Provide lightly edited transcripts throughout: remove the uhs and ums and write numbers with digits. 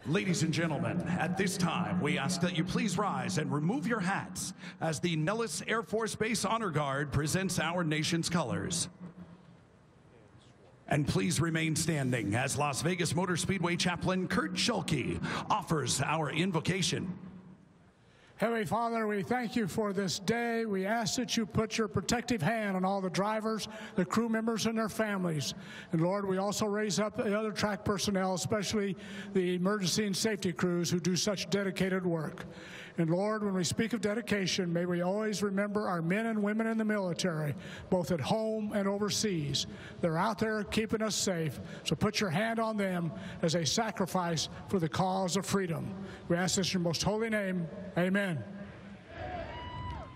Ladies and gentlemen, at this time, we ask that you please rise and remove your hats as the Nellis Air Force Base Honor Guard presents our nation's colors. And please remain standing as Las Vegas Motor Speedway Chaplain Kurt Schulke offers our invocation. Heavenly Father, we thank you for this day. We ask that you put your protective hand on all the drivers, the crew members, and their families. And Lord, we also raise up the other track personnel, especially the emergency and safety crews who do such dedicated work. And Lord, when we speak of dedication, may we always remember our men and women in the military, both at home and overseas. They're out there keeping us safe, so put your hand on them as a sacrifice for the cause of freedom. We ask this in your most holy name. Amen.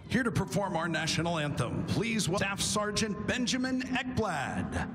Here to perform our national anthem, please welcome Staff Sergeant Benjamin Ekblad.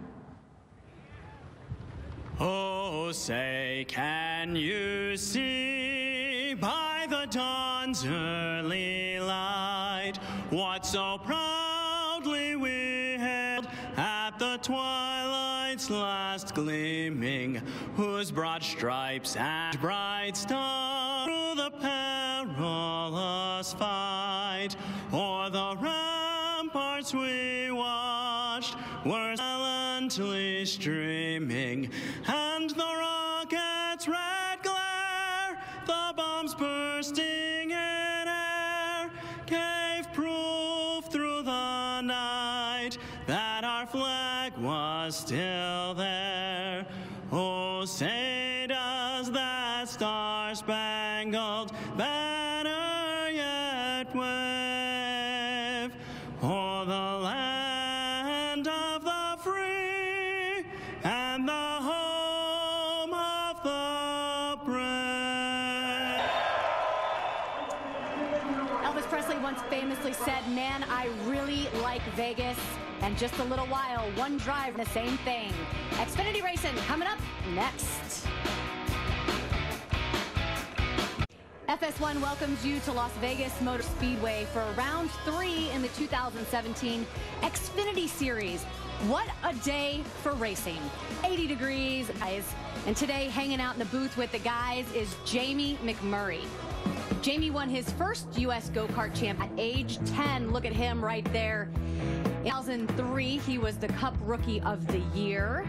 Oh, say, can you see by the dawn's early light what so proudly we hailed at the twilight's last gleaming, whose broad stripes and bright star through the perilous fight o'er the ramparts we watched were silently streaming, and the rocket's red glare, the bombs bursting in air, gave proof through the night that our flag was still there. Oh, say does that star-spangled banner yet wave o'er the land of the free and the home of the brave. Elvis Presley once famously said, "Man, I really like Vegas." And just a little while, one drive, the same thing. Xfinity Racing coming up next. FS1 welcomes you to Las Vegas Motor Speedway for round 3 in the 2017 Xfinity Series. What a day for racing. 80 degrees, guys. And today, hanging out in the booth with the guys is Jamie McMurray. Jamie won his first U.S. go-kart champ at age 10. Look at him right there. In 2003, he was the Cup Rookie of the Year.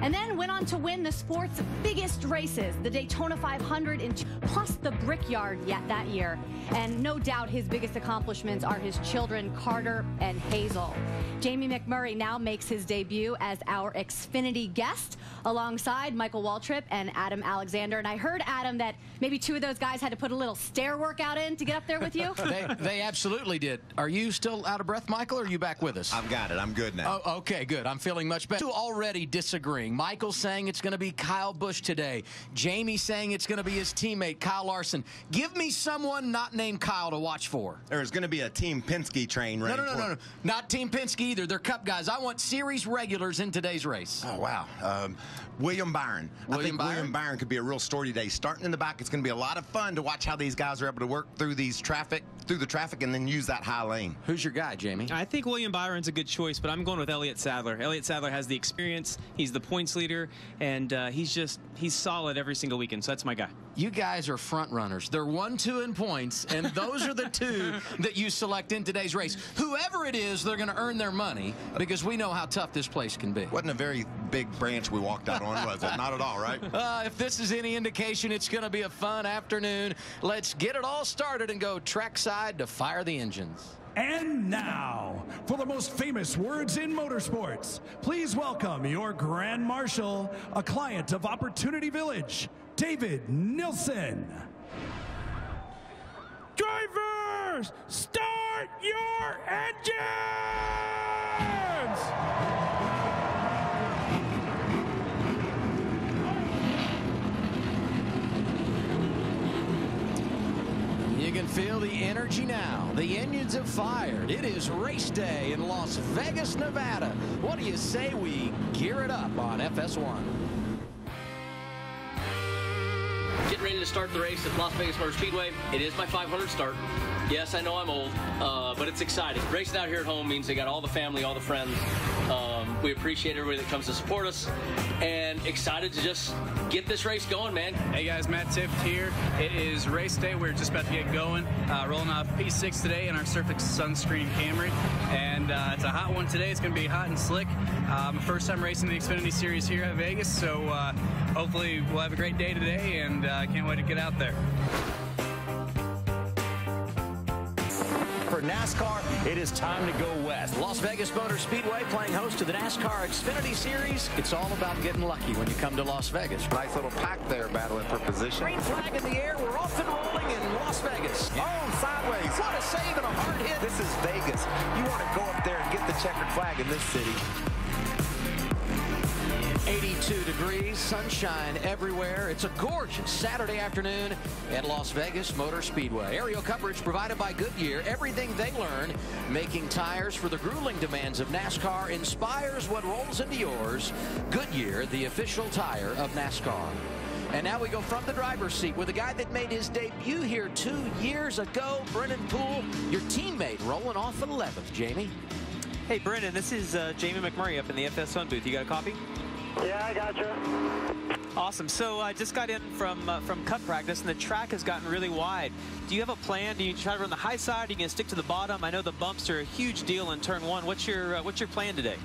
And then went on to win the sport's biggest races, the Daytona 500 plus the Brickyard that year. And no doubt his biggest accomplishments are his children, Carter and Hazel. Jamie McMurray now makes his debut as our Xfinity guest alongside Michael Waltrip and Adam Alexander. And I heard, Adam, that maybe two of those guys had to put a little stair workout in to get up there with you. They absolutely did. Are you still out of breath, Michael, or are you back with us? I've got it. I'm good now. Oh, okay, good. I'm feeling much better. Two already disagreeing. Michael saying it's going to be Kyle Busch today. Jamie saying it's going to be his teammate, Kyle Larson. Give me someone not named Kyle to watch for. There's going to be a Team Penske train ready. No. Not Team Penske either. They're Cup guys. I want series regulars in today's race. Oh, wow. William Byron. I think William Byron could be a real story today. Starting in the back, it's going to be a lot of fun to watch how these guys are able to work through the traffic, and then use that high lane. Who's your guy, Jamie? I think William Byron's a good choice, but I'm going with Elliott Sadler. Elliott Sadler has the experience. He's the points leader, and he's solid every single weekend, so that's my guy. You guys are front runners. They're 1, 2 in points, and those are the two that you select in today's race. Whoever it is, they're going to earn their money because we know how tough this place can be. Wasn't a very big branch we walked out on, was it? Not at all, right? If this is any indication, it's going to be a fun afternoon. Let's get it all started and go trackside to fire the engines. And now, for the most famous words in motorsports, please welcome your Grand Marshal, a client of Opportunity Village, David Nilsson. Drivers, start your engines! You can feel the energy now. The engines have fired. It is race day in Las Vegas, Nevada. What do you say we gear it up on FS1? Getting ready to start the race at Las Vegas Motor Speedway. It is my 500th start. Yes, I know I'm old, but it's exciting. Racing out here at home means they got all the family, all the friends. We appreciate everybody that comes to support us, and excited to just get this race going, man. Hey guys, Matt Tift here. It is race day. We're just about to get going. Rolling off P6 today in our Surfax Sunscreen Camry, and it's a hot one today. It's going to be hot and slick. First time racing the Xfinity Series here at Vegas, so hopefully we'll have a great day today, and can't wait to get out there. For NASCAR, it is time to go west. Las Vegas Motor Speedway playing host to the NASCAR Xfinity Series. It's all about getting lucky when you come to Las Vegas. Nice little pack there battling for position. Green flag in the air. We're off and rolling in Las Vegas. Oh, sideways. What a save and a hard hit. This is Vegas. You want to go up there and get the checkered flag in this city. 82 degrees, sunshine everywhere. It's a gorgeous Saturday afternoon at Las Vegas Motor Speedway. Aerial coverage provided by Goodyear. Everything they learn making tires for the grueling demands of NASCAR inspires what rolls into yours. Goodyear, the official tire of NASCAR. And now we go from the driver's seat with a guy that made his debut here 2 years ago, Brennan Poole, your teammate, rolling off 11th. Jamie? Hey, Brennan, this is Jamie McMurray up in the FS1 booth. You got a copy? Yeah, I got you. Awesome. So I just got in from Cup practice, and the track has gotten really wide. Do you have a plan? Do you try to run the high side? Are you going to stick to the bottom? I know the bumps are a huge deal in turn one. What's your plan today?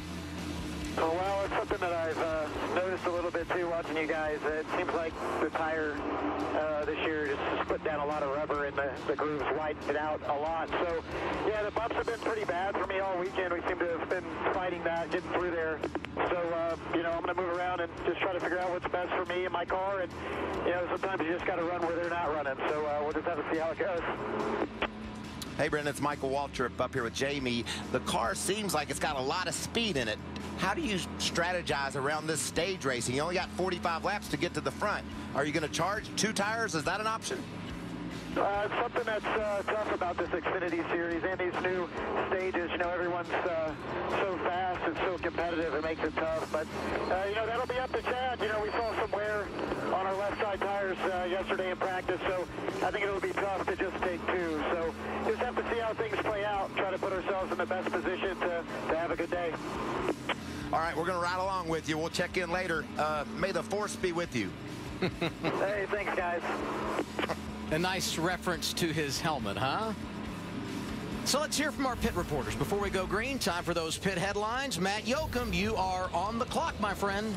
Oh, well, it's something that I've noticed a little bit too watching you guys. It seems like the tire this year just put down a lot of rubber and the grooves widened it out a lot. So, yeah, the bumps have been pretty bad for me all weekend. We seem to have been fighting that, getting through there. So, you know, I'm going to move around and just try to figure out what's best for me and my car. And, you know, sometimes you just got to run where they're not running. So we'll just have to see how it goes. Hey, Brendan, it's Michael Waltrip up here with Jamie. The car seems like it's got a lot of speed in it. How do you strategize around this stage racing? You only got 45 laps to get to the front. Are you going to charge 2 tires? Is that an option? It's something that's tough about this Xfinity Series and these new stages. You know, everyone's so fast and so competitive, it makes it tough. But, you know, that'll be up to Chad. You know, we saw some wear on our left side tires yesterday in practice, so I think it'll be tough to just take 2. So just have to see how things play out and try to put ourselves in the best position to have a good day. All right, we're going to ride along with you. We'll check in later. May the force be with you. Hey, thanks, guys. A nice reference to his helmet, huh? So let's hear from our pit reporters. Before we go green, time for those pit headlines. Matt Yoakum, you are on the clock, my friend.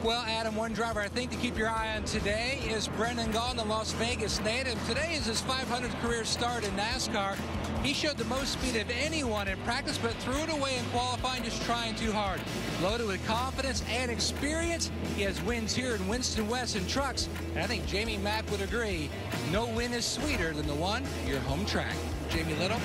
Well, Adam, one driver I think to keep your eye on today is Brendan Gaughan, the Las Vegas native. Today is his 500th career start in NASCAR. He showed the most speed of anyone in practice, but threw it away in qualifying, just trying too hard. Loaded with confidence and experience, he has wins here in Winston West in trucks. And I think Jamie Mack would agree, no win is sweeter than the one at your home track. Jamie Little.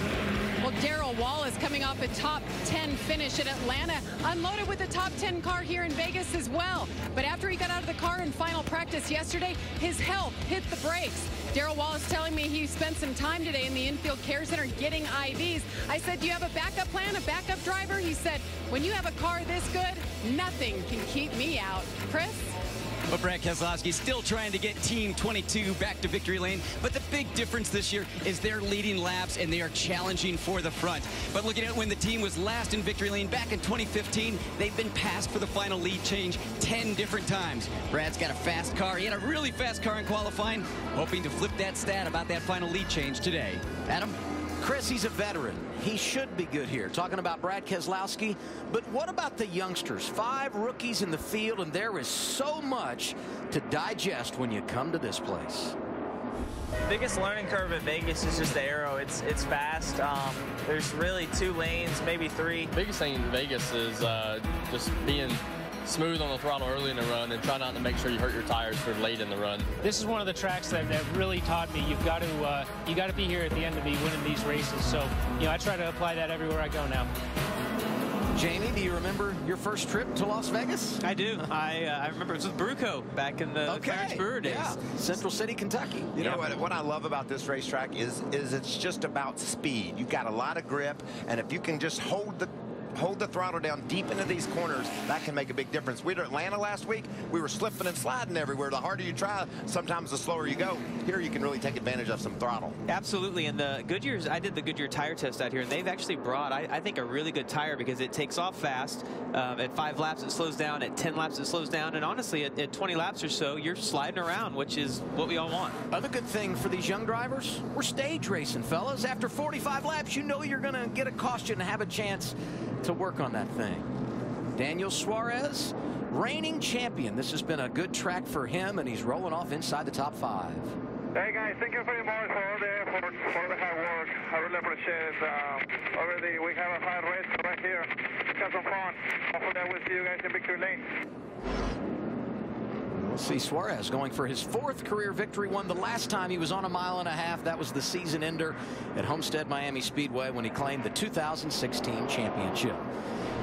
Well, Darrell Wallace coming off a top 10 finish at Atlanta, unloaded with the top 10 car here in Vegas as well. But after he got out of the car in final practice yesterday, his health hit the brakes. Darrell Wallace telling me he spent some time today in the infield care center getting IVs. I said, do you have a backup plan, a backup driver? He said, when you have a car this good, nothing can keep me out. Chris? Well, Brad Keselowski still trying to get Team 22 back to victory lane, but the big difference this year is they're leading laps and they are challenging for the front. But looking at when the team was last in victory lane back in 2015, they've been passed for the final lead change 10 different times. Brad's got a fast car. He had a really fast car in qualifying, hoping to flip that stat about that final lead change today. Adam? Chris, he's a veteran. He should be good here. Talking about Brad Keselowski, but what about the youngsters? 5 rookies in the field, and there is so much to digest when you come to this place. Biggest learning curve at Vegas is just the aero. It's fast. There's really 2 lanes, maybe 3. Biggest thing in Vegas is just being smooth on the throttle early in the run and try not to make sure you hurt your tires for late in the run. This is one of the tracks that really taught me you got to be here at the end to be winning these races. So, you know, I try to apply that everywhere I go now. Jamie, do you remember your first trip to Las Vegas? I do. I remember it was with Bruco back in the Clarence Brewer days. Yeah. Central City, Kentucky. You know what I love about this racetrack is it's just about speed. You've got a lot of grip, and if you can just hold hold the throttle down deep into these corners, that can make a big difference. We were at Atlanta last week. We were slipping and sliding everywhere. The harder you try, sometimes the slower you go. Here you can really take advantage of some throttle. Absolutely. And the Goodyear's, I did the Goodyear tire test out here, and they've actually brought, I think, a really good tire because it takes off fast. At 5 laps, it slows down. At 10 laps, it slows down. And honestly, at 20 laps or so, you're sliding around, which is what we all want. Other good thing for these young drivers, we're stage racing, fellas. After 45 laps, you know you're going to get a caution and have a chance to work on that thing. Daniel Suarez, reigning champion. This has been a good track for him, and he's rolling off inside the top 5. Hey guys, thank you very much for all the effort, for the hard work. I really appreciate it. Already we have a hard race right here. Have some fun. Hopefully I will see you guys in victory lane. We'll see Suarez going for his 4th career victory. Won the last time he was on a 1.5 miles. That was the season ender at Homestead Miami Speedway when he claimed the 2016 championship.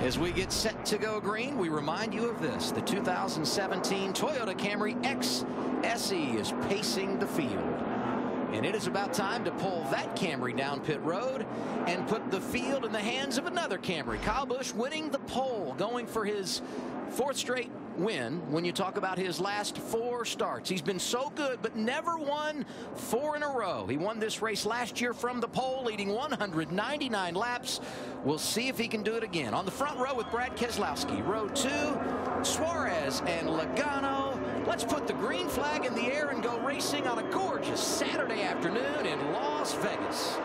As we get set to go green, we remind you of this. The 2017 Toyota Camry X SE is pacing the field. And it is about time to pull that Camry down pit road and put the field in the hands of another Camry. Kyle Busch winning the pole, going for his 4th straight win. When you talk about his last 4 starts, he's been so good but never won 4 in a row. He won this race last year from the pole, leading 199 laps. We'll see if he can do it again. On the front row with Brad Keselowski. Row 2, Suarez and Logano. Let's put the green flag in the air and go racing on a gorgeous Saturday afternoon in Las Vegas.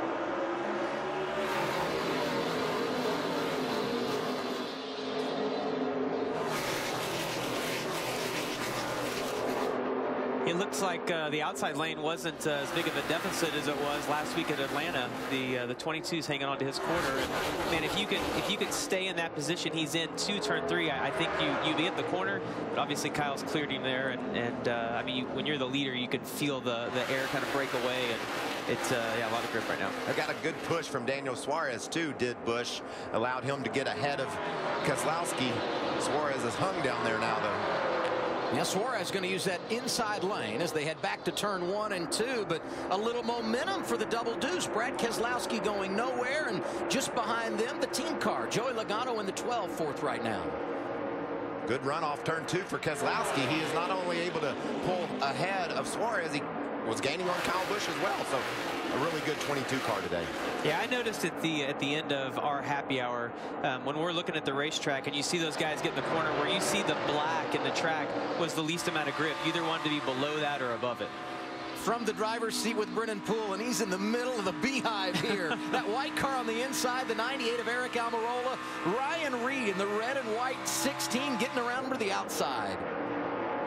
It looks like the outside lane wasn't as big of a deficit as it was last week at Atlanta. The 22's hanging on to his quarter. And man, if you could stay in that position he's in to turn 3, I think you be at the corner. But obviously Kyle's cleared him there, and I mean, when you're the leader, you can feel the air kind of break away, and it's yeah, a lot of grip right now. I got a good push from Daniel Suarez too. Did Busch allowed him to get ahead of Keselowski. Suarez is hung down there now though. Yeah, Suarez going to use that inside lane as they head back to turn 1 and 2, but a little momentum for the double deuce. Brad Keselowski going nowhere, and just behind them, the team car. Joey Logano in the 12, 4th right now. Good run off turn 2 for Keselowski. He is not only able to pull ahead of Suarez, he was gaining on Kyle Busch as well. So a really good 22 car today. Yeah, I noticed at the end of our happy hour, when we're looking at the racetrack and you see those guys get in the corner, where you see the black in the track was the least amount of grip. You either wanted to be below that or above it. From the driver's seat with Brennan Poole, and he's in the middle of the beehive here. That white car on the inside, the 98 of Eric Almirola. Ryan Reed in the red and white 16 getting around to the outside.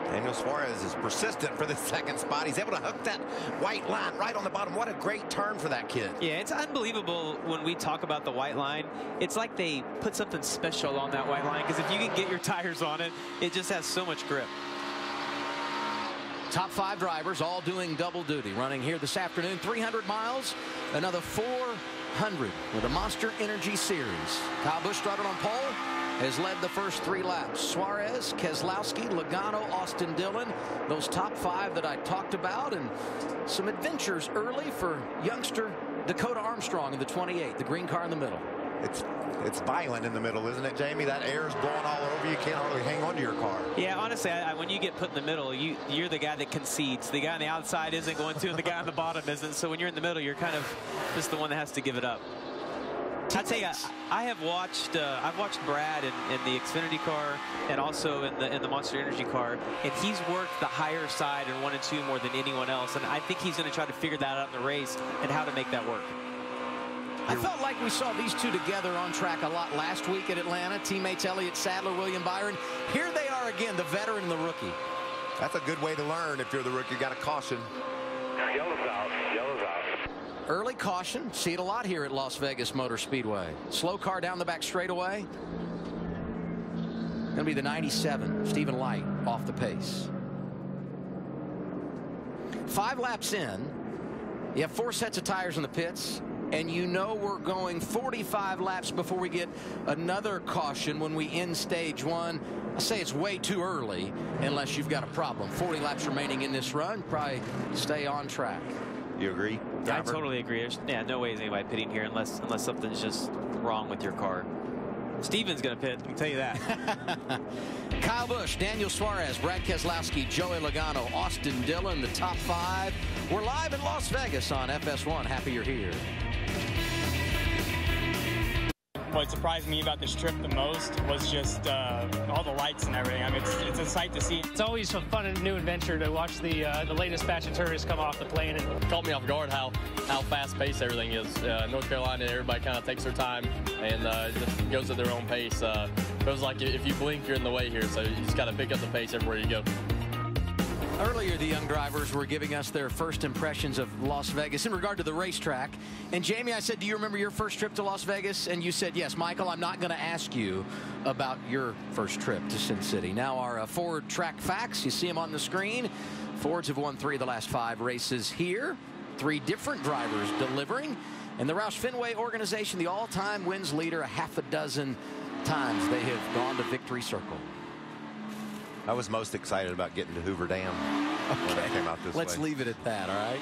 Daniel Suarez is persistent for the 2nd spot. He's able to hook that white line right on the bottom. What a great turn for that kid. Yeah, it's unbelievable when we talk about the white line. It's like they put something special on that white line, because if you can get your tires on it, it just has so much grip. Top 5 drivers all doing double duty, running here this afternoon. 300 miles, another 400 with the Monster Energy Series. Kyle Busch started on pole, has led the first 3 laps. Suarez, Keselowski, Logano, Austin Dillon, those top 5 that I talked about, and some adventures early for youngster Dakota Armstrong in the 28, the green car in the middle. It's violent in the middle, isn't it, Jamie? That air is blowing all over you. Can't hardly hang on to your car. Yeah, honestly, when you get put in the middle, you're the guy that concedes. The guy on the outside isn't going to, and the guy on the bottom isn't. So when you're in the middle, you're kind of just the one that has to give it up. I tell you, I've watched Brad in the Xfinity car and also in the Monster Energy car, and he's worked the higher side in 1 and 2 more than anyone else. And I think he's going to try to figure that out in the race and how to make that work. I felt like we saw these two together on track a lot last week at Atlanta. Teammates Elliott Sadler, William Byron. Here they are again, the veteran and the rookie. That's a good way to learn. If you're the rookie, you got a caution. Yellow's out. Yellow's out. Early caution. See it a lot here at Las Vegas Motor Speedway. Slow car down the back straightaway. Going to be the 97, Stephen Light, off the pace. 5 laps in. You have 4 sets of tires in the pits. And you know we're going 45 laps before we get another caution when we end stage 1. I say it's way too early unless you've got a problem. 40 laps remaining in this run. Probably stay on track. You agree? Yeah, I totally agree. There's no way is anybody pitting here unless something's just wrong with your car. Steven's going to pit, I can tell you that. Kyle Busch, Daniel Suarez, Brad Keselowski, Joey Logano, Austin Dillon, the top 5. We're live in Las Vegas on FS1. Happy you're here. What surprised me about this trip the most was just all the lights and everything. I mean, it's a sight to see. It's always a fun and new adventure to watch the latest batch of tourists come off the plane. And caught me off guard how fast-paced everything is. North Carolina, everybody kind of takes their time and just goes at their own pace. Feels like if you blink, you're in the way here, so you just got to pick up the pace everywhere you go. Earlier, the young drivers were giving us their first impressions of Las Vegas in regard to the racetrack. And Jamie, I said, do you remember your first trip to Las Vegas? And you said, yes. Michael, I'm not going to ask you about your first trip to Sin City. Now our Ford track facts, you see them on the screen. Fords have won 3 of the last 5 races here. 3 different drivers delivering. And the Roush Fenway organization, the all-time wins leader, 6 times they have gone to victory circle. I was most excited about getting to Hoover Dam when I came out this way. Let's leave it at that, all right?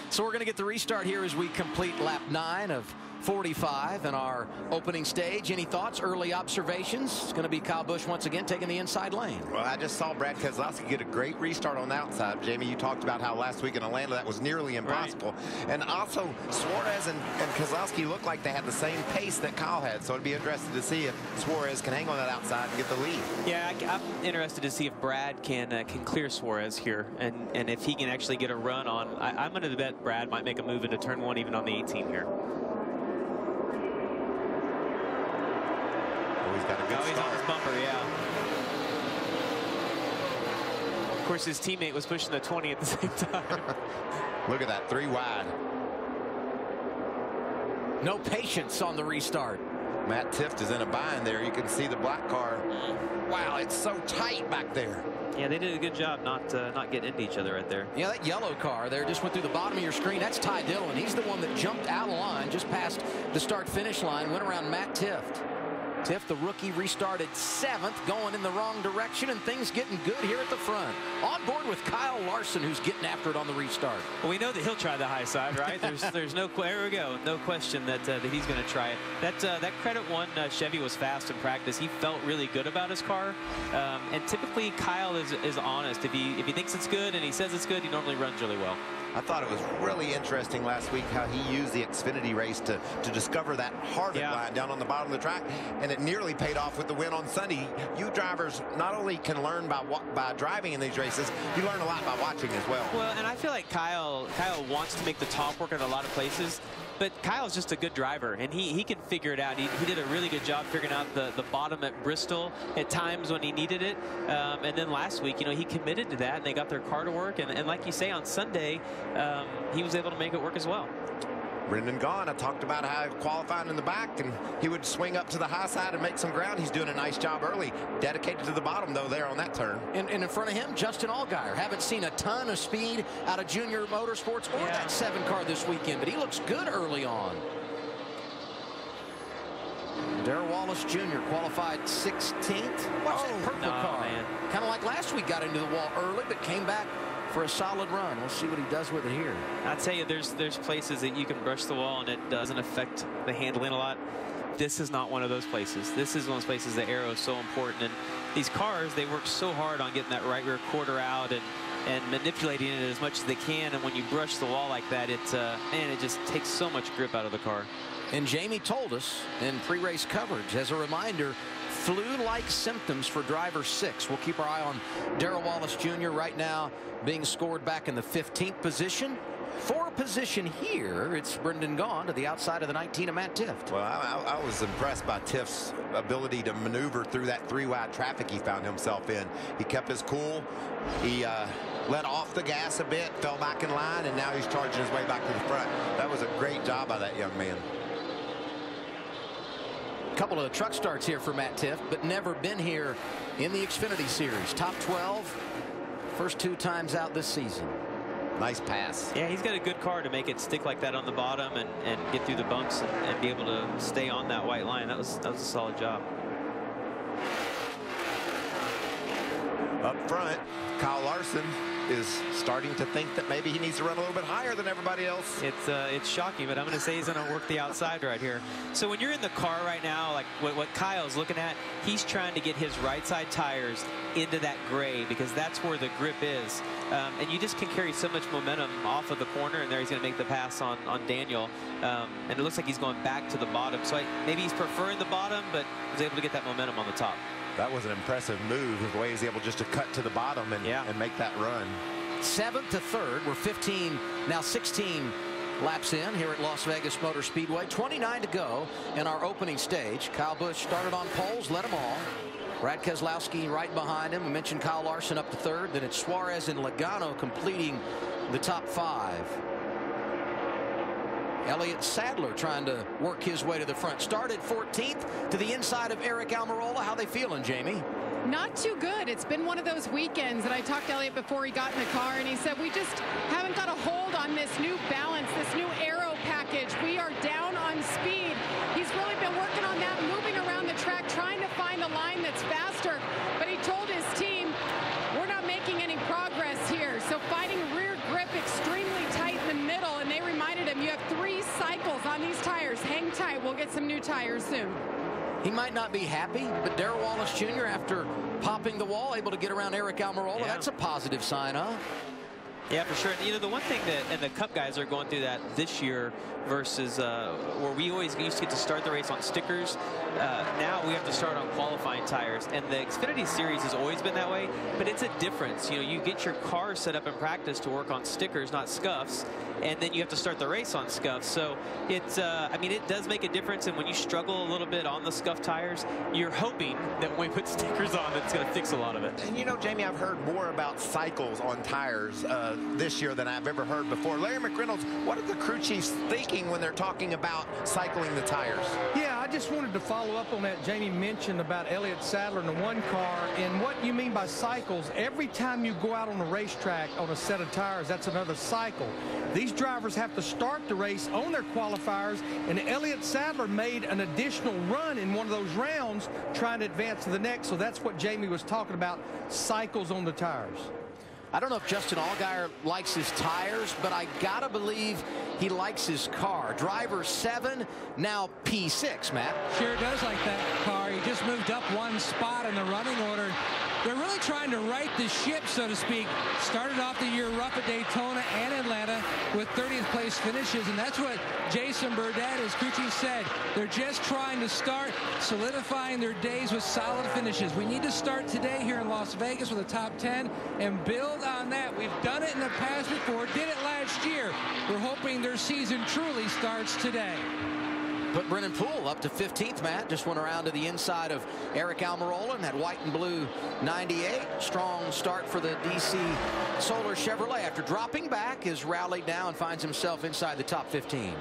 So we're going to get the restart here as we complete lap 9 of 45 in our opening stage. Any thoughts, early observations? It's going to be Kyle Busch once again taking the inside lane. Well, I just saw Brad Keselowski get a great restart on the outside. Jamie, you talked about how last week in Atlanta that was nearly impossible. Right. And also, Suarez and Keselowski looked like they had the same pace that Kyle had. So it'd be interesting to see if Suarez can hang on that outside and get the lead. Yeah, I'm interested to see if Brad can clear Suarez here and if he can actually get a run on. I'm going to bet Brad might make a move into turn 1 even on the 18 here. He's got a good he's on his bumper, yeah. Of course, his teammate was pushing the 20 at the same time. Look at that, 3 wide. No patience on the restart. Matt Tifft is in a bind there. You can see the black car. Wow, it's so tight back there. Yeah, they did a good job not getting into each other right there. Yeah, that yellow car there just went through the bottom of your screen. That's Ty Dillon. He's the one that jumped out of line just past the start-finish line, went around Matt Tifft. Tifft, the rookie, restarted 7th, going in the wrong direction, and things getting good here at the front. On board with Kyle Larson, who's getting after it on the restart. Well, we know that he'll try the high side, right? There's no, there we go, no question that he's going to try it. That Credit One Chevy was fast in practice. He felt really good about his car, and typically Kyle is honest. If he thinks it's good and he says it's good, he normally runs really well. I thought it was really interesting last week how he used the Xfinity race to discover that Harvick line down on the bottom of the track, and it nearly paid off with the win on Sunday. You drivers not only can learn by driving in these races, you learn a lot by watching as well. Well, and I feel like Kyle wants to make the top work in a lot of places. But Kyle's just a good driver, and he can figure it out. He did a really good job figuring out the bottom at Bristol at times when he needed it. And then last week, he committed to that, and they got their car to work. And like you say, on Sunday, he was able to make it work as well. Brendan Gaughan, I talked about how qualifying in the back, and he would swing up to the high side and make some ground. He's doing a nice job early. Dedicated to the bottom, though, there on that turn. And in front of him, Justin Allgaier. Haven't seen a ton of speed out of Junior Motorsports or that 7 car this weekend, but he looks good early on. Darrell Wallace Jr. qualified 16th. Watch that purple car. Kind of like last week, got into the wall early, but came back for a solid run. We'll see what he does with it here. I tell you, there's places that you can brush the wall and it doesn't affect the handling a lot. This is not one of those places. This is one of those places the aero is so important. And these cars, they work so hard on getting that right rear quarter out and manipulating it as much as they can. And when you brush the wall like that, it just takes so much grip out of the car. And Jamie told us in pre-race coverage, as a reminder, flu-like symptoms for driver 6. We'll keep our eye on Darrell Wallace Jr. right now being scored back in the 15th position. For a position here, it's Brendan Gaughan to the outside of the 19 of Matt Tifft. Well, I was impressed by Tift's ability to maneuver through that 3-wide traffic he found himself in. He kept his cool. He let off the gas a bit, fell back in line, and now he's charging his way back to the front. That was a great job by that young man. Couple of truck starts here for Matt Tifft, but never been here in the Xfinity Series. Top 12, first 2 times out this season. Nice pass. Yeah, he's got a good car to make it stick like that on the bottom and get through the bumps and be able to stay on that white line. That was a solid job. Up front, Kyle Larson is starting to think that maybe he needs to run a little bit higher than everybody else. It's shocking, but I'm going to say he's going to work the outside right here. So when you're in the car right now, like what Kyle's looking at, he's trying to get his right side tires into that gray because that's where the grip is. And you just can carry so much momentum off of the corner, and there he's going to make the pass on Daniel. And it looks like he's going back to the bottom. So maybe he's preferring the bottom, but was able to get that momentum on the top. That was an impressive move, the way he's able just to cut to the bottom and make that run. 7th to 3rd. We're now 16 laps in here at Las Vegas Motor Speedway. 29 to go in our opening stage. Kyle Busch started on poles, led them all. Brad Keselowski right behind him. We mentioned Kyle Larson up to 3rd. Then it's Suarez and Logano completing the top 5. Elliott Sadler trying to work his way to the front. Started 14th to the inside of Eric Almirola. How they feeling, Jamie? Not too good. It's been one of those weekends, and I talked to Elliott before he got in the car, and he said, we just haven't got a hold on this new balance, this new aero package. We are down on speed. He's really been working on that, moving around the track, trying to find a line that's faster, but he told his team, we're not making any progress here. So fighting rear grip extremely tight in the middle, and they reminded him, you have 3 cycles on these tires. Hang tight. We'll get some new tires soon. He might not be happy, but Darrell Wallace Jr., after popping the wall, able to get around Eric Almirola. Yeah. That's a positive sign, huh? Yeah, for sure. And, the one thing that, and the Cup guys are going through that this year versus where we always used to get to start the race on stickers. Now we have to start on qualifying tires. And the Xfinity Series has always been that way, but it's a difference. You get your car set up in practice to work on stickers, not scuffs. And then you have to start the race on scuffs. So it's, I mean, it does make a difference. And when you struggle a little bit on the scuff tires, you're hoping that when we put stickers on, it's going to fix a lot of it. And Jamie, I've heard more about cycles on tires this year than I've ever heard before. Larry McReynolds, what are the crew chiefs thinking when they're talking about cycling the tires? Yeah, I just wanted to follow up on that Jamie mentioned about Elliott Sadler in the one car and what you mean by cycles. Every time you go out on a racetrack on a set of tires, that's another cycle. These drivers have to start the race on their qualifiers, and Elliott Sadler made an additional run in one of those rounds trying to advance to the next. So that's what Jamie was talking about, cycles on the tires. I don't know if Justin Allgaier likes his tires, but I gotta believe he likes his car. Driver 7, now P6, Matt. Sure does like that car. He just moved up one spot in the running order. They're really trying to right the ship, so to speak. Started off the year rough at Daytona and Atlanta with 30th place finishes, and that's what Jason Burdett, as crew chief, said. They're just trying to start solidifying their days with solid finishes. We need to start today here in Las Vegas with a top 10 and build on that. We've done it in the past before, did it last year. We're hoping their season truly starts today. Put Brennan Poole up to 15th, Matt. Just went around to the inside of Eric Almirola in that white and blue 98. Strong start for the DC Solar Chevrolet. After dropping back, has rallied now and finds himself inside the top 15.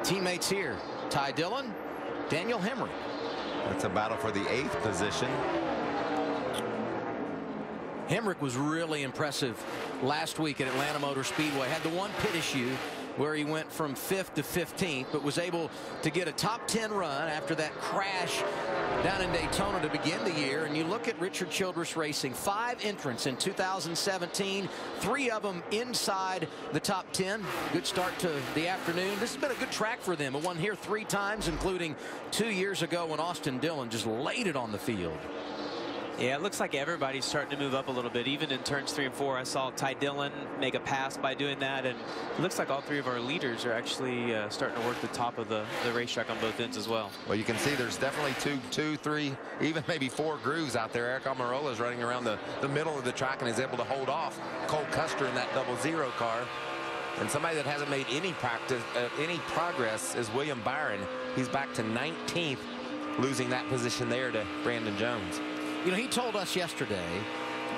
Teammates here, Ty Dillon, Daniel Hemric. It's a battle for the 8th position. Hemric was really impressive last week at Atlanta Motor Speedway. Had the one pit issue where he went from 5th to 15th, but was able to get a top 10 run after that crash down in Daytona to begin the year. And you look at Richard Childress Racing, 5 entrants in 2017, 3 of them inside the top 10. Good start to the afternoon. This has been a good track for them. It won here 3 times, including 2 years ago when Austin Dillon just laid it on the field. Yeah, it looks like everybody's starting to move up a little bit. Even in turns 3 and 4, I saw Ty Dillon make a pass by doing that, and it looks like all 3 of our leaders are actually starting to work the top of the racetrack on both ends as well. Well, you can see there's definitely 2, 3, even maybe 4 grooves out there. Eric Almirola is running around the middle of the track and is able to hold off Cole Custer in that 00 car. And somebody that hasn't made any progress is William Byron. He's back to 19th, losing that position there to Brandon Jones. He told us yesterday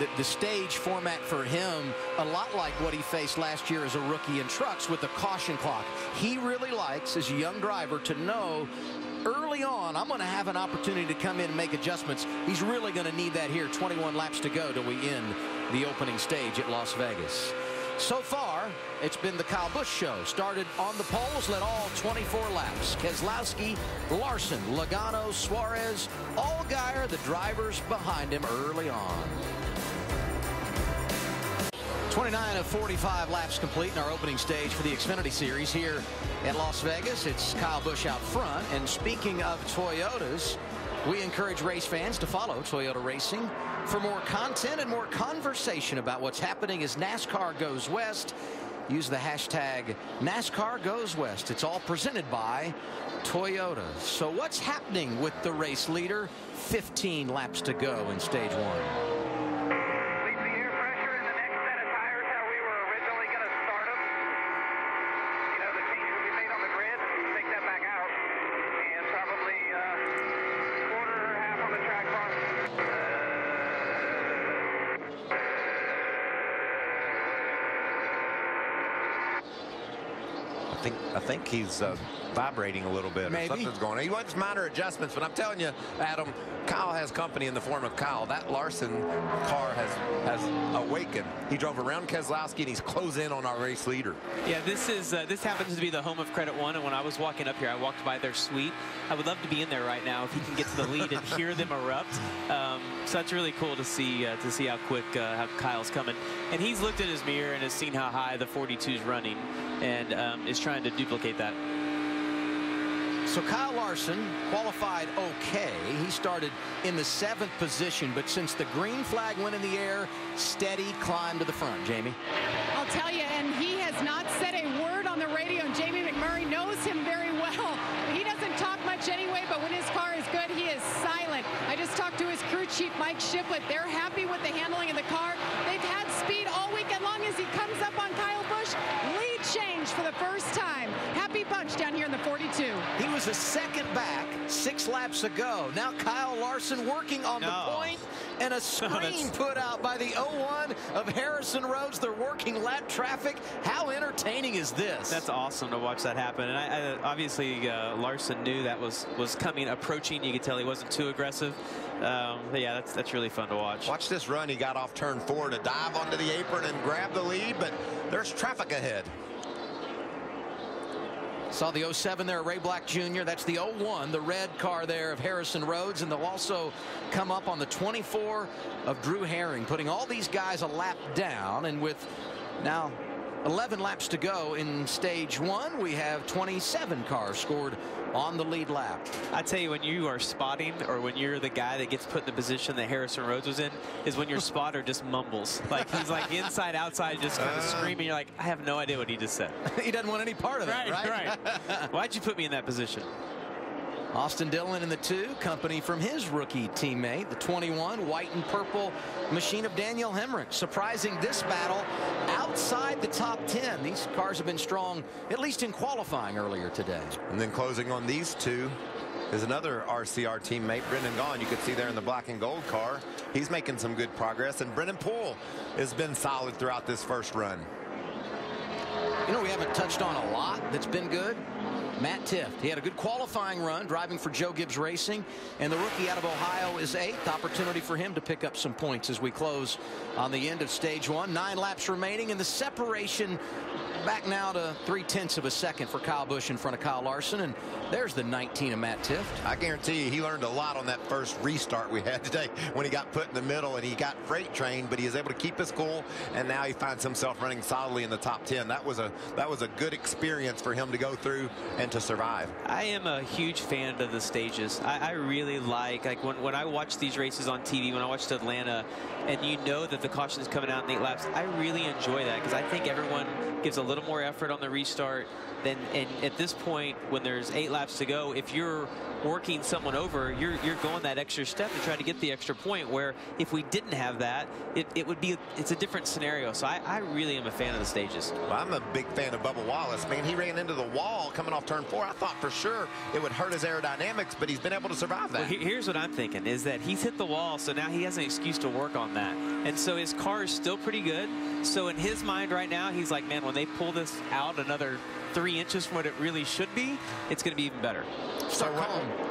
that the stage format for him, a lot like what he faced last year as a rookie in trucks with the caution clock. He really likes, as a young driver, to know early on, I'm going to have an opportunity to come in and make adjustments. He's really going to need that here. 21 laps to go till we end the opening stage at Las Vegas. So far, it's been the Kyle Busch show. Started on the poles, led all 24 laps. Keselowski, Larson, Logano, Suarez, Allgaier, the drivers behind him early on. 29 of 45 laps complete in our opening stage for the Xfinity Series here at Las Vegas. It's Kyle Busch out front. And speaking of Toyotas, we encourage race fans to follow Toyota Racing for more content and more conversation about what's happening as NASCAR goes west. Use the hashtag NASCAR goes west. It's all presented by Toyota. So what's happening with the race leader? 15 laps to go in stage one. I think he's vibrating a little bit. Maybe. Or something's going on. He wants minor adjustments, but I'm telling you, Adam, Kyle has company in the form of Kyle. That Larson car has awakened. He drove around Keselowski, and he's closed in on our race leader. Yeah, this happens to be the home of Credit One, and when I was walking up here, I walked by their suite. I would love to be in there right now if he can get to the lead and hear them erupt. So that's really cool to see how quick how Kyle's coming. And he's looked at his mirror and has seen how high the 42 is running, and is trying to duplicate that. So Kyle Larson qualified okay. He started in the 7th position, but since the green flag went in the air, steady climb to the front. Jamie? I'll tell you, and he has not said a word on the radio, and Jamie McMurray knows him very well. He doesn't talk much anyway, but when his car is good, he is silent. I just talked to his crew chief, Mike Shiplett. They're happy with the handling of the car. They've had speed all weekend long as he comes up on Kyle Busch. Lead change for the first time. Happy bunch down here in the 42. He was a second back 6 laps ago. Now Kyle Larson working on the point, and a screen put out by the 01 of Harrison Rhodes. They're working lap traffic. How entertaining is this? That's awesome to watch that happen. And I obviously Larson knew that was coming, approaching. You could tell he wasn't too aggressive. But yeah, that's really fun to watch. Watch this run. He got off turn 4 to dive onto the apron and grab the lead, but there's traffic ahead. Saw the 07 there, Ray Black Jr. That's the 01, the red car there of Harrison Rhodes. And they'll also come up on the 24 of Drew Herring, putting all these guys a lap down. And with now 11 laps to go in stage 1, we have 27 cars scored on the lead lap. I tell you, when you are spotting, or when you're the guy that gets put in the position that Harrison Rhodes was in, is when your spotter just mumbles. Like he's like inside, outside, just kind of screaming. You're like, I have no idea what he just said. He doesn't want any part of that, right? Right. Why'd you put me in that position? Austin Dillon in the 2, company from his rookie teammate, the 21, white and purple machine of Daniel Hemrick. Surprising this battle outside the top 10. These cars have been strong, at least in qualifying earlier today. And then closing on these 2 is another RCR teammate, Brendan Gaughan. You can see there in the black and gold car. He's making some good progress, and Brendan Poole has been solid throughout this first run. You know, we haven't touched on a lot that's been good. Matt Tifft. He had a good qualifying run driving for Joe Gibbs Racing, and the rookie out of Ohio is 8th. Opportunity for him to pick up some points as we close on the end of stage 1. 9 laps remaining, and the separation back now to 0.3 of a second for Kyle Busch in front of Kyle Larson, and there's the 19 of Matt Tifft. I guarantee you he learned a lot on that first restart we had today when he got put in the middle and he got freight trained, but he is able to keep his cool, and now he finds himself running solidly in the top 10. That was a good experience for him to go through and to survive. I am a huge fan of the stages. I really like when I watch these races on TV, when I watched Atlanta, and you know that the caution is coming out in 8 laps, I really enjoy that because I think everyone gives a little more effort on the restart. And at this point, when there's 8 laps to go, if you're working someone over, you're going that extra step to try to get the extra point, where if we didn't have that, it's a different scenario. So I really am a fan of the stages. Well, I'm a big fan of Bubba Wallace. Man, he ran into the wall coming off turn 4. I thought for sure it would hurt his aerodynamics, but he's been able to survive that. Well, here's what I'm thinking, is that he's hit the wall, so now he has an excuse to work on that. And so his car is still pretty good. So in his mind right now, he's like, man, when they pull this out another 3 inches from what it really should be, it's going to be even better. So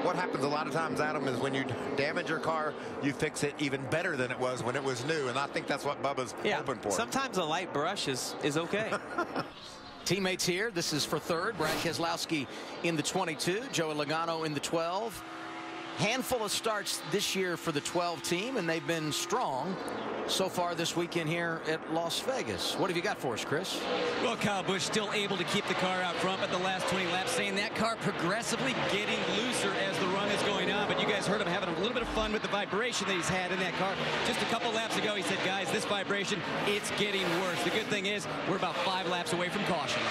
what happens a lot of times, Adam, is when you damage your car, you fix it even better than it was when it was new. And I think that's what Bubba's hoping for. Sometimes a light brush is okay. Teammates here. This is for 3rd. Brad Keselowski in the 22. Joey Logano in the 12. Handful of starts this year for the 12 team, and they've been strong. so far this weekend here at Las Vegas. What have you got for us, Chris? Well, Kyle Busch still able to keep the car out front, but the last 20 laps saying that car progressively getting looser as the run is going on. But you guys heard him having a little bit of fun with the vibration that he's had in that car. Just a couple laps ago, he said, guys, this vibration, it's getting worse. The good thing is we're about 5 laps away from caution.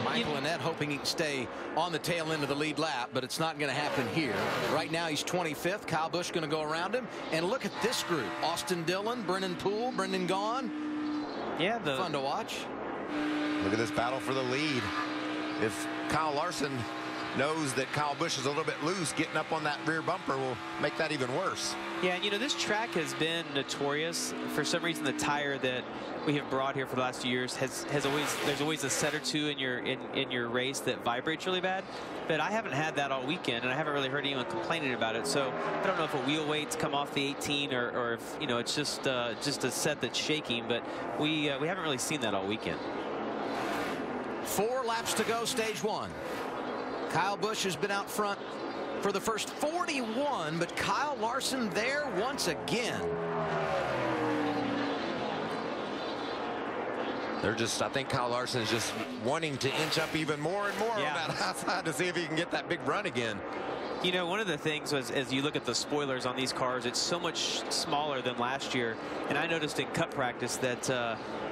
Michael Annett hoping he can stay on the tail end of the lead lap, but it's not going to happen here. Right now he's 25th. Kyle Busch going to go around him. And look at this group. Austin Dillon, Brennan Poole, Brendan Gaughan. Yeah, fun to watch. Look at this battle for the lead. If Kyle Larson knows that Kyle Busch is a little bit loose, getting up on that rear bumper will make that even worse. Yeah, and you know, this track has been notorious. For some reason, the tire that we have brought here for the last few years has always, there's always a set or two in your race that vibrates really bad. But I haven't had that all weekend, and I haven't really heard anyone complaining about it. So I don't know if a wheel weight's come off the 18 or if, you know, it's just a set that's shaking. But we haven't really seen that all weekend. 4 laps to go, stage 1. Kyle Busch has been out front for the first 41, but Kyle Larson there once again. They're just, I think Kyle Larson is just wanting to inch up even more and more on that outside to see if he can get that big run again. You know, one of the things was, as you look at the spoilers on these cars, it's so much smaller than last year. And I noticed in cup practice that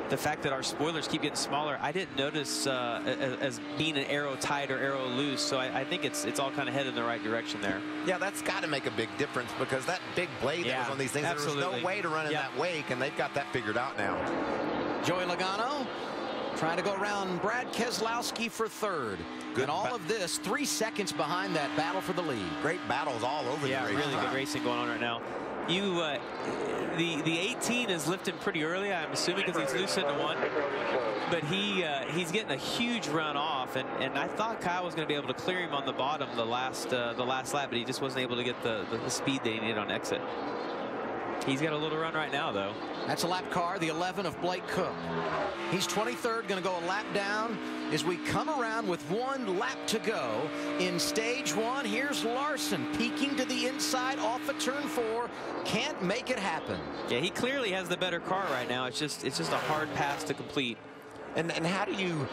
the fact that our spoilers keep getting smaller, I didn't notice as being an aero tight or aero loose. So I think it's all kind of headed in the right direction there. Yeah, that's got to make a big difference, because that big blade that was on these things, there was no way to run in that wake, and they've got that figured out now. Joey Logano trying to go around Brad Keselowski for 3rd. And all of this 3 seconds behind that battle for the lead. Great battles all over the race. Really good racing going on right now. The 18 is lifting pretty early, I'm assuming, because he's loose into 1. But he's getting a huge run off, and I thought Kyle was going to be able to clear him on the bottom the last lap, but he just wasn't able to get the speed that he needed on exit. He's got a little run right now, though. That's a lap car, the 11 of Blake Cook. He's 23rd, going to go a lap down as we come around with 1 lap to go in stage 1. Here's Larson peeking to the inside off of turn 4. Can't make it happen. Yeah, he clearly has the better car right now. It's just a hard pass to complete. And how do you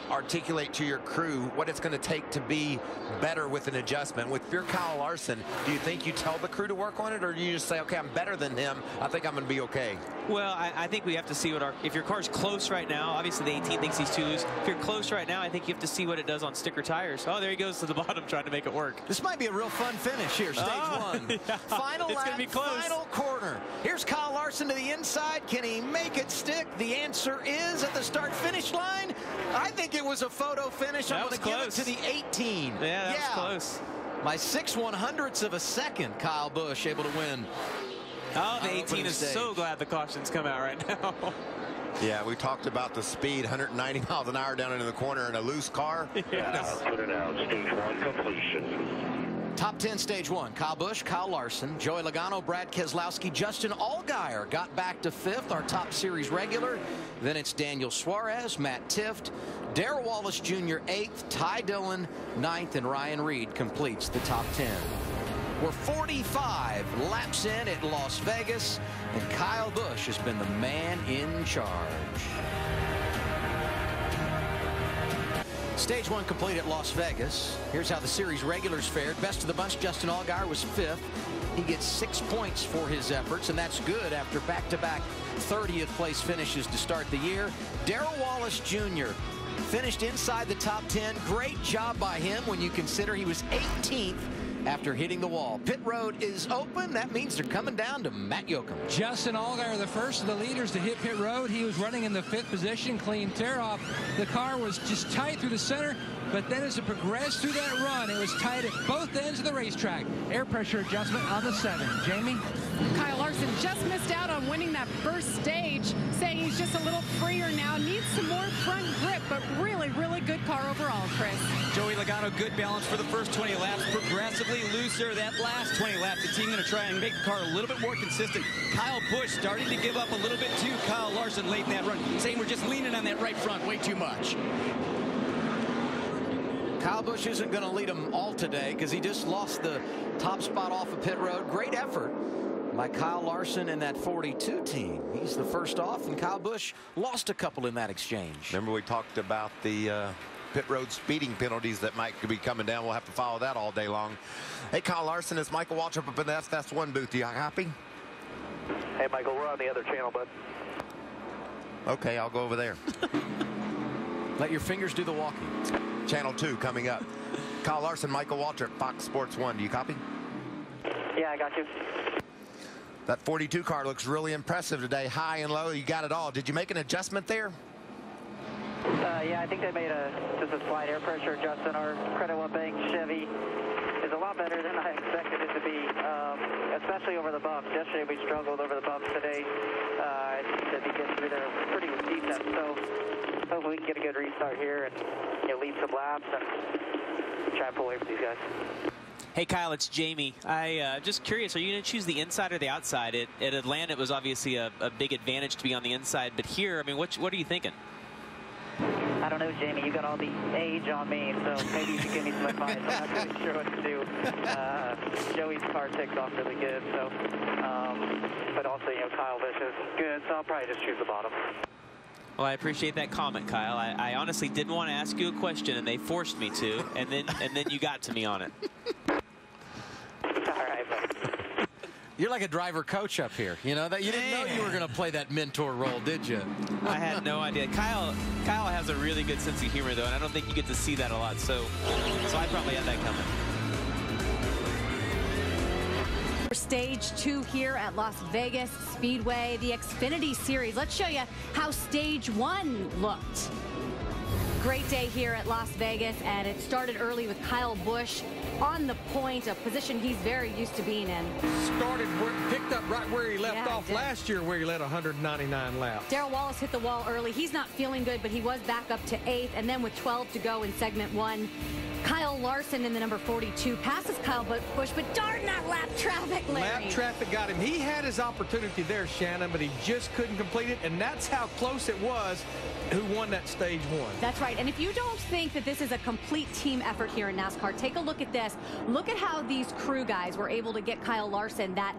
articulate to your crew what it's going to take to be better with an adjustment? With your Kyle Larson, do you think you tell the crew to work on it, or do you just say, okay, I'm better than him, I think I'm going to be okay? Well, I think we have to see what if your car's close right now, obviously the 18 thinks he's too loose. If you're close right now, I think you have to see what it does on sticker tires. Oh, there he goes to the bottom trying to make it work. This might be a real fun finish here, stage 1. Yeah. Final it's lap, gonna be close. final corner. Here's Kyle Larson to the inside. Can he make it stick? The answer is at the start-finish line. I think it was a photo finish. I'm going to give it to the 18. Yeah, that was close. By 6/100ths of a second, Kyle Busch able to win. Oh, the 18 is so glad the cautions come out right now. Yeah, we talked about the speed, 190 miles an hour down into the corner in a loose car. Yeah, put it out. Stage 1 completion. Top 10 stage 1. Kyle Busch, Kyle Larson, Joey Logano, Brad Keselowski, Justin Allgaier got back to 5th, our top series regular. Then it's Daniel Suarez, Matt Tifft, Darrell Wallace Jr. 8th, Ty Dillon 9th, and Ryan Reed completes the top 10. We're 45 laps in at Las Vegas, and Kyle Busch has been the man in charge. Stage 1 complete at Las Vegas. Here's how the series regulars fared. Best of the bunch, Justin Allgaier was 5th. He gets 6 points for his efforts, and that's good after back-to-back 30th place finishes to start the year. Darrell Wallace Jr. finished inside the top 10. Great job by him when you consider he was 18th after hitting the wall. Pit road is open. That means they're coming down to Matt Yoakum. Justin Allgaier, the first of the leaders to hit pit road. He was running in the 5th position, clean tear off. The car was just tight through the center, but then as it progressed through that run, it was tight at both ends of the racetrack. Air pressure adjustment on the 7. Jamie? Kyle Larson just missed out on winning that first stage, saying he's just a little freer now, needs some more front grip, but really, really good car overall, Chris. Joey Logano, good balance for the first 20 laps, progressively looser. That last 20 laps, the team going to try and make the car a little bit more consistent. Kyle Busch starting to give up a little bit to Kyle Larson late in that run, saying we're just leaning on that right front way too much. Kyle Busch isn't going to lead them all today because he just lost the top spot off of pit road. Great effort by Kyle Larson and that 42 team. He's the first off, and Kyle Busch lost a couple in that exchange. Remember we talked about the pit road speeding penalties that might be coming down. We'll have to follow that all day long. Hey, Kyle Larson, it's Michael Waltrip up in the FS1 booth. You happy? Hey, Michael, we're on the other channel, bud. Okay, I'll go over there. Let your fingers do the walking. Channel 2 coming up. Kyle Larson, Michael Waltrip, Fox Sports 1. Do you copy? Yeah, I got you. That 42 car looks really impressive today. High and low, you got it all. Did you make an adjustment there? Yeah, I think they made just a slight air pressure adjustment. Our Credit One Bank Chevy is a lot better than I expected it to be, especially over the bumps. Yesterday we struggled over the bumps. Today I think that we get through there pretty decent. So hopefully we can get a good restart here and lead some laps and try and pull away from these guys. Hey, Kyle, it's Jamie. Just curious, are you going to choose the inside or the outside? At Atlanta, it was obviously a big advantage to be on the inside, but here, I mean, what are you thinking? I don't know, Jamie. You got all the age on me, so maybe you can give me some advice. I'm not really sure what to do. Joey's car takes off really good, so but also, Kyle Busch is good, so I'll probably just choose the bottom. Well, I appreciate that comment, Kyle. I honestly didn't want to ask you a question, and they forced me to, and then you got to me on it. All right, buddy. You're like a driver coach up here. You know that you didn't know you were going to play that mentor role, did you? I had no idea. Kyle has a really good sense of humor, though, and I don't think you get to see that a lot. So I probably had that coming. Stage 2 here at Las Vegas Speedway, the Xfinity Series. Let's show you how Stage 1 looked. Great day here at Las Vegas, and it started early with Kyle Busch on the point, a position he's very used to being in. Picked up right where he left off last year, where he led 199 laps. Darrell Wallace hit the wall early. He's not feeling good, but he was back up to 8th, and then with 12 to go in segment 1, Kyle Larson in the number 42 passes Kyle Busch, but darn that lap traffic, Larry. Lap traffic got him. He had his opportunity there, Shannon, but he just couldn't complete it, and that's how close it was who won that stage 1. That's right. And if you don't think that this is a complete team effort here in NASCAR, take a look at this. Look at how these crew guys were able to get Kyle Larson that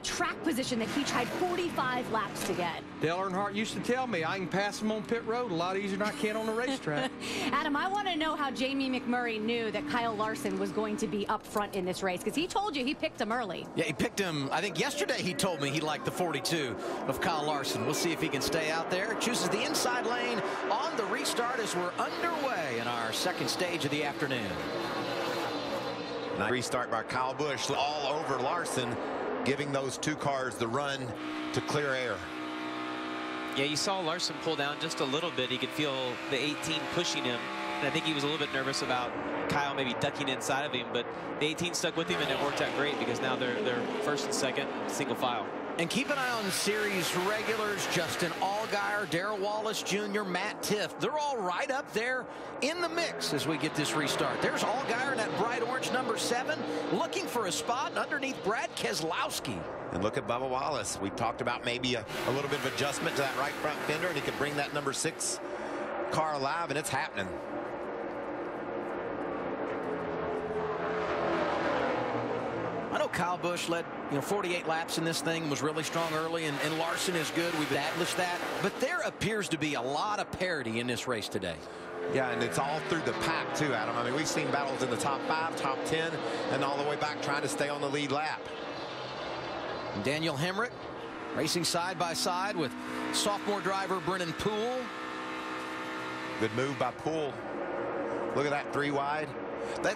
track position that he tried 45 laps to get. Dale Earnhardt used to tell me I can pass him on pit road a lot easier than I can on the racetrack. Adam, I want to know how Jamie McMurray knew that Kyle Larson was going to be up front in this race, because he told you he picked him early. Yeah, he picked him. I think yesterday he told me he liked the 42 of Kyle Larson. We'll see if he can stay out there. Chooses the inside lane on the restart as we're underway in our second stage of the afternoon. Nice restart by Kyle Busch all over Larson, giving those two cars the run to clear air. Yeah, you saw Larson pull down just a little bit. He could feel the 18 pushing him, and I think he was a little bit nervous about Kyle maybe ducking inside of him, but the 18 stuck with him, and it worked out great because now they're first and second single file. And keep an eye on series regulars, Justin Allgaier, Darrell Wallace Jr., Matt Tifft. They're all right up there in the mix as we get this restart. There's Allgaier in that bright orange number 7, looking for a spot underneath Brad Keselowski. And look at Bubba Wallace. We talked about maybe a little bit of adjustment to that right front fender, and he could bring that number 6 car alive, and it's happening. I know Kyle Busch led 48 laps in this thing, was really strong early, and Larson is good. We've established that. But there appears to be a lot of parity in this race today. Yeah, and it's all through the pack, too, Adam. I mean, we've seen battles in the top 5, top 10, and all the way back trying to stay on the lead lap. Daniel Hemrick racing side by side with sophomore driver Brennan Poole. Good move by Poole. Look at that 3 wide.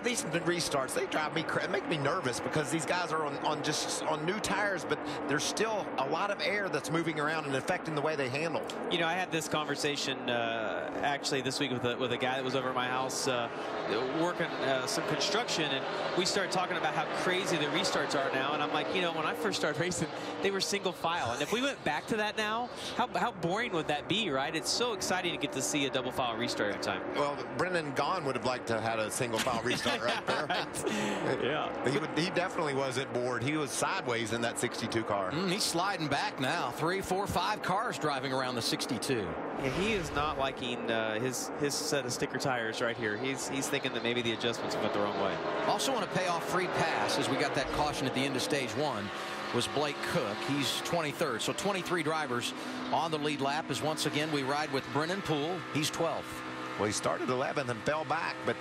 These restarts, they drive me crazy, make me nervous, because these guys are on new tires, but there's still a lot of air that's moving around and affecting the way they handle. You know, I had this conversation actually this week with a guy that was over at my house working some construction, and we started talking about how crazy the restarts are now. And I'm like, you know, when I first started racing, they were single file, and if we went back to that now, how boring would that be, right? It's so exciting to get to see a double file restart every time. Well, Brendan Gaughan would have liked to have had a single file restart right there. Right. Yeah. He definitely wasn't bored. He was sideways in that 62 car. He's sliding back now. 3, 4, 5 cars driving around the 62. Yeah, he is not liking his set of sticker tires right here. He's thinking that maybe the adjustments went the wrong way. Also want to pay off free pass as we got that caution at the end of stage 1 was Blake Cook. He's 23rd. So 23 drivers on the lead lap as once again we ride with Brennan Poole. He's 12th. Well, he started 11th and fell back, but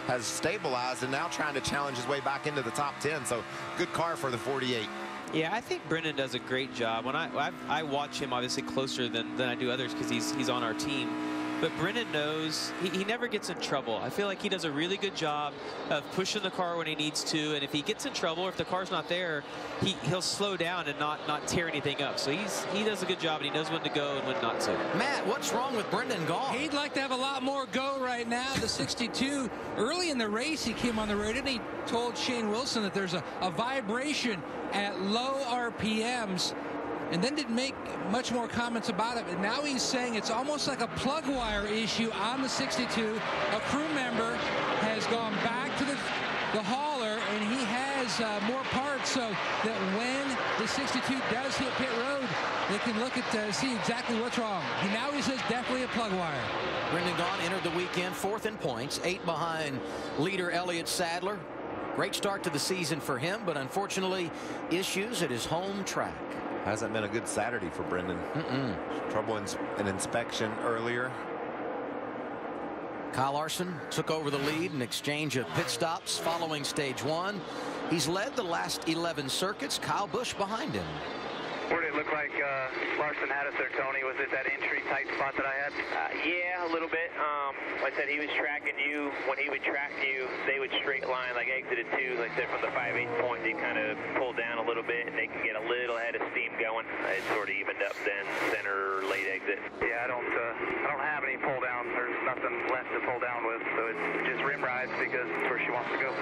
has stabilized and now trying to challenge his way back into the top 10. So good car for the 48. Yeah, I think Brennan does a great job. When I watch him obviously closer than I do others because he's on our team. But Brennan knows he never gets in trouble. I feel like he does a really good job of pushing the car when he needs to. And if he gets in trouble, or if the car's not there, he'll slow down and not tear anything up. So he does a good job, and he knows when to go and when not to. Matt, what's wrong with Brendan Gaughan? He'd like to have a lot more go right now. The 62, early in the race, he came on the radio and he told Shane Wilson that there's a vibration at low RPMs. And then didn't make much more comments about it. But now he's saying it's almost like a plug wire issue on the 62. A crew member has gone back to the hauler, and he has more parts so that when the 62 does hit pit road, they can look at see exactly what's wrong. Now he says definitely a plug wire. Brendan Gaughan entered the weekend 4th in points, 8 behind leader Elliott Sadler. Great start to the season for him, but unfortunately issues at his home track. Hasn't been a good Saturday for Brendan. Trouble in inspection earlier. Kyle Larson took over the lead in exchange of pit stops following stage 1. He's led the last 11 circuits. Kyle Busch behind him. Where did it look like Larson had us there, Tony? Was it that entry tight spot that I had? Yeah, a little bit. Like I said, he was tracking you. When he would track you, they would straight line, like exited 2. Like I said, from the 5/8 point, they kind of pull down a little bit, and they can get a little head of steam going. It sort of evened up then, center late exit. Yeah, I don't have any pull down. There's nothing left to pull down with, so it's just rim rides because it's where she wants to go.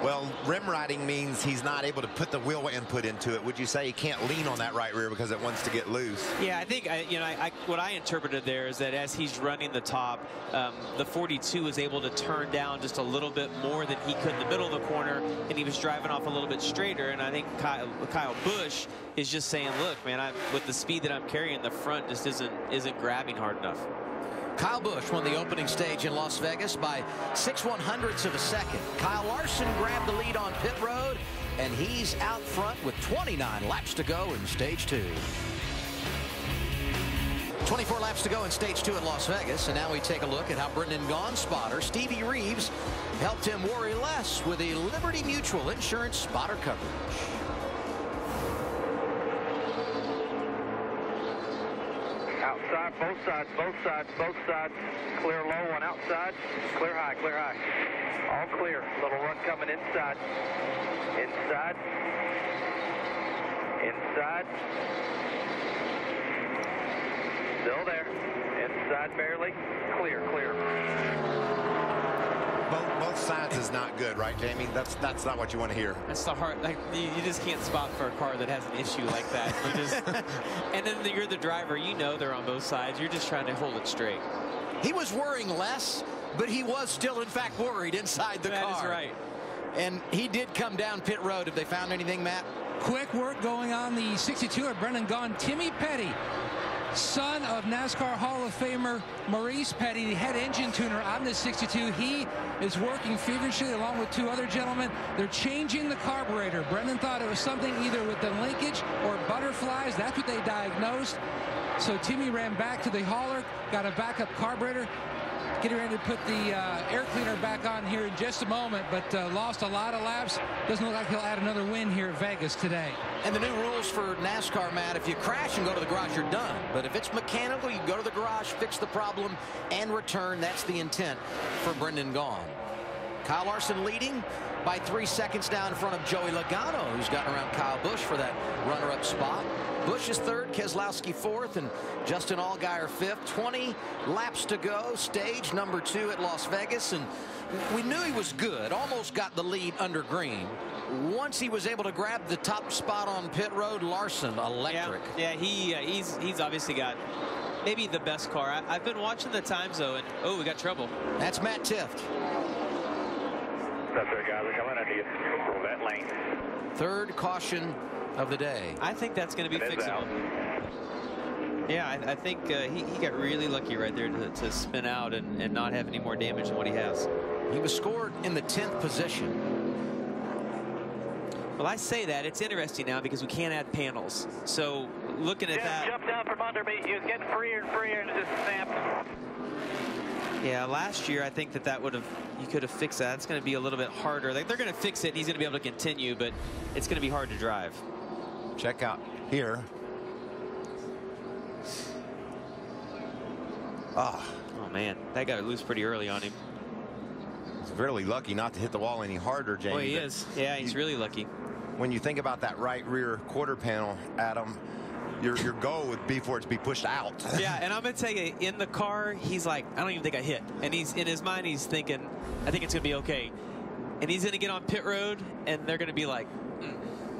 Well, rim riding means he's not able to put the wheel input into it. Would you say he can't lean on that right rear because it wants to get loose? Yeah, I think what I interpreted there is that as he's running the top, the 42 was able to turn down just a little bit more than he could in the middle of the corner, and he was driving off a little bit straighter. And I think Kyle Busch is just saying, look, man, with the speed that I'm carrying, the front just isn't grabbing hard enough. Kyle Busch won the opening stage in Las Vegas by 6/100ths of a second. Kyle Larson grabbed the lead on pit road, and he's out front with 29 laps to go in stage 2. 24 laps to go in stage 2 at Las Vegas, and now we take a look at how Brendan Gaughan's spotter, Stevie Reeves, helped him worry less with the Liberty Mutual Insurance spotter coverage. Outside, both sides. Clear low on outside, clear high. All clear. Little run coming inside. Still there. Inside barely. Clear. Both sides is not good, right, Jamie? That's not what you want to hear. That's the hard. Like you just can't spot for a car that has an issue like that. You just, and then you're the driver. You know they're on both sides. You're just trying to hold it straight. He was worrying less, but he was still, in fact, worried inside the car. That is right. And he did come down pit road. Have they found anything, Matt? Quick work going on the 62 at Brendan Gaughan. Timmy Petty, son of NASCAR Hall of Famer Maurice Petty, the head engine tuner on this 62. He is working feverishly along with 2 other gentlemen. They're changing the carburetor. Brendan thought it was something either with the linkage or butterflies. That's what they diagnosed. So Timmy ran back to the hauler, got a backup carburetor, getting ready to put the air cleaner back on here in just a moment, but lost a lot of laps. Doesn't look like he'll add another win here at Vegas today. And the new rules for NASCAR, Matt, if you crash and go to the garage, you're done. But if it's mechanical, you go to the garage, fix the problem, and return. That's the intent for Brendan Gaughan. Kyle Larson leading by 3 seconds down in front of Joey Logano, who's gotten around Kyle Busch for that runner-up spot. Busch is 3rd, Keselowski 4th, and Justin Allgaier 5th. 20 laps to go, stage number 2 at Las Vegas, and we knew he was good. Almost got the lead under green. Once he was able to grab the top spot on pit road, Larson, electric. Yeah, he's obviously got maybe the best car. I've been watching the times, though, and we got trouble. That's Matt Tifft. That's right, guys. We're coming under you. Over that lane. 3rd caution of the day. I think that's going to be fixable. Yeah, I think he got really lucky right there to spin out and not have any more damage than what he has. He was scored in the 10th position. Well, I say that. It's interesting now because we can't add panels. So looking at that. Jumped out from under me. He was getting freer and freer and it just snapped. Yeah, last year I think that would have, you could have fixed that. It's going to be a little bit harder. Like, they're going to fix it and he's going to be able to continue, but it's going to be hard to drive. Check out here. Oh man, that got loose pretty early on him. He's really lucky not to hit the wall any harder, Jamie. Oh, he is. Yeah, he's really lucky. When you think about that right rear quarter panel, Adam, your goal would be for it to be pushed out. Yeah, and I'm going to tell you, in the car, he's like, I don't even think I hit. And he's in his mind, he's thinking, I think it's going to be okay. And he's going to get on pit road, and they're going to be like,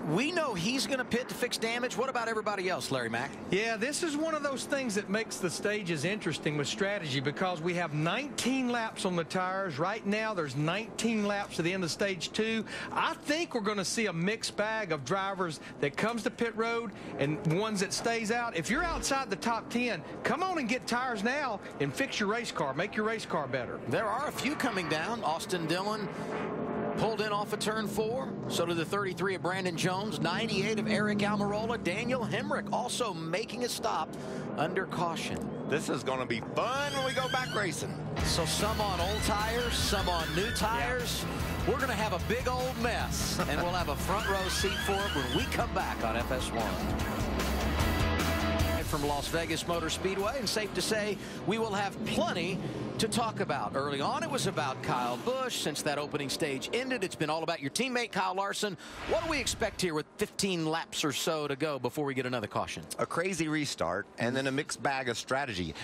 We know he's going to pit to fix damage. What about everybody else, Larry Mack? Yeah, this is one of those things that makes the stages interesting with strategy because we have 19 laps on the tires. Right now, there's 19 laps to the end of stage 2. I think we're going to see a mixed bag of drivers that comes to pit road and ones that stays out. If you're outside the top 10, come on and get tires now and fix your race car. Make your race car better. There are a few coming down. Austin Dillon pulled in off of turn 4. So did the 33 of Brandon Jones, 98 of Eric Almirola. Daniel Hemrick also making a stop under caution. This is going to be fun when we go back racing. So some on old tires, some on new tires. We're going to have a big old mess, and we'll have a front row seat for it when we come back on FS1. From Las Vegas Motor Speedway, and safe to say we will have plenty to talk about. Early on it was about Kyle Busch. Since that opening stage ended, it's been all about your teammate Kyle Larson. What do we expect here with 15 laps or so to go before we get another caution? A crazy restart and then a mixed bag of strategy.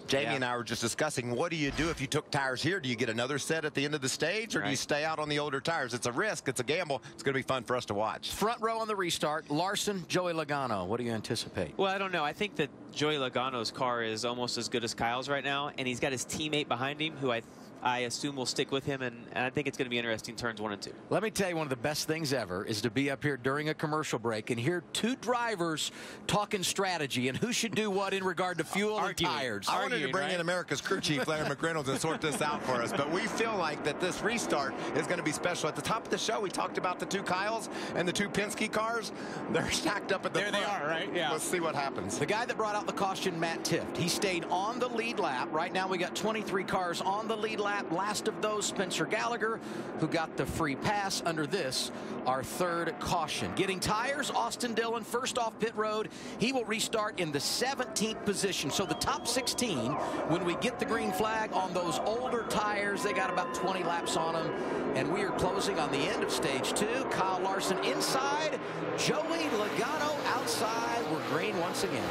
Jamie and I were just discussing, what do you do if you took tires here? Do you get another set at the end of the stage, or do you stay out on the older tires? It's a risk. It's a gamble. It's going to be fun for us to watch. Front row on the restart. Larson, Joey Logano. What do you anticipate? Well, I don't know. I think that Joey Logano's car is almost as good as Kyle's right now, and he's got his teammate behind him who I assume will stick with him, and I think it's going to be interesting turns 1 and 2. Let me tell you, one of the best things ever is to be up here during a commercial break and hear two drivers talking strategy and who should do what in regard to fuel and tires. I wanted to bring in America's crew chief, Larry McReynolds, and sort this out for us, but we feel like that this restart is going to be special. At the top of the show, we talked about the 2 Kyles and the 2 Penske cars. They're stacked up at the front. There they are, right? Yeah. Let's see what happens. The guy that brought out the caution, Matt Tifft, he stayed on the lead lap. Right now we got 23 cars on the lead lap. Last of those, Spencer Gallagher, who got the free pass under this, our 3rd caution. Getting tires, Austin Dillon first off pit road. He will restart in the 17th position. So the top 16, when we get the green flag on those older tires, they got about 20 laps on them. And we are closing on the end of stage 2. Kyle Larson inside, Joey Logano outside. We're green once again.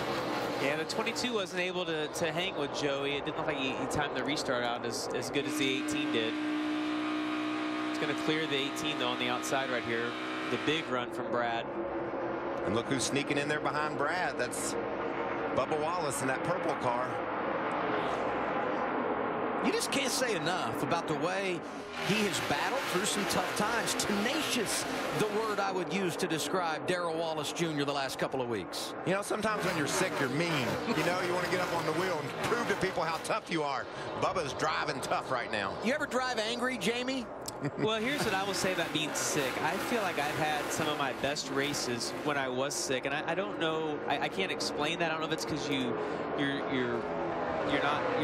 Yeah, the 22 wasn't able to hang with Joey. It didn't look like he timed the restart out as good as the 18 did. It's going to clear the 18, though, on the outside right here. The big run from Brad. And look who's sneaking in there behind Brad. That's Bubba Wallace in that purple car. You just can't say enough about the way he has battled through some tough times. Tenacious, the word I would use to describe Darrell Wallace Jr. the last couple of weeks. You know, sometimes when you're sick, you're mean. You know, you want to get up on the wheel and prove to people how tough you are. Bubba's driving tough right now. You ever drive angry, Jamie? Well, here's what I will say about being sick. I feel like I've had some of my best races when I was sick, and I don't know. I can't explain that. I don't know if it's because you're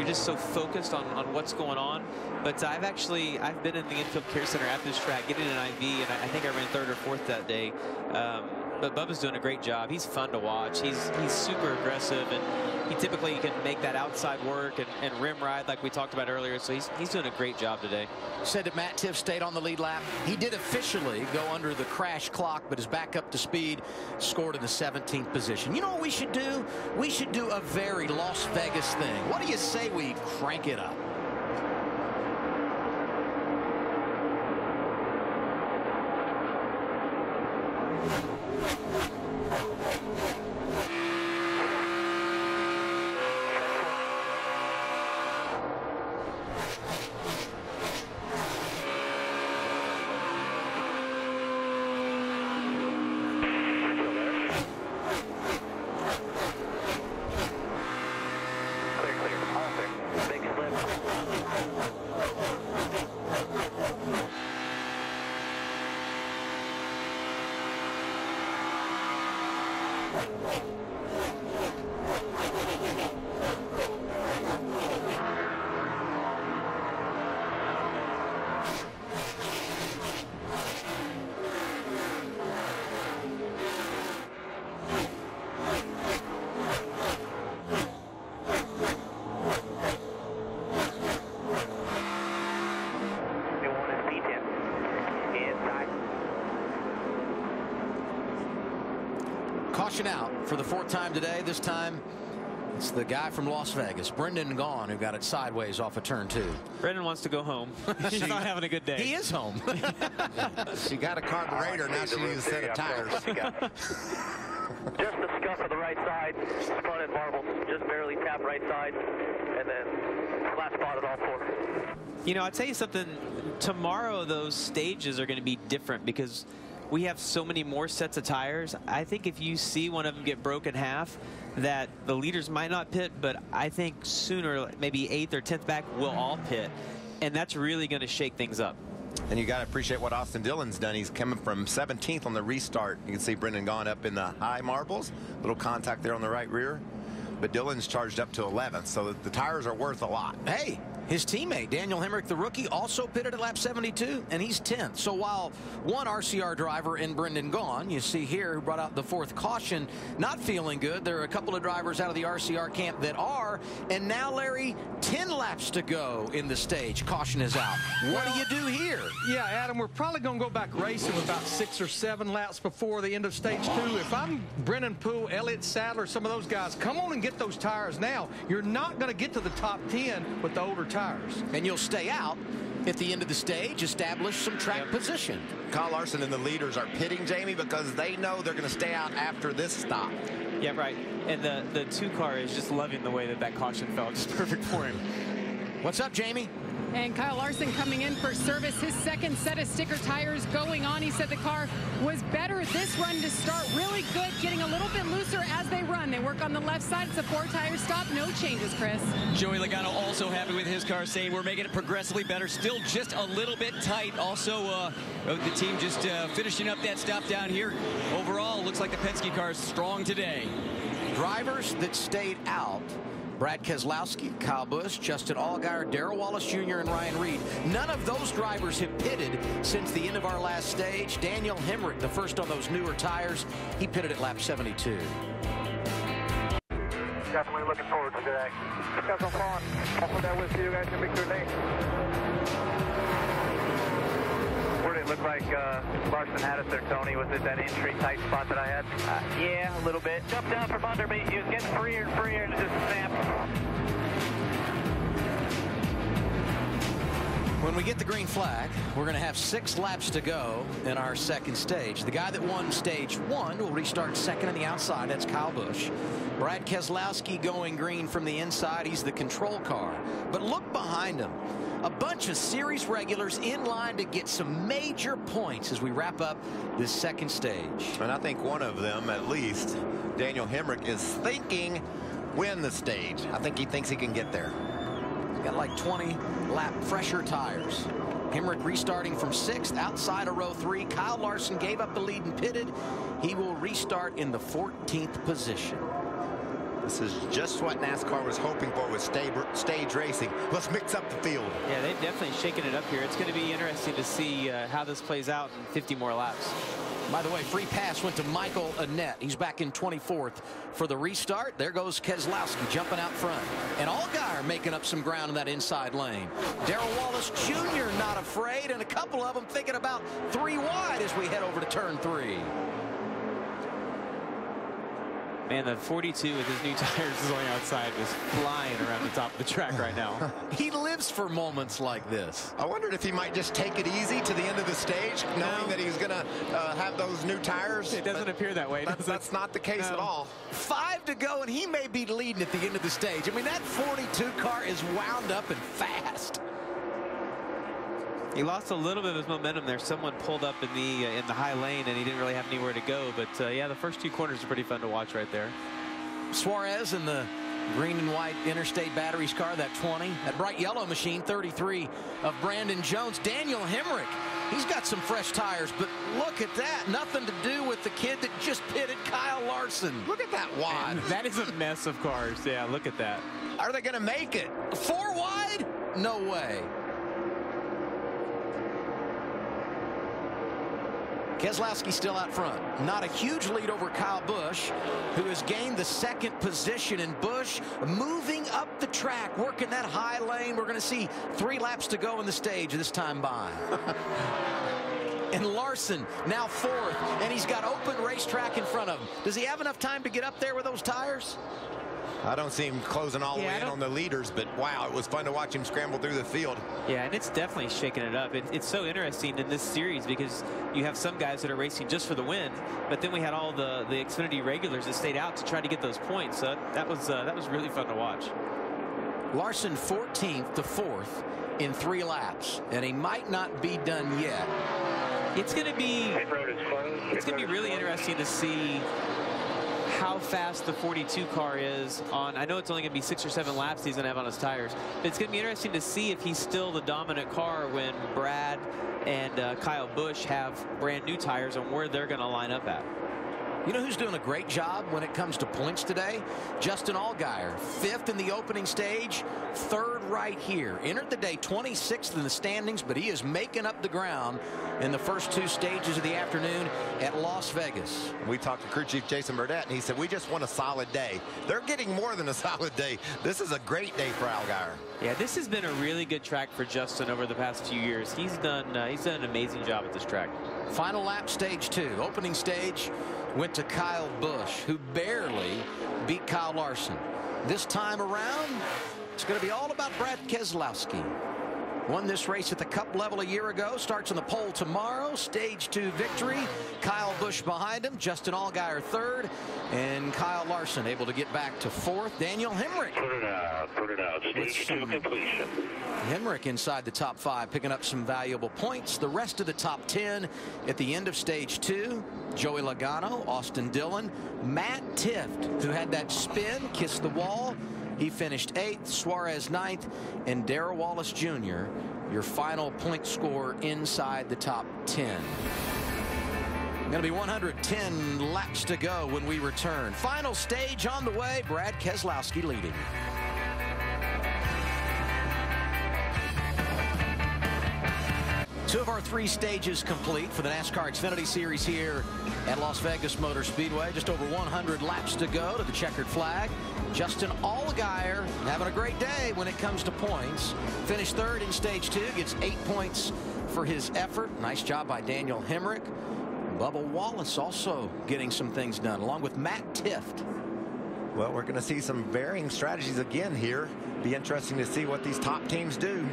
just so focused on what's going on. But I've been in the infield care center at this track getting an IV, and I think I ran 3rd or 4th that day. But Bubba's doing a great job. He's fun to watch. He's super aggressive, and he typically can make that outside work and rim ride like we talked about earlier. So he's doing a great job today. Said that Matt Tifft stayed on the lead lap. He did officially go under the crash clock, but is back up to speed, scored in the 17th position. You know what we should do? We should do a very Las Vegas thing. What do you say we crank it up? Clear. All clear. Big slip. Caution out for the 4th time today. This time it's the guy from Las Vegas, Brendan Gaughan, who got it sideways off of turn 2. Brendan wants to go home. He's not having a good day. He is home. She got a carburetor. Now she needs a set of tires. Just the scuff of the right side, front end marble, just barely tap right side, and then flat spotted all 4. You know, I'll tell you something. Tomorrow, those stages are going to be different because we have so many more sets of tires. I think if you see one of them get broken half, that the leaders might not pit, but I think sooner, maybe 8th or 10th back, we'll all pit. And that's really going to shake things up. And you got to appreciate what Austin Dillon's done. He's coming from 17th on the restart. You can see Brendan Gaughan up in the high marbles. Little contact there on the right rear. But Dillon's charged up to 11th, so the tires are worth a lot. Hey, his teammate, Daniel Hemrick, the rookie, also pitted at lap 72, and he's 10th. So while one RCR driver in Brendan Gaughan, you see here, who brought out the 4th caution, not feeling good. There are a couple of drivers out of the RCR camp that are. And now, Larry, 10 laps to go in the stage. Caution is out. What do you do here? Yeah, Adam, we're probably going to go back racing with about 6 or 7 laps before the end of stage 2. If I'm Brennan Poole, Elliott Sadler, some of those guys, come on and get those tires now. You're not going to get to the top 10 with the older tires. And you'll stay out at the end of the stage, establish some track position. Kyle Larson and the leaders are pitting, Jamie, because they know they're going to stay out after this stop. Yeah, right. And the 2 car is just loving the way that caution fell. Just perfect for him. What's up, Jamie? And Kyle Larson coming in for service. His 2nd set of sticker tires going on. He said the car was better this run to start. Really good, getting a little bit looser as they run. They work on the left side. It's a 4-tire stop. No changes, Chris. Joey Logano also happy with his car, saying we're making it progressively better. Still just a little bit tight. Also, the team just finishing up that stop down here. Overall, looks like the Penske car is strong today. Drivers that stayed out: Brad Keselowski, Kyle Busch, Justin Allgaier, Darrell Wallace Jr., and Ryan Reed. None of those drivers have pitted since the end of our last stage. Daniel Hemrick, the first on those newer tires, he pitted at lap 72. Definitely looking forward to today. Have some fun. I'll put that with you guys in victory lane. Where did it look like Larson had us there, Tony? Was it that entry tight spot that I had? Yeah, a little bit. Jumped down from under me. He was getting freer and freer, and it just snapped. When we get the green flag, we're going to have 6 laps to go in our 2nd stage. The guy that won stage 1 will restart 2nd on the outside. That's Kyle Busch. Brad Keselowski going green from the inside. He's the control car. But look behind him. A bunch of series regulars in line to get some major points as we wrap up this 2nd stage. And I think one of them, at least, Daniel Hemrick, is thinking win the stage. I think he thinks he can get there. He's got like 20 lap fresher tires. Hemrick restarting from 6th outside of row 3. Kyle Larson gave up the lead and pitted. He will restart in the 14th position. This is just what NASCAR was hoping for with stage racing. Let's mix up the field. Yeah, they've definitely shaken it up here. It's going to be interesting to see how this plays out in 50 more laps. By the way, free pass went to Michael Annett. He's back in 24th for the restart. There goes Keselowski jumping out front. And Allgaier making up some ground in that inside lane. Darrell Wallace Jr. not afraid, and a couple of them thinking about 3 wide as we head over to turn 3. Man, the 42 with his new tires going outside was flying around the top of the track right now. He lives for moments like this. I wondered if he might just take it easy to the end of the stage, knowing that he's going to have those new tires. It doesn't appear that way. That's not the case at all. 5 to go, and he may be leading at the end of the stage. I mean, that 42 car is wound up and fast. He lost a little bit of his momentum there. Someone pulled up in the high lane, and he didn't really have anywhere to go. But yeah, the first 2 corners are pretty fun to watch right there. Suarez in the green and white Interstate Batteries car, that 20. That bright yellow machine, 33 of Brandon Jones. Daniel Hemrick, he's got some fresh tires, but look at that. Nothing to do with the kid that just pitted, Kyle Larson. Look at that wide. And that is a mess of cars. Yeah, look at that. Are they going to make it? 4 wide? No way. Keselowski still out front. Not a huge lead over Kyle Busch, who has gained the 2nd position. And Busch moving up the track, working that high lane. We're going to see 3 laps to go in the stage this time by. And Larson now 4th, and he's got open racetrack in front of him. Does he have enough time to get up there with those tires? I don't see him closing all the way in on the leaders, but wow, it was fun to watch him scramble through the field. Yeah, and it's definitely shaking it up. It's so interesting in this series because you have some guys that are racing just for the win, but then we had all the Xfinity regulars that stayed out to try to get those points. So that was really fun to watch. Larson 14th to 4th in 3 laps, and he might not be done yet. It's going to be really interesting to see how fast the 42 car is on. I know it's only going to be 6 or 7 laps he's going to have on his tires, but it's going to be interesting to see if he's still the dominant car when Brad and Kyle Busch have brand new tires and where they're going to line up at. You know who's doing a great job when it comes to points today? Justin Allgaier, 5th in the opening stage, 3rd right here. Entered the day 26th in the standings, but he is making up the ground in the first 2 stages of the afternoon at Las Vegas. We talked to crew chief Jason Burdett, and he said, we just want a solid day. They're getting more than a solid day. This is a great day for Allgaier. Yeah, this has been a really good track for Justin over the past few years. He's done an amazing job at this track. Final lap, stage 2. Opening stage went to Kyle Busch, who barely beat Kyle Larson. This time around, it's going to be all about Brad Keselowski. Won this race at the Cup level a year ago. Starts on the pole tomorrow. Stage 2 victory. Kyle Busch behind him. Justin Allgaier 3rd. And Kyle Larson able to get back to 4th. Daniel Hemrick. Put it out. Stage 2 completion. Hemrick inside the top 5, picking up some valuable points. The rest of the top 10 at the end of stage 2. Joey Logano, Austin Dillon, Matt Tifft, who had that spin, kissed the wall. He finished 8th, Suarez 9th, and Darrell Wallace Jr., your final point score inside the top 10. Going to be 110 laps to go when we return. Final stage on the way. Brad Keselowski leading. Two of our 3 stages complete for the NASCAR Xfinity Series here at Las Vegas Motor Speedway. Just over 100 laps to go to the checkered flag. Justin Allgaier having a great day when it comes to points. Finished 3rd in stage 2, gets 8 points for his effort. Nice job by Daniel Hemrick. Bubba Wallace also getting some things done, along with Matt Tifft. Well, we're going to see some varying strategies again here. Be interesting to see what these top teams do.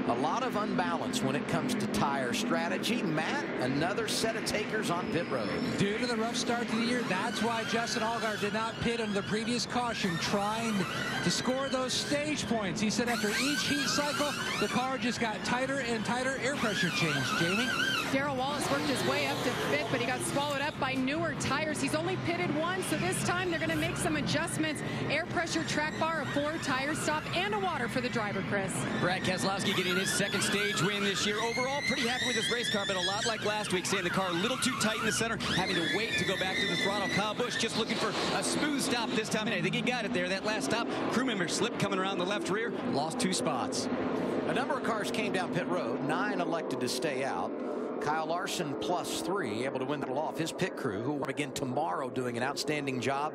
A lot of unbalance when it comes to tire strategy. Matt, another set of takers on pit road. Due to the rough start to the year, that's why Justin Allgaier did not pit under the previous caution, trying to score those stage points. He said after each heat cycle, the car just got tighter and tighter. Air pressure change. Jamie? Darrell Wallace worked his way up to 5th, but he got swallowed up by newer tires. He's only pitted once, so this time they're going to make some adjustments. Air pressure track bar, a 4 tire stop, and a water for the driver, Chris. Brad Keselowski getting his 2nd stage win this year. Overall, pretty happy with his race car, but a lot like last week, saying the car a little too tight in the center, having to wait to go back to the throttle. Kyle Busch just looking for a smooth stop this time, and I think he got it there. That last stop, crew member slipped coming around the left rear, lost 2 spots. A number of cars came down pit road. 9 elected to stay out. Kyle Larson +3, able to win that off his pit crew, who will again tomorrow doing an outstanding job.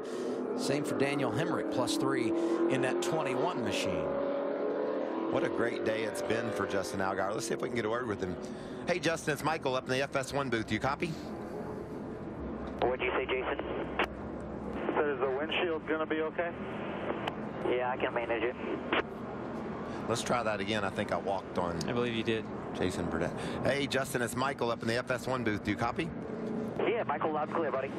Same for Daniel Hemrick, +3 in that 21 machine. What a great day it's been for Justin Allgaier. Let's see if we can get a word with him. Hey, Justin, it's Michael up in the FS1 booth. You copy? What'd you say, Jason? So is the windshield going to be okay? Yeah, I can manage it. Let's try that again. I think I walked on. I believe you did. Jason Burdett. Hey, Justin, it's Michael up in the FS1 booth. Do you copy? Yeah, Michael, loud and clear, buddy.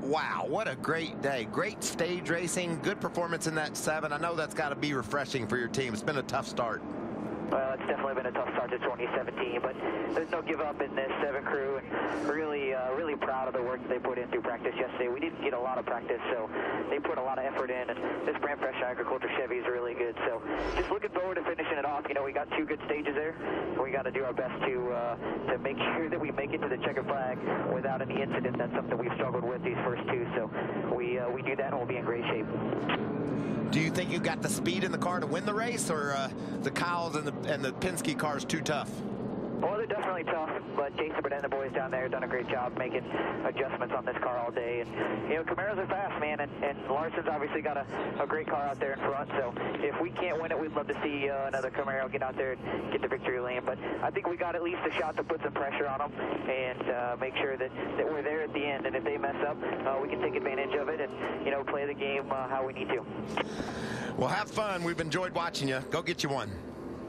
Wow, what a great day. Great stage racing. Good performance in that 7. I know that's got to be refreshing for your team. It's been a tough start. Well, it's definitely been a tough start to 2017, but there's no give up in this 7 crew, and really proud of the work that they put in through practice yesterday. We didn't get a lot of practice, so they put a lot of effort in, and this brand fresh agriculture Chevy is really good. So just looking forward to finishing it off. You know, we got 2 good stages there. We got to do our best to make sure that we make it to the checkered flag without any incident. That's something we've struggled with these first 2, so we do that, and we'll be in great shape. Do you think you got the speed in the car to win the race, or the Kyles and the Penske cars too tough? Well, they're definitely definitely tough, but Jason Burnett and the boys down there have done a great job making adjustments on this car all day. And, you know, Camaros are fast, man, and Larson's obviously got a great car out there in front. So if we can't win it, we'd love to see another Camaro get out there and get the victory lane. But I think we got at least a shot to put some pressure on them and make sure that we're there at the end. And if they mess up, we can take advantage of it and, you know, play the game how we need to. Well, have fun. We've enjoyed watching you. Go get you one.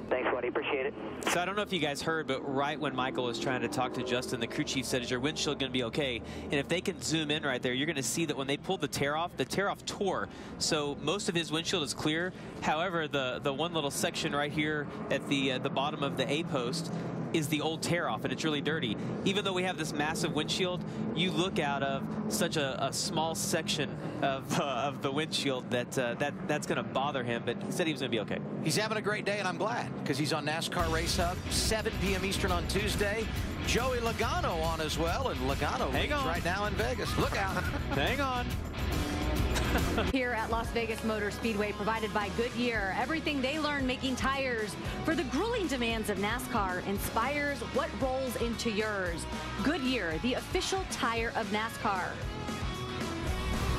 Thanks, buddy. Appreciate it. So I don't know if you guys heard, but right when Michael was trying to talk to Justin, the crew chief said, is your windshield going to be okay? And if they can zoom in right there, you're going to see that when they pulled the tear off tore. So most of his windshield is clear. However, the one little section right here at the bottom of the A post is the old tear off, and it's really dirty. Even though we have this massive windshield, you look out of such a small section of the windshield that's going to bother him, but he said he was going to be okay. He's having a great day, and I'm glad, because he's on NASCAR Race Hub, 7 p.m. Eastern on Tuesday. Joey Logano on as well, and Logano leads right now in Vegas. Look out. Hang on. Here at Las Vegas Motor Speedway, provided by Goodyear. Everything they learn making tires for the grueling demands of NASCAR inspires what rolls into yours. Goodyear, the official tire of NASCAR.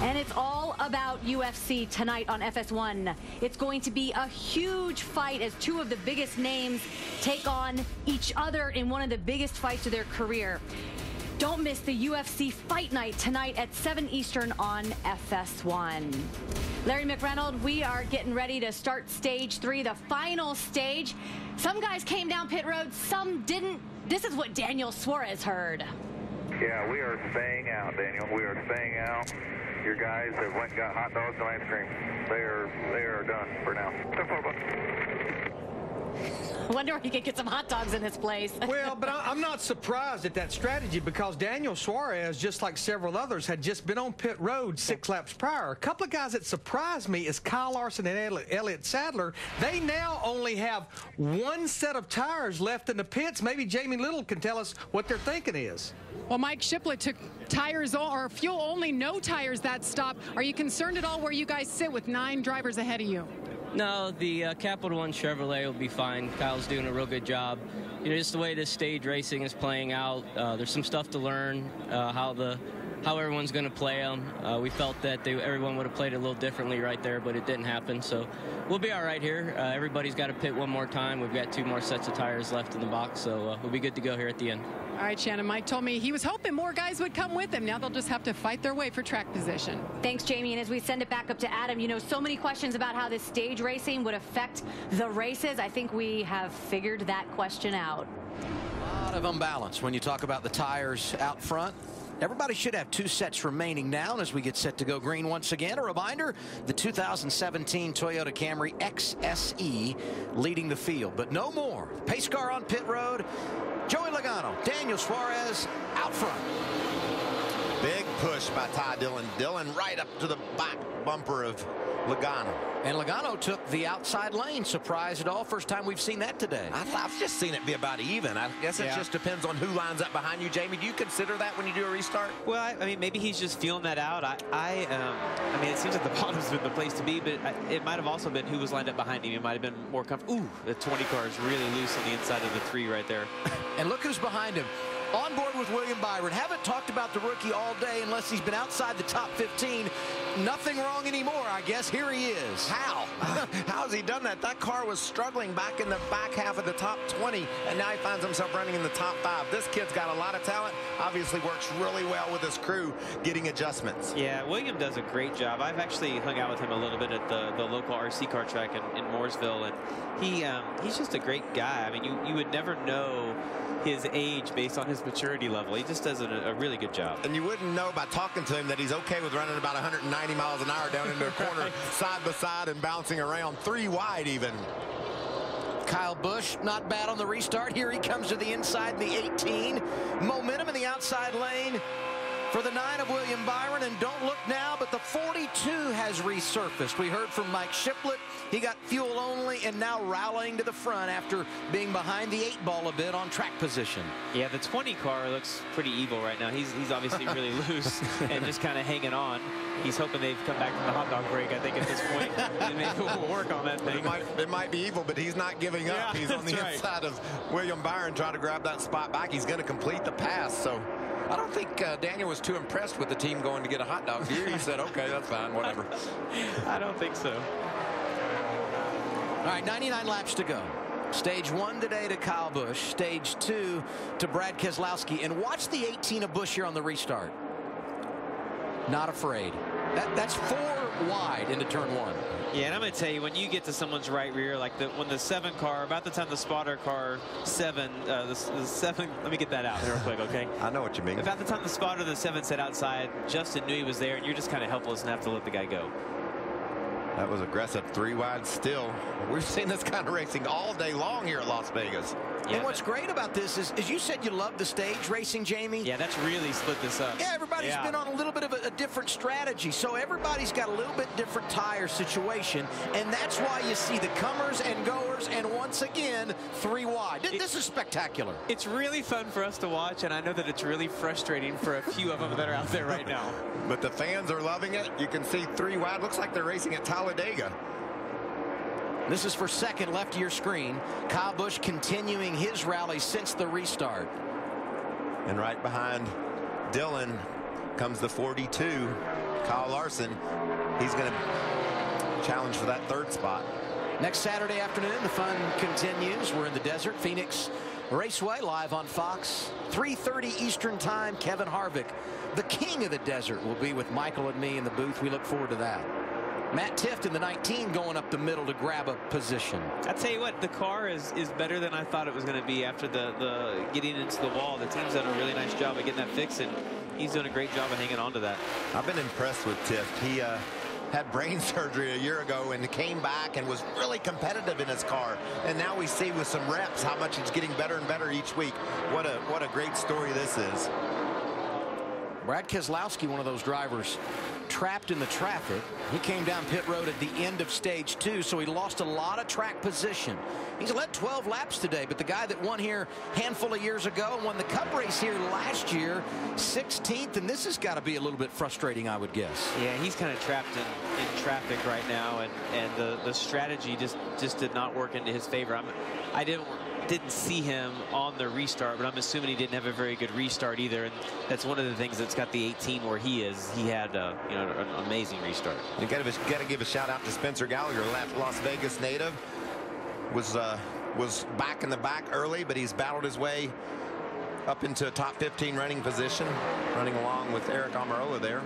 And it's all about UFC tonight on FS1. It's going to be a huge fight as two of the biggest names take on each other in one of the biggest fights of their career. Don't miss the UFC Fight Night tonight at 7 Eastern on FS1. Larry McReynolds, we are getting ready to start stage 3, the final stage. Some guys came down pit road, some didn't. This is what Daniel Suarez heard. Yeah, we are staying out, Daniel. We are staying out. Your guys have went and got hot dogs and ice cream. They are done for now. I wonder if you could get some hot dogs in this place. Well, but I'm not surprised at that strategy, because Daniel Suarez, just like several others, had just been on pit road 6 laps prior. A couple of guys that surprised me is Kyle Larson and Elliott Sadler. They now only have 1 set of tires left in the pits. Maybe Jamie Little can tell us what their thinking is. Well, Mike Shiplett took tires or fuel only, no tires that stop. Are you concerned at all where you guys sit with 9 drivers ahead of you? No, the Capital One Chevrolet will be fine. Kyle's doing a real good job. You know, just the way this stage racing is playing out, there's some stuff to learn, how everyone's going to play them. We felt that everyone would have played it a little differently right there, but it didn't happen. So we'll be all right here. Everybody's got to pit one more time. We've got 2 more sets of tires left in the box, so we'll be good to go here at the end. All right, Shannon. Mike told me he was hoping more guys would come with him. Now they'll just have to fight their way for track position. Thanks, Jamie. And as we send it back up to Adam, you know, so many questions about how this stage racing would affect the races. I think we have figured that question out. A lot of imbalance when you talk about the tires out front. Everybody should have 2 sets remaining now, and as we get set to go green once again, a reminder, the 2017 Toyota Camry XSE leading the field, but no more. Pace car on pit road. Joey Logano, Daniel Suarez out front. Big push by Ty Dillon. Dillon right up to the back bumper of Logano. And Logano took the outside lane. Surprised at all? First time we've seen that today. I've just seen it be about even. I guess it just depends on who lines up behind you. Jamie, do you consider that when you do a restart? Well, I mean, maybe he's just feeling that out. I mean, it seems like the bottom's been the place to be, but it might have also been who was lined up behind him. It might have been more comfortable. Ooh, the 20 car is really loose on the inside of the 3 right there. And look who's behind him. On board with William Byron. Haven't talked about the rookie all day unless he's been outside the top 15. Nothing wrong anymore, I guess. Here he is. How? How has he done that? That car was struggling back in the back half of the top 20, and now he finds himself running in the top 5. This kid's got a lot of talent. Obviously works really well with his crew getting adjustments. Yeah, William does a great job. I've actually hung out with him a little bit at the local RC car track in Mooresville, and he's just a great guy. I mean, you would never know his age based on his maturity level. He just does a really good job. And you wouldn't know by talking to him that he's okay with running about 190 miles an hour down into a corner side by side and bouncing around 3 wide even. Kyle Busch, not bad on the restart. Here he comes to the inside in the 18. Momentum in the outside lane. for the 9 of William Byron, and don't look now, but the 42 has resurfaced. We heard from Mike Shiplett. He got fuel only and now rallying to the front after being behind the 8 ball a bit on track position. Yeah, the 20 car looks pretty evil right now. He's obviously really loose and just kind of hanging on. He's hoping they've come back from the hot dog break, I think, at this point. And maybe we'll work on that thing. It might be evil, but he's not giving up. Yeah, he's on the inside of William Byron trying to grab that spot back. He's going to complete the pass. So I don't think Daniel was too impressed with the team going to get a hot dog. He said, okay, that's fine, whatever. I don't think so. All right, 99 laps to go. Stage 1 today to Kyle Busch. Stage 2 to Brad Keselowski. And watch the 18 of Busch here on the restart. Not afraid. That's 4 wide into turn 1. Yeah, and I'm going to tell you, when you get to someone's right rear, like when the 7 car, about the time the spotter car 7, the 7, let me get that out there real quick, okay? I know what you mean. About the time the spotter the 7 set outside, Justin knew he was there, and you're just kind of helpless and have to let the guy go. That was aggressive. 3 wide still. We've seen this kind of racing all day long here at Las Vegas. Yeah, and what's great about this is you said you love the stage racing, Jamie. Yeah, that's really split this up. Yeah, everybody's been on a little bit of a different strategy. So everybody's got a little bit different tire situation. And that's why you see the comers and goers. And once again, 3 wide. This is spectacular. It's really fun for us to watch. And I know that it's really frustrating for a few of them that are out there right now. But the fans are loving it. You can see 3 wide. Looks like they're racing at Talladega. This is for second left of your screen. Kyle Busch continuing his rally since the restart. And right behind Dillon comes the 42, Kyle Larson. He's going to challenge for that 3rd spot. Next Saturday afternoon, the fun continues. We're in the desert, Phoenix Raceway, live on Fox. 3:30 Eastern Time, Kevin Harvick, the king of the desert, will be with Michael and me in the booth. We look forward to that. Matt Tifft in the 19 going up the middle to grab a position. I tell you what, the car is better than I thought it was going to be after the getting into the wall. The team's done a really nice job of getting that fixed, and he's doing a great job of hanging on to that. I've been impressed with Tifft. He had brain surgery a year ago and came back and was really competitive in his car. And now we see with some reps how much he's getting better and better each week. What a great story this is. Brad Keselowski, one of those drivers trapped in the traffic. He came down pit road at the end of stage 2, so he lost a lot of track position. He's led 12 laps today, but the guy that won here a handful of years ago and won the Cup race here last year, 16th, and this has got to be a little bit frustrating, I would guess. Yeah, he's kind of trapped in traffic right now, and the strategy just did not work into his favor. I didn't see him on the restart, but I'm assuming he didn't have a very good restart either, and that's one of the things that's got the 18 where he is. He had an amazing restart. You got to give a shout out to Spencer Gallagher, Las Vegas native. Was back in the back early, but he's battled his way up into a top 15 running position, running along with Eric Almirola there.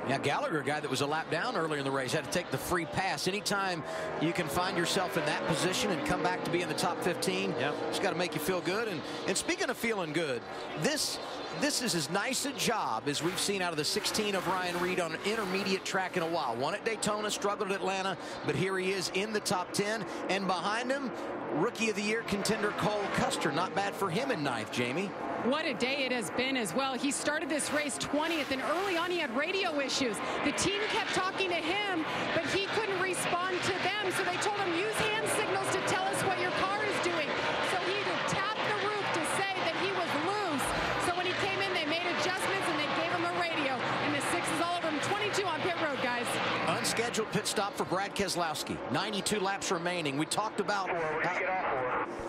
Yeah, Gallagher, a guy that was a lap down earlier in the race, had to take the free pass. Anytime you can find yourself in that position and come back to be in the top 15, it's got to make you feel good. And speaking of feeling good, this is as nice a job as we've seen out of the 16 of Ryan Reed on an intermediate track in a while. Won at Daytona, struggled at Atlanta, but here he is in the top 10. And behind him, Rookie of the Year contender Cole Custer. Not bad for him in 9th, Jamie. What a day it has been as well. He started this race 20th, and early on he had radio issues. The team kept talking to him, but he couldn't respond to them, so they told him, use hand signals to tell us what your car is doing. So he had to tap the roof to say that he was loose. So when he came in, they made adjustments, and they gave him a radio. And the 6 is all over him. 22 on pit road, guys. Unscheduled pit stop for Brad Keselowski. 92 laps remaining. We talked about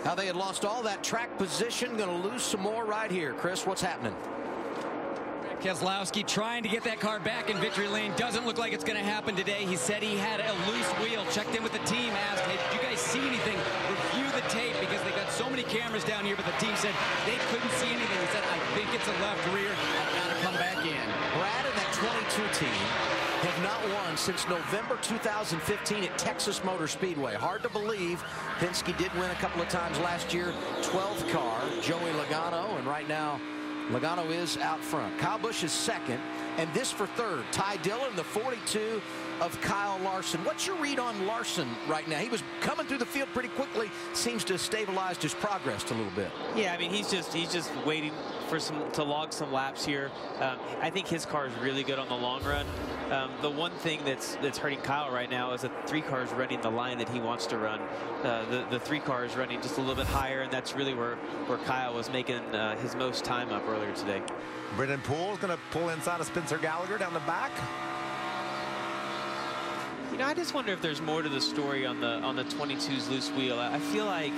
how they had lost all that track position. Going to lose some more right here. Chris, what's happening? Keselowski trying to get that car back in victory lane. Doesn't look like it's going to happen today. He said he had a loose wheel. Checked in with the team, asked, hey, did you guys see anything? Review the tape, because they got so many cameras down here, but the team said they couldn't see anything. He said, I think it's a left rear. I've got to come back in. Brad and that 22 team have not won since November 2015 at Texas Motor Speedway. Hard to believe. Penske did win a couple of times last year. 12th car, Joey Logano, and right now Logano is out front. Kyle Busch is second, and this for third. Ty Dillon, the 42 of Kyle Larson. What's your read on Larson right now? He was coming through the field pretty quickly. Seems to have stabilized his progress a little bit. Yeah, I mean, he's just waiting to log some laps here. I think his car is really good on the long run. The one thing that's hurting Kyle right now is that 3 cars running the line that he wants to run. The 3 cars running just a little bit higher, and that's really where Kyle was making his most time up earlier today. Brennan Poole is going to pull inside of Spencer Gallagher down the back. You know, I just wonder if there's more to the story on the 22's loose wheel. I feel like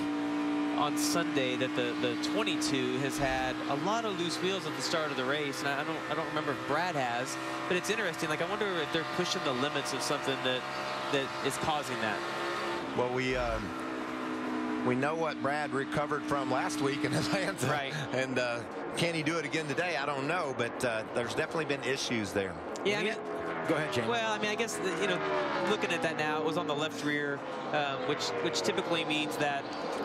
on Sunday that the 22 has had a lot of loose wheels at the start of the race, and I don't remember if Brad has, but it's interesting. Like, I wonder if they're pushing the limits of something that is causing that. Well, we know what Brad recovered from last week in Atlanta, right? And can he do it again today? I don't know, but there's definitely been issues there. Yeah, I mean, go ahead, Jamie. Well, I mean, I guess you know, looking at that now, it was on the left rear, which typically means that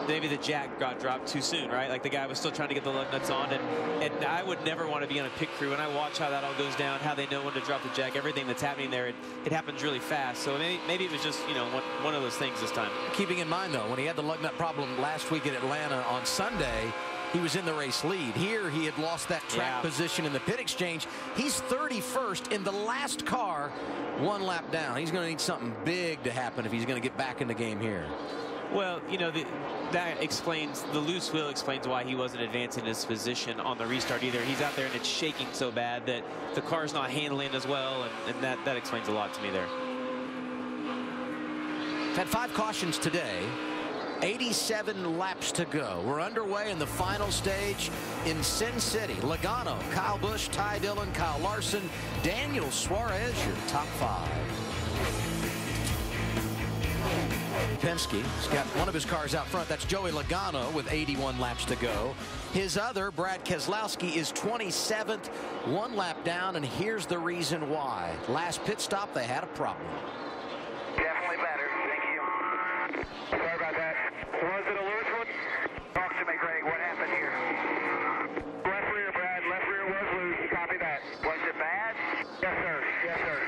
maybe the jack got dropped too soon, right? Like the guy was still trying to get the lug nuts on, and I would never want to be on a pit crew. And I watch how that all goes down, how they know when to drop the jack, everything that's happening there. It happens really fast. So maybe it was just, you know, one of those things this time. Keeping in mind though, when he had the lug nut problem last week at Atlanta on Sunday, he was in the race lead. Here he had lost that track position in the pit exchange. He's 31st in the last car, 1 lap down. He's going to need something big to happen if he's going to get back in the game here. Well, you know, that explains, the loose wheel explains why he wasn't advancing his position on the restart either. He's out there and it's shaking so bad that the car's not handling as well, and that explains a lot to me there. Had 5 cautions today. 87 laps to go. We're underway in the final stage in Sin City. Logano, Kyle Busch, Ty Dillon, Kyle Larson, Daniel Suarez, your top 5. Penske's got one of his cars out front. That's Joey Logano with 81 laps to go. His other, Brad Keselowski, is 27th, 1 lap down, and here's the reason why. Last pit stop, they had a problem. Definitely better. Thank you. Sorry about that. Was it a loose one? Talk to me, Greg. What happened here? Left rear, Brad. Left rear was loose. Copy that. Was it bad? Yes, sir. Yes, sir.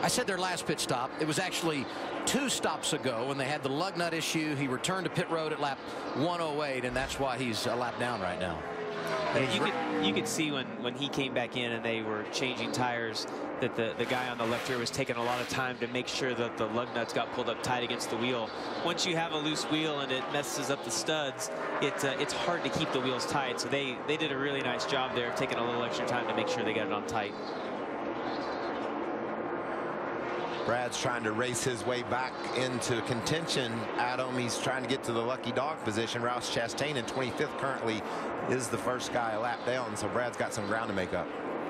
I said their last pit stop. It was actually 2 stops ago when they had the lug nut issue. He returned to pit road at lap 108, and that's why he's a lap down right now. Yeah, you could see when he came back in and they were changing tires that the guy on the left rear was taking a lot of time to make sure that the lug nuts got pulled up tight against the wheel. Once you have a loose wheel and it messes up the studs, it's hard to keep the wheels tight. So they did a really nice job there of taking a little extra time to make sure they got it on tight. Brad's trying to race his way back into contention. Adam, he's trying to get to the lucky dog position. Rouse Chastain in 25th currently is the first guy a lap down, so Brad's got some ground to make up.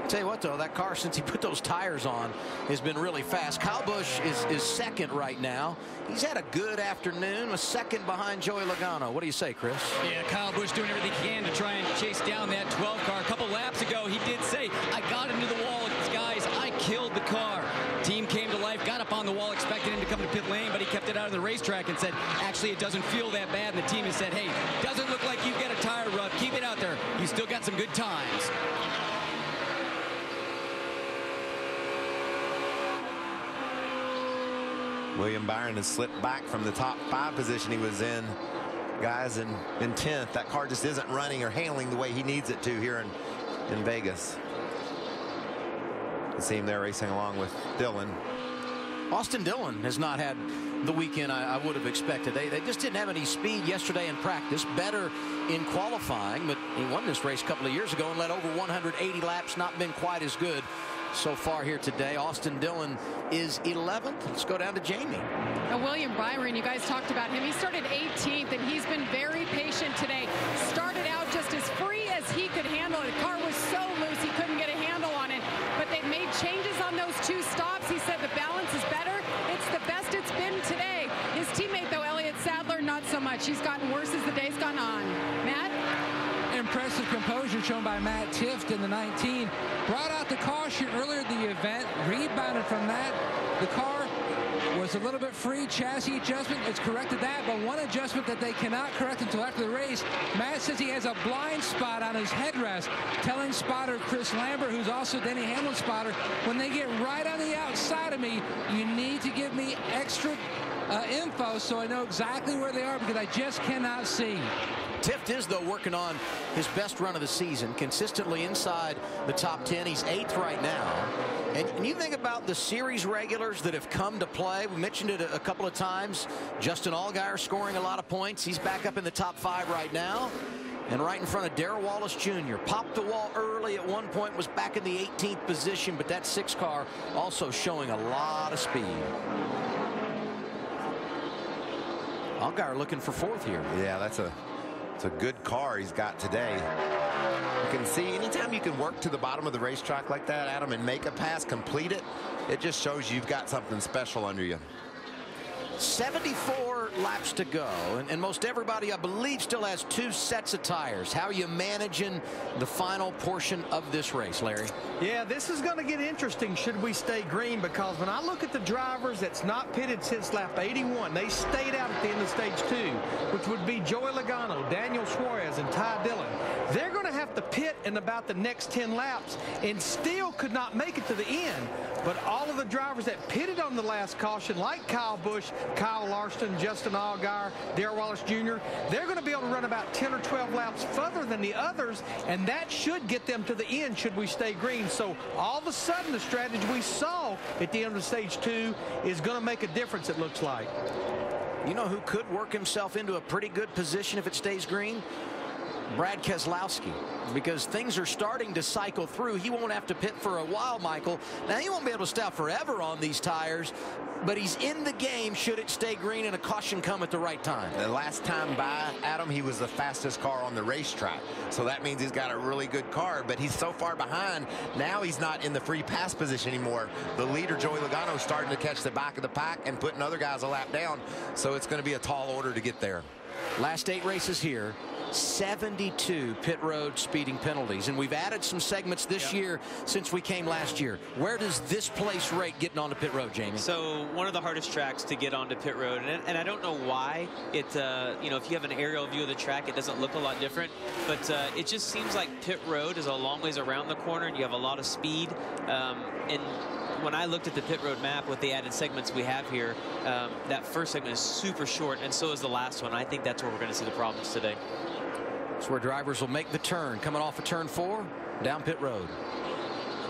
Tell you what, though, that car, since he put those tires on, has been really fast. Kyle Busch is second right now. He's had a good afternoon, a second behind Joey Logano. What do you say, Chris? Yeah, Kyle Busch doing everything he can to try and chase down that 12 car. A couple laps ago, he did say, I got into the wall, guys. I killed the car. Team came to life, got up on the wall, expected him to come to pit lane, but he kept it out of the racetrack and said, actually, it doesn't feel that bad. And the team has said, hey, doesn't look like you've got a tire rub. Keep it out there. You still got some good times. William Byron has slipped back from the top 5 position he was in. Guys, in 10th, that car just isn't running or handling the way he needs it to here in Vegas. You see him there racing along with Dillon. Austin Dillon has not had the weekend I would have expected. They just didn't have any speed yesterday in practice. Better in qualifying, but he won this race a couple of years ago and led over 180 laps. Not been quite as good so far here today. Austin Dillon is 11th. Let's go down to Jamie. William Byron, you guys talked about him. He started 18th, and he's been very patient today. Started out just as free as he could handle it. The car was so loose he couldn't get a handle on it, but they made changes on those 2 stops. He said the balance is better. It's the best it's been today. His teammate, though, Elliott Sadler, not so much. He's gotten worse as the day's gone on. Matt? Impressive composure shown by Matt Tifft in the 19. Brought out the caution earlier in the event, rebounded from that. The car was was a little bit free chassis adjustment. It's corrected that, but one adjustment that they cannot correct until after the race, Matt says he has a blind spot on his headrest, telling spotter Chris Lambert, who's also Denny Hamlin's spotter, when they get right on the outside of me, you need to give me extra info so I know exactly where they are, because I just cannot see. Tift is, though, working on his best run of the season, consistently inside the top 10. He's 8th right now. And you think about the series regulars that have come to play. We mentioned it a couple of times. Justin Allgaier scoring a lot of points. He's back up in the top 5 right now. And right in front of Darrell Wallace Jr. Popped the wall early at one point, was back in the 18th position, but that 6 car also showing a lot of speed. Allgaier looking for 4th here. Yeah, it's a good car he's got today. You can see anytime you can work to the bottom of the racetrack like that, Adam, and make a pass, complete it, it just shows you've got something special under you. 74 laps to go, and most everybody, I believe, still has 2 sets of tires. How are you managing the final portion of this race, Larry? Yeah, this is going to get interesting should we stay green, because when I look at the drivers that's not pitted since lap 81, they stayed out at the end of stage 2, which would be Joey Logano, Daniel Suarez, and Ty Dillon. They're going to have to pit in about the next 10 laps and still could not make it to the end. But all of the drivers that pitted on the last caution, like Kyle Busch, Kyle Larson, Justin Allgaier, Darrell Wallace Jr., they're going to be able to run about 10 or 12 laps further than the others, and that should get them to the end should we stay green. So all of a sudden, the strategy we saw at the end of stage 2 is going to make a difference, it looks like. You know who could work himself into a pretty good position if it stays green? Brad Keselowski, because things are starting to cycle through. He won't have to pit for a while, Michael. Now, he won't be able to stop forever on these tires, but he's in the game should it stay green and a caution come at the right time. The last time by, Adam, he was the fastest car on the racetrack. So that means he's got a really good car, but he's so far behind. Now he's not in the free pass position anymore. The leader, Joey Logano, is starting to catch the back of the pack and putting other guys a lap down. So it's going to be a tall order to get there. Last 8 races here. 72 pit road speeding penalties, and we've added some segments this year since we came last year. Where does this place rate getting onto pit road, Jamie? So one of the hardest tracks to get onto pit road, and I don't know why it you know, if you have an aerial view of the track, it doesn't look a lot different, but it just seems like pit road is a long ways around the corner and you have a lot of speed. And when I looked at the pit road map with the added segments we have here, that first segment is super short, and so is the last one. I think that's where we're going to see the problems today. It's where drivers will make the turn, coming off of turn 4, down pit road.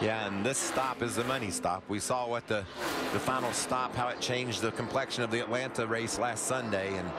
Yeah, and this stop is the money stop. We saw what the final stop, how it changed the complexion of the Atlanta race last Sunday, and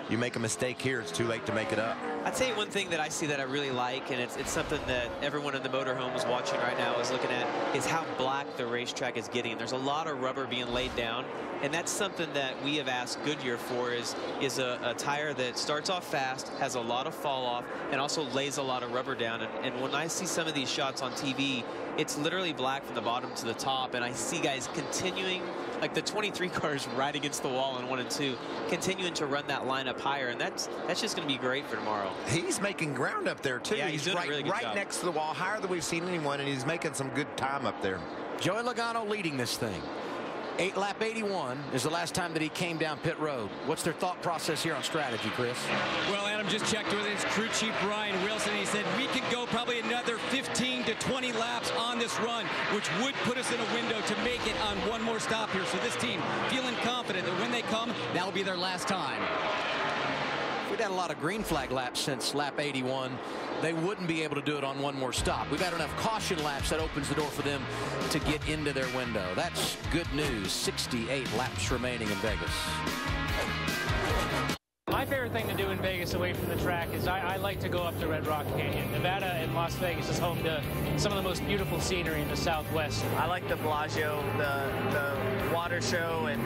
you make a mistake here, it's too late to make it up. I'd say one thing that I see that I really like, and it's something that everyone in the motorhome is watching right now is looking at, is how black the racetrack is getting. There's a lot of rubber being laid down, and that's something that we have asked Goodyear for, is a tire that starts off fast, has a lot of fall off, and also lays a lot of rubber down. And when I see some of these shots on TV, it's literally black from the bottom to the top, and I see guys continuing, like the 23 cars right against the wall in 1 and 2, continuing to run that line up higher, and that's just going to be great for tomorrow. He's making ground up there too. Yeah, he's doing right, a really good job. Next to the wall, higher than we've seen anyone, and he's making some good time up there. Joey Logano leading this thing. Lap 81 is the last time that he came down pit road. What's their thought process here on strategy, Chris? Well, Adam just checked with his crew chief, Brian Wilson. He said we could go probably another 15 to 20 laps on this run, which would put us in a window to make it on one more stop here. So this team feeling confident that when they come, that'll be their last time. We've had a lot of green flag laps since lap 81. They wouldn't be able to do it on one more stop. We've had enough caution laps that opens the door for them to get into their window. That's good news. 68 laps remaining in Vegas. My favorite thing to do in Vegas away from the track is I like to go up the Red Rock Canyon. Nevada and Las Vegas is home to some of the most beautiful scenery in the Southwest. I like the Bellagio, the water show, and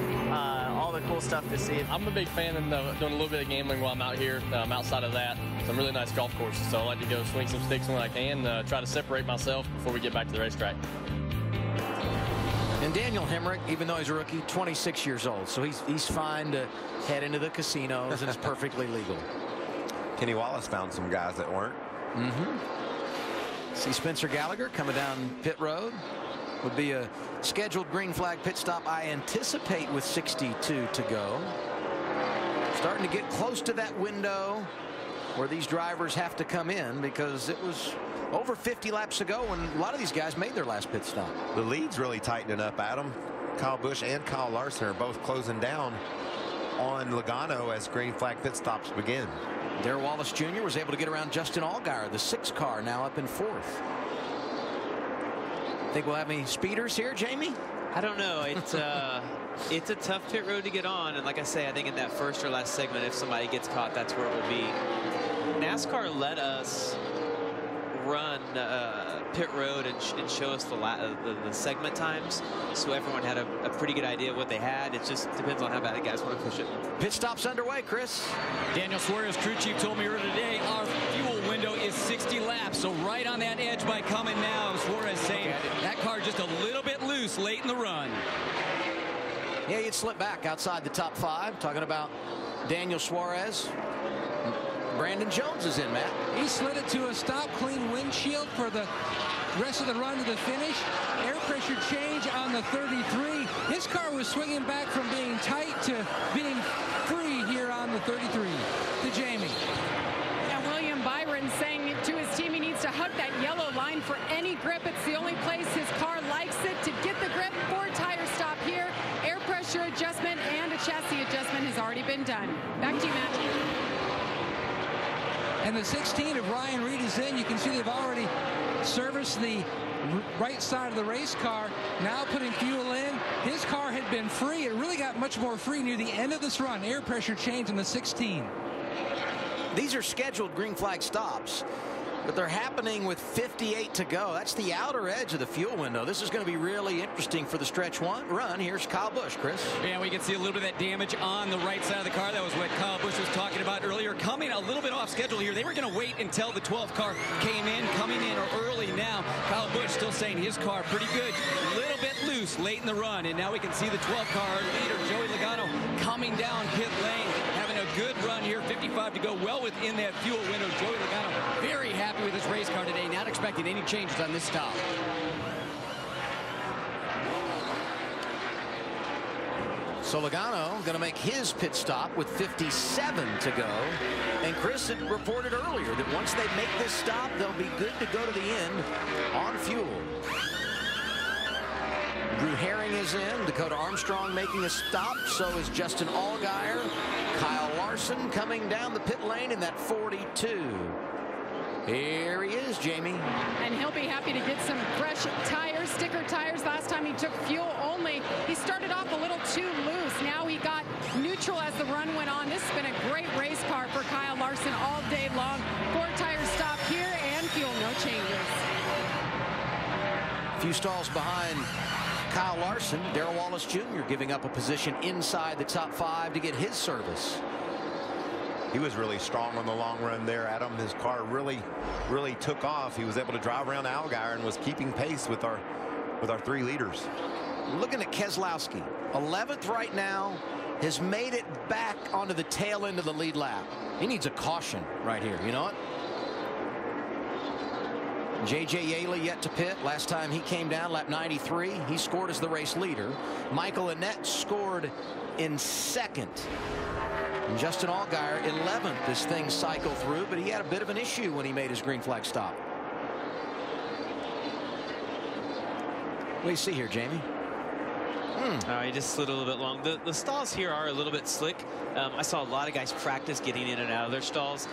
all the cool stuff to see. I'm a big fan of doing a little bit of gambling while I'm out here. Outside of that, some really nice golf courses, so I like to go swing some sticks when I can, try to separate myself before we get back to the racetrack. And Daniel Hemrick, even though he's a rookie, 26 years old, so he's fine to head into the casinos, and it's perfectly legal. Kenny Wallace found some guys that weren't. See Spencer Gallagher coming down pit road. would be a scheduled green flag pit stop, I anticipate, with 62 to go. Starting to get close to that window where these drivers have to come in, because it was over 50 laps ago when a lot of these guys made their last pit stop. The lead's really tightening up, Adam. Kyle Busch and Kyle Larson are both closing down on Logano as green flag pit stops begin. Darrell Wallace Jr. was able to get around Justin Allgaier, the 6 car, now up in 4th. Think we'll have any speeders here, Jamie? I don't know. It's a tough pit road to get on, and like I say, I think in that first or last segment, if somebody gets caught, that's where it will be. NASCAR let us run pit road and show us the segment times, so everyone had a pretty good idea of what they had. It just depends on how bad the guys want to push it. Pit stop's underway, Chris. Daniel Suarez, crew chief, told me earlier today our fuel window is 60 laps, so right on that edge by coming now. Suarez saying that car just a little bit loose late in the run. Yeah, he'd slip back outside the top 5. Talking about Daniel Suarez. Brandon Jones is in, Matt. He slid it to a stop, clean windshield for the rest of the run to the finish. Air pressure change on the 33. His car was swinging back from being tight to being free here on the 33. To Jamie. And William Byron saying to his team he needs to hug that yellow line for any grip. It's the only place his car likes it to get the grip. 4 tire stop here. Air pressure adjustment and a chassis adjustment has already been done. Back to you, Matt. And the 16 of Ryan Reed is in. You can see they've already serviced the right side of the race car. Now putting fuel in. His car had been free. It really got much more free near the end of this run. Air pressure change in the 16. These are scheduled green flag stops, but they're happening with 58 to go. That's the outer edge of the fuel window. This is going to be really interesting for the stretch 1 run. Here's Kyle Busch, Chris. Yeah, we can see a little bit of that damage on the right side of the car. That was what Kyle Busch was talking about earlier. Coming a little bit off schedule here. They were going to wait until the 12th car came in, coming in early now. Kyle Busch still saying his car pretty good. A little bit loose late in the run. And now we can see the 12th car leader, Joey Logano, coming down pit lane, having a good run here. 55 to go, well within that fuel window. Joey Logano very happy with his race car today, not expecting any changes on this stop. So Logano going to make his pit stop with 57 to go. And Chris had reported earlier that once they make this stop, they'll be good to go to the end on fuel. Drew Herring is in. Dakota Armstrong making a stop. So is Justin Allgaier. Kyle Larson coming down the pit lane in that 42. Here he is, Jamie. And he'll be happy to get some fresh tires, sticker tires. Last time he took fuel only. He started off a little too loose. Now he got neutral as the run went on. This has been a great race car for Kyle Larson all day long. 4 tires stop here and fuel, no changes. A few stalls behind Kyle Larson. Darrell Wallace Jr. giving up a position inside the top 5 to get his service. He was really strong on the long run there, Adam. His car really took off. He was able to drive around Allgaier and was keeping pace with our 3 leaders. Looking at Keselowski, 11th right now, has made it back onto the tail end of the lead lap. He needs a caution right here. You know what? J.J. Yeley yet to pit. Last time he came down, lap 93, he scored as the race leader. Michael Annett scored in 2nd. And Justin Allgaier 11th. This thing cycled through, but he had a bit of an issue when he made his green flag stop. What do you see here, Jamie? He just slid a little bit long. The stalls here are a little bit slick. I saw a lot of guys practice getting in and out of their stalls.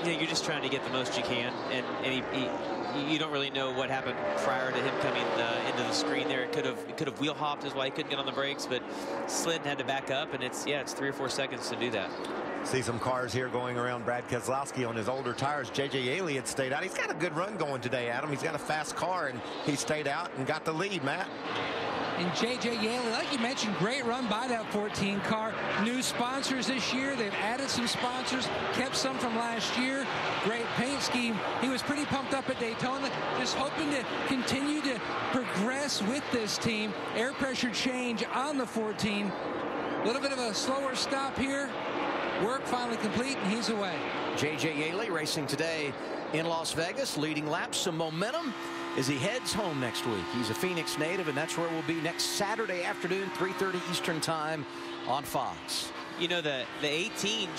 You're just trying to get the most you can, and you don't really know what happened prior to him coming into the screen there. It could have wheel hopped, is why he couldn't get on the brakes, but slid and had to back up, and it's 3 or 4 seconds to do that. See some cars here going around Brad Keselowski on his older tires. J.J. Yeley had stayed out. He's got a good run going today, Adam. He's got a fast car, and he stayed out and got the lead, Matt. And J.J. Yeley, like you mentioned, great run by that 14 car. New sponsors this year. They've added some sponsors, kept some from last year. Great paint scheme. He was pretty pumped up at Daytona, just hoping to continue to progress with this team. Air pressure change on the 14. A little bit of a slower stop here. Work finally complete, and he's away. J.J. Yeley racing today in Las Vegas, leading laps, some momentum. as he heads home next week. He's a Phoenix native, and that's where we'll be next Saturday afternoon, 3:30 Eastern time on Fox. You know, the 18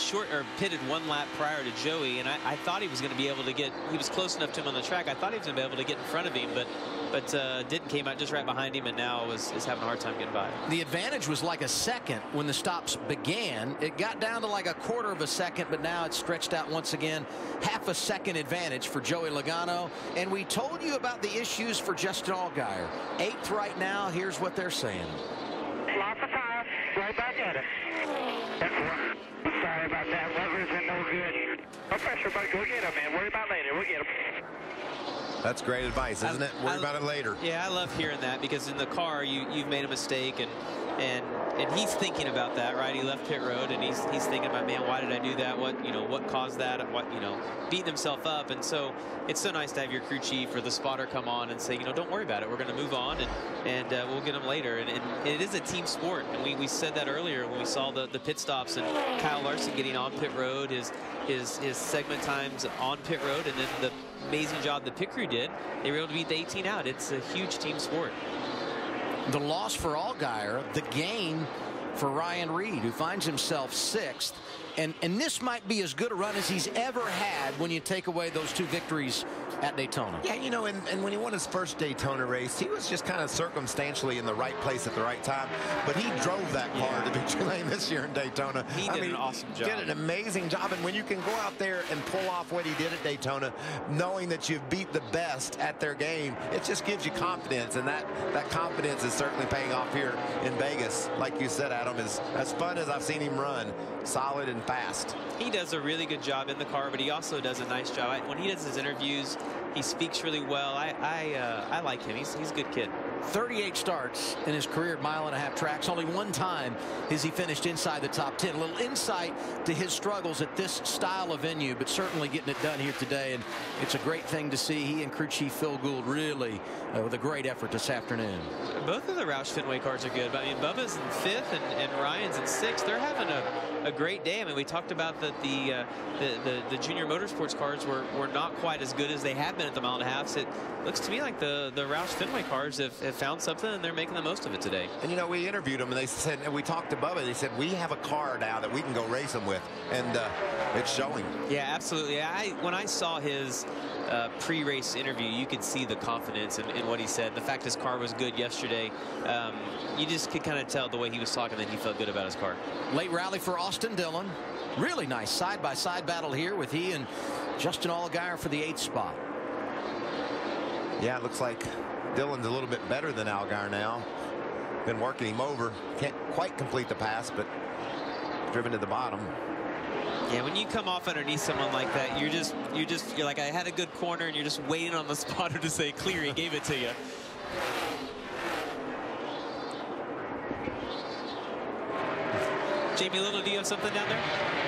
pitted 1 lap prior to Joey, and I thought he was going to be able to get, he was close enough to him on the track. I thought he was going to be able to get in front of him, but didn't, came out just right behind him, and now is having a hard time getting by. The advantage was like a second when the stops began. It got down to like a 1/4 of a second, but now it's stretched out once again. Half a second advantage for Joey Logano. And we told you about the issues for Justin Allgaier. 8th right now. Here's what they're saying. Lots of time. Right back at it. Sorry about that. Weather isn't no good. No pressure, buddy. Go get him, man. Worry about later. We'll get him. That's great advice, isn't it? Worry about it later. Yeah, I love hearing that, because in the car you've made a mistake, and he's thinking about that, right? He left pit road, and he's thinking about, man, why did I do that? What caused that? Beating himself up. And so it's so nice to have your crew chief or the spotter come on and say, don't worry about it. We're going to move on, and we'll get him later. And it is a team sport, and we said that earlier when we saw the pit stops and Kyle Larson getting on pit road, his segment times on pit road, and then the amazing job the pit crew did. They were able to beat the 18 out. It's a huge team sport. The loss for Allgaier, the gain for Ryan Reed, who finds himself 6th. And this might be as good a run as he's ever had when you take away those 2 victories at Daytona. Yeah, and when he won his first Daytona race, he was just kind of circumstantially in the right place at the right time. But he drove that car to victory lane this year in Daytona. He did an awesome job. Did an amazing job. And when you can go out there and pull off what he did at Daytona, knowing that you've beat the best at their game, it just gives you confidence. And that confidence is certainly paying off here in Vegas. Like you said, Adam, is as fun as I've seen him run. Solid and fast. He does a really good job in the car, but he also does a nice job. When he does his interviews, he speaks really well. I like him. He's a good kid. 38 starts in his career at 1.5 mile tracks. Only 1 time has he finished inside the top 10. A little insight to his struggles at this style of venue, but certainly getting it done here today. And it's a great thing to see. He and crew chief Phil Gould really with a great effort this afternoon. Both of the Roush Fenway cars are good. But, I mean, Bubba's in 5th and Ryan's in 6th. They're having a great day. I mean, we talked about that the junior motorsports cars were not quite as good as they have been at the 1.5 miles. So it looks to me like the Roush Fenway cars have found something, and they're making the most of it today. And we interviewed them, and they said, and we talked to Bubba, they said, we have a car now that we can go race them with, and it's showing. Yeah, absolutely. When I saw his pre-race interview, you could see the confidence in what he said. The fact his car was good yesterday, you just could kind of tell the way he was talking that he felt good about his car. Late rally for Austin Dillon. Really nice side-by-side battle here with he and Justin Allgaier for the 8th spot. Yeah, it looks like Dillon's a little bit better than Allgaier now. Been working him over. Can't quite complete the pass, but driven to the bottom. Yeah, when you come off underneath someone like that, you're like, I had a good corner, and you're just waiting on the spotter to say clear. He gave it to you. Jamie Little, do you have something down there?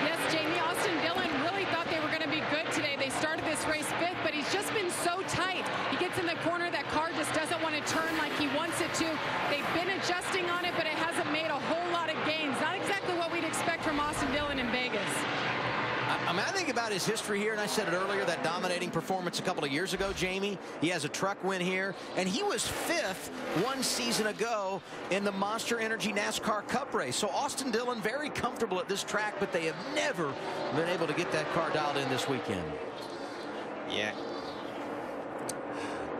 Yes, Jamie. Austin Dillon really thought they were going to be good today. They started this race 5th, but he's just been so tight. He gets in the corner, that car just doesn't want to turn like he wants it to. They've been adjusting on it, but it hasn't made a whole lot of gains. Not exactly what we'd expect from Austin Dillon in Vegas. I think about his history here, and I said it earlier, that dominating performance a couple of years ago, Jamie. He has a truck win here, and he was 5th 1 season ago in the Monster Energy NASCAR Cup race. So Austin Dillon very comfortable at this track, but they have never been able to get that car dialed in this weekend. Yeah.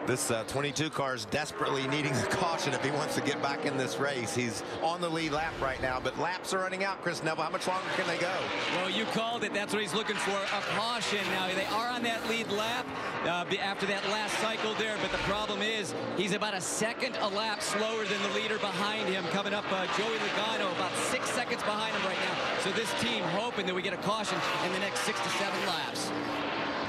This 22 car is desperately needing a caution if he wants to get back in this race. He's on the lead lap right now, but laps are running out, Chris Neville. How much longer can they go? Well, you called it. That's what he's looking for, a caution. Now, they are on that lead lap after that last cycle there, but the problem is he's about a second a lap slower than the leader behind him. Coming up, Joey Logano, about 6 seconds behind him right now. So this team hoping that we get a caution in the next 6 to 7 laps.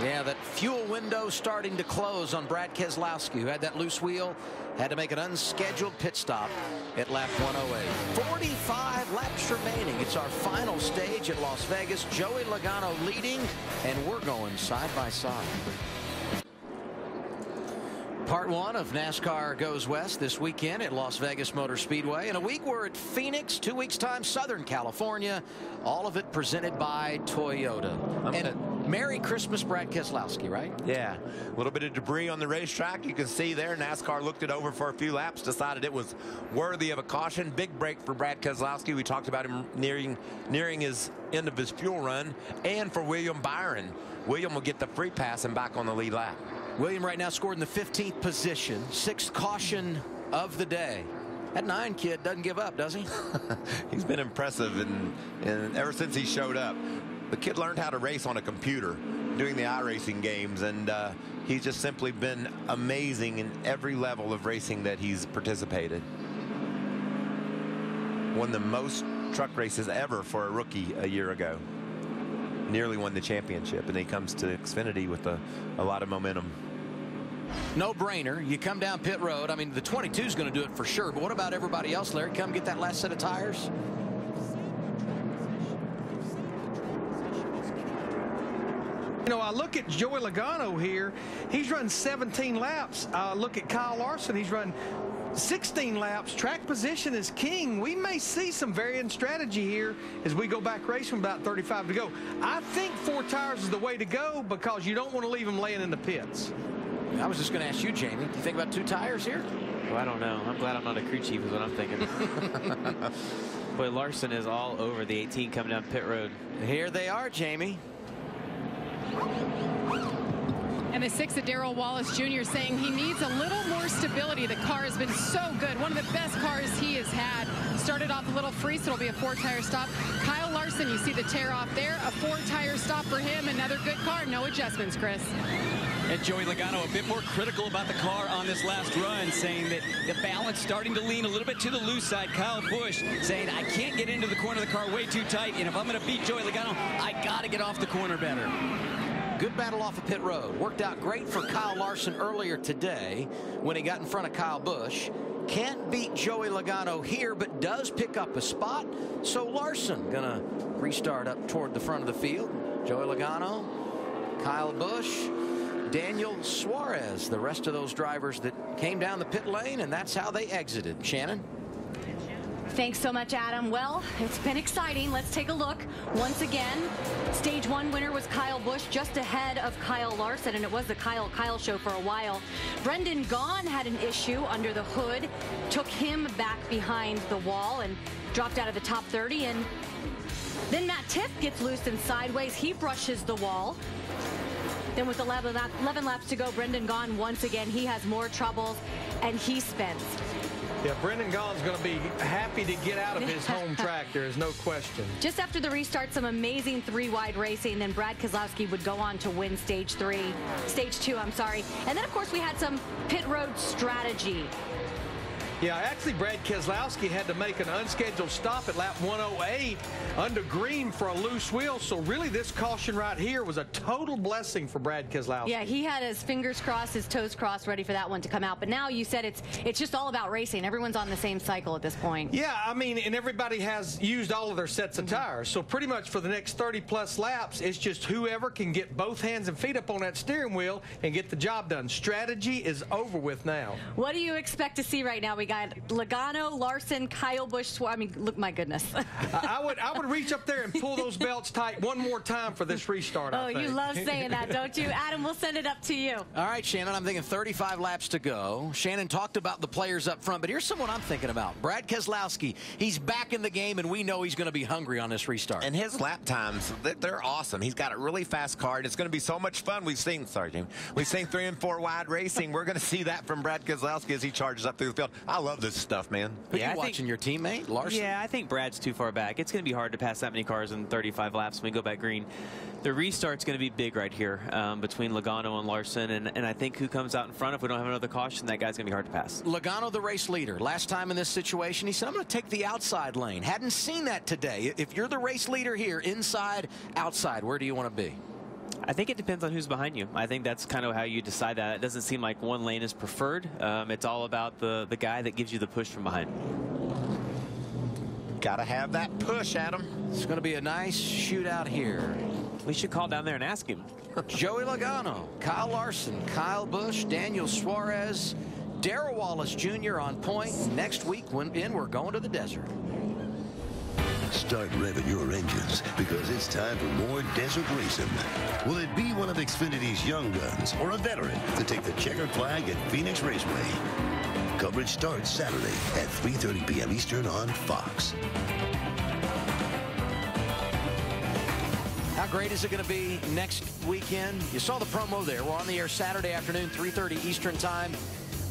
Yeah, that fuel window starting to close on Brad Keselowski, who had that loose wheel, had to make an unscheduled pit stop at lap 108. 45 laps remaining. It's our final stage at Las Vegas. Joey Logano leading, and we're going side by side. Part 1 of NASCAR Goes West this weekend at Las Vegas Motor Speedway. In a week, we're at Phoenix, 2 weeks' time, Southern California. All of it presented by Toyota. Merry Christmas, Brad Keselowski, right? Yeah, a little bit of debris on the racetrack. You can see there, NASCAR looked it over for a few laps, decided it was worthy of a caution. Big break for Brad Keselowski. We talked about him nearing his end of his fuel run. And for William Byron. William will get the free pass and back on the lead lap. William right now scored in the 15th position. 6th caution of the day. That 9 kid doesn't give up, does he? He's been impressive and ever since he showed up. The kid learned how to race on a computer doing the iRacing games, and he's just simply been amazing in every level of racing that he's participated. Won the most truck races ever for a rookie a year ago. Nearly won the championship, and he comes to Xfinity with a lot of momentum. No brainer. You come down pit road. I mean, the 22 is going to do it for sure, but what about everybody else, Larry? Come get that last set of tires? You know, I look at Joey Logano here. He's run 17 laps. Look at Kyle Larson. He's run 16 laps. Track position is king. We may see some varying strategy here as we go back racing with about 35 to go. I think 4 tires is the way to go because you don't want to leave them laying in the pits. I was just going to ask you, Jamie, do you think about 2 tires here? Well, I don't know. I'm glad I'm not a crew chief is what I'm thinking. Boy, Larson is all over the 18 coming down pit road. Here they are, Jamie. And the 6 of Darrell Wallace Jr. saying he needs a little more stability. The car has been so good. One of the best cars he has had. Started off a little free, so it'll be a 4-tire stop. Kyle Larson, you see the tear off there. A 4-tire stop for him. Another good car. No adjustments, Chris. And Joey Logano a bit more critical about the car on this last run, saying that the balance starting to lean a little bit to the loose side. Kyle Busch saying, I can't get into the corner of the car way too tight, and if I'm going to beat Joey Logano, I got to get off the corner better. Good battle off of pit road. Worked out great for Kyle Larson earlier today when he got in front of Kyle Busch. Can't beat Joey Logano here, but does pick up a spot. So Larson gonna restart up toward the front of the field. Joey Logano, Kyle Busch, Daniel Suarez, the rest of those drivers that came down the pit lane, and that's how they exited. Shannon? Thanks so much, Adam. Well, it's been exciting. Let's take a look. Once again, Stage 1 winner was Kyle Busch, just ahead of Kyle Larson, and it was the Kyle show for a while. Brendan Gaughan had an issue under the hood, took him back behind the wall and dropped out of the top 30. And then Matt Tifft gets loose and sideways. He brushes the wall. Then with 11 laps to go, Brendan Gaughan once again, he has more troubles and he spins. Yeah, Brendan Gaughan's going to be happy to get out of his home track. There is no question. Just after the restart, some amazing 3-wide racing. Then Brad Keselowski would go on to win Stage 2, I'm sorry. And then, of course, we had some pit road strategy. Yeah, actually, Brad Keselowski had to make an unscheduled stop at lap 108 under green for a loose wheel. So really, this caution right here was a total blessing for Brad Keselowski. Yeah, he had his fingers crossed, his toes crossed, ready for that one to come out. But now you said it's just all about racing. Everyone's on the same cycle at this point. Yeah, I mean, and everybody has used all of their sets of tires. So pretty much for the next 30-plus laps, it's just whoever can get both hands and feet up on that steering wheel and get the job done. Strategy is over with now. What do you expect to see right now? We got Logano, Larson, Kyle Busch. I mean, look, my goodness. I would reach up there and pull those belts tight one more time for this restart. Oh, you love saying that, don't you? Adam, we'll send it up to you. All right, Shannon, I'm thinking 35 laps to go. Shannon talked about the players up front, but here's someone I'm thinking about. Brad Keselowski. He's back in the game, and we know he's going to be hungry on this restart. And his lap times, they're awesome. He's got a really fast car, and it's going to be so much fun. We've seen 3 and 4 wide racing. We're going to see that from Brad Keselowski as he charges up through the field. I love this stuff, man. Yeah, watching your teammate, Larson? Yeah, I think Brad's too far back. It's going to be hard to pass that many cars in 35 laps when we go back green. The restart's going to be big right here between Logano and Larson, and I think who comes out in front, if we don't have another caution, that guy's going to be hard to pass. Logano, the race leader. Last time in this situation, he said, I'm going to take the outside lane. Hadn't seen that today. If you're the race leader here, inside, outside, where do you want to be? I think it depends on who's behind you. I think that's kind of how you decide that. It doesn't seem like one lane is preferred. It's all about the guy that gives you the push from behind. Gotta have that push, Adam. It's going to be a nice shootout here. We should call down there and ask him. Joey Logano, Kyle Larson, Kyle Busch, Daniel Suarez, Darrell Wallace Jr. on point. Next week, we're going to the desert. Start revving your engines because it's time for more desert racing. Will it be one of Xfinity's young guns or a veteran to take the checkered flag at Phoenix Raceway? Coverage starts Saturday at 3:30 p.m. Eastern on Fox. How great is it going to be next weekend? You saw the promo there. We're on the air Saturday afternoon, 3:30 Eastern time.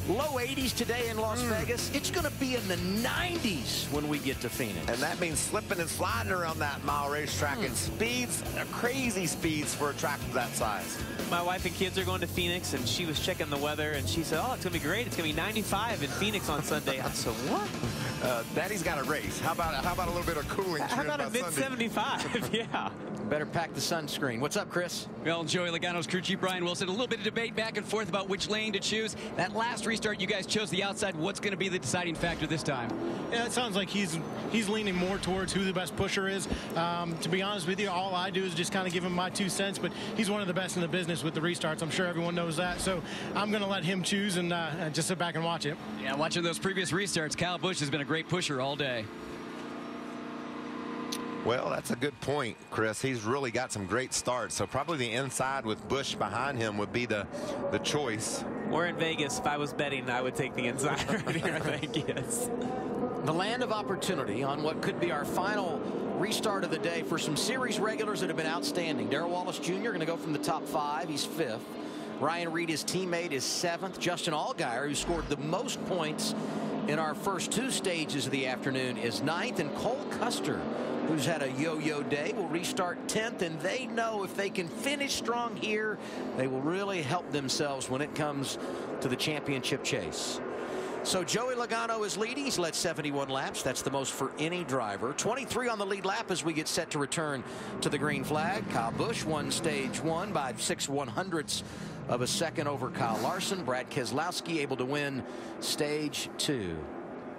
Low 80s today in Las Vegas. It's going to be in the 90s when we get to Phoenix. And that means slipping and sliding around that mile racetrack and speeds, crazy speeds for a track of that size. My wife and kids are going to Phoenix, and she was checking the weather, and she said, oh, it's going to be great. It's going to be 95 in Phoenix on Sunday. I said, what? Daddy's got a race. How about a little bit of cooling? How about a mid-75? Yeah. Better pack the sunscreen. What's up, Chris? Well, Joey Logano's crew chief Brian Wilson. A little bit of debate back and forth about which lane to choose. That last restart, you guys chose the outside. What's going to be the deciding factor this time? Yeah, it sounds like he's leaning more towards who the best pusher is. To be honest with you, all I do is just kind of give him my 2 cents, but he's one of the best in the business with the restarts. I'm sure everyone knows that. So I'm going to let him choose and just sit back and watch it. Yeah, watching those previous restarts, Kyle Busch has been a great pusher all day. Well, that's a good point, Chris. He's really got some great starts. So probably the inside with Busch behind him would be the choice. Or in Vegas, if I was betting, I would take the inside right here, I think, yes. The land of opportunity on what could be our final restart of the day for some series regulars that have been outstanding. Darrell Wallace Jr. going to go from the top 5. He's 5th. Ryan Reed, his teammate, is 7th. Justin Allgaier, who scored the most points in our first 2 stages of the afternoon, is 9th. And Cole Custer, who's had a yo-yo day, will restart 10th, and they know if they can finish strong here, they will really help themselves when it comes to the championship chase. So Joey Logano is leading. He's led 71 laps. That's the most for any driver. 23 on the lead lap as we get set to return to the green flag. Kyle Busch won stage 1 by 6/100ths of a second over Kyle Larson. Brad Keselowski able to win stage 2.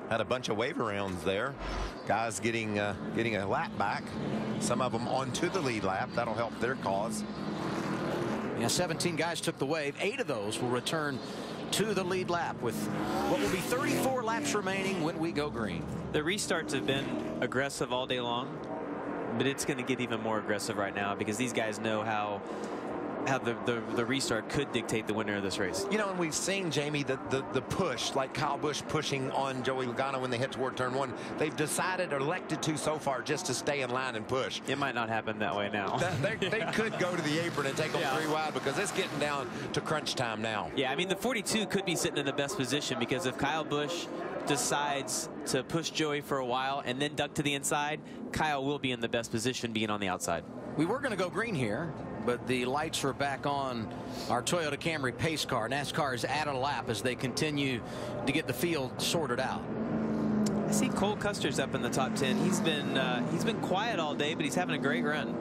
Had a bunch of wave rounds there. Guys getting a lap back. Some of them onto the lead lap. That'll help their cause. Yeah, 17 guys took the wave. 8 of those will return to the lead lap with what will be 34 laps remaining when we go green. The restarts have been aggressive all day long, but it's going to get even more aggressive right now because these guys know how the restart could dictate the winner of this race. You know, and we've seen, Jamie, the push, like Kyle Busch pushing on Joey Logano when they hit toward turn 1. They've decided or elected to so far just to stay in line and push. It might not happen that way now. They could go to the apron and take them 3 wide because it's getting down to crunch time now. Yeah, I mean, the 42 could be sitting in the best position because if Kyle Busch decides to push Joey for a while and then duck to the inside, Kyle will be in the best position being on the outside. We were going to go green here, but the lights are back on our Toyota Camry pace car. NASCAR is added a lap as they continue to get the field sorted out. I see Cole Custer's up in the top 10. He's been quiet all day, but he's having a great run.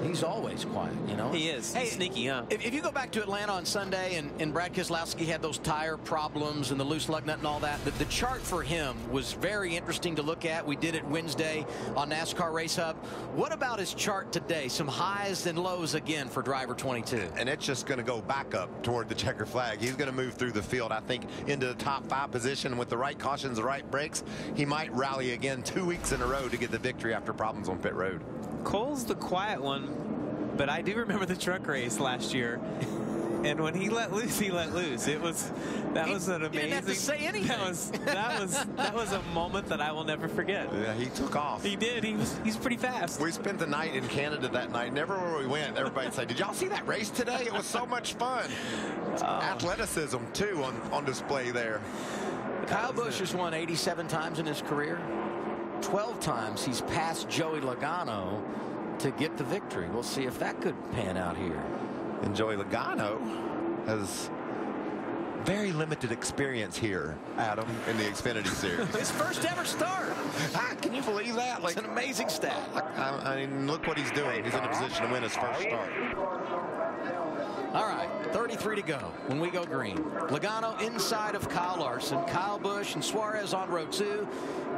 He's always quiet, you know. He is. He's sneaky, huh? If you go back to Atlanta on Sunday and Brad Keselowski had those tire problems and the loose lug nut and all that, the chart for him was very interesting to look at. We did it Wednesday on NASCAR Race Hub. What about his chart today? Some highs and lows again for driver 22. And it's just going to go back up toward the checker flag. He's going to move through the field, I think, into the top 5 position. With the right cautions, the right brakes, he might rally again 2 weeks in a row to get the victory after problems on pit road. Cole's the quiet one, but I do remember the truck race last year. And when he let loose, he let loose. That was an amazing. He didn't have to say anything. That was a moment that I will never forget. Yeah, he took off. He did. He's pretty fast. We spent the night in Canada that night. And everywhere we went, everybody said, "Did y'all see that race today? It was so much fun." Athleticism too on display there. Kyle Busch has won 87 times in his career. 12 times he's passed Joey Logano to get the victory. We'll see if that could pan out here. And Joey Logano has very limited experience here, Adam, in the Xfinity Series. His first ever start. Can you believe that? It's an amazing stat. I mean, look what he's doing. He's in a position to win his first start. All right, 33 to go when we go green. Logano inside of Kyle Larson. Kyle Busch and Suarez on row 2.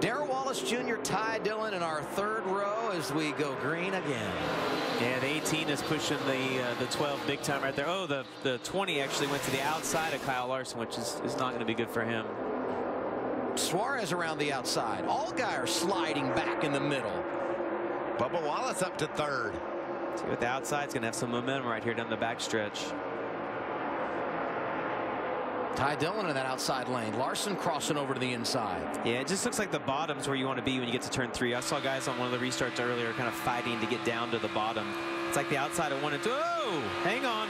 Darrell Wallace Jr., Ty Dillon in our 3rd row as we go green again. And 18 is pushing the 12 big time right there. Oh, the 20 actually went to the outside of Kyle Larson, which is not going to be good for him. Suarez around the outside. Allgaier sliding back in the middle. Bubba Wallace up to third. See, with the outside's going to have some momentum right here down the backstretch. Ty Dillon in that outside lane. Larson crossing over to the inside. Yeah, it just looks like the bottom's where you want to be when you get to turn 3. I saw guys on one of the restarts earlier kind of fighting to get down to the bottom. It's like the outside of 1 and 2. Oh, hang on.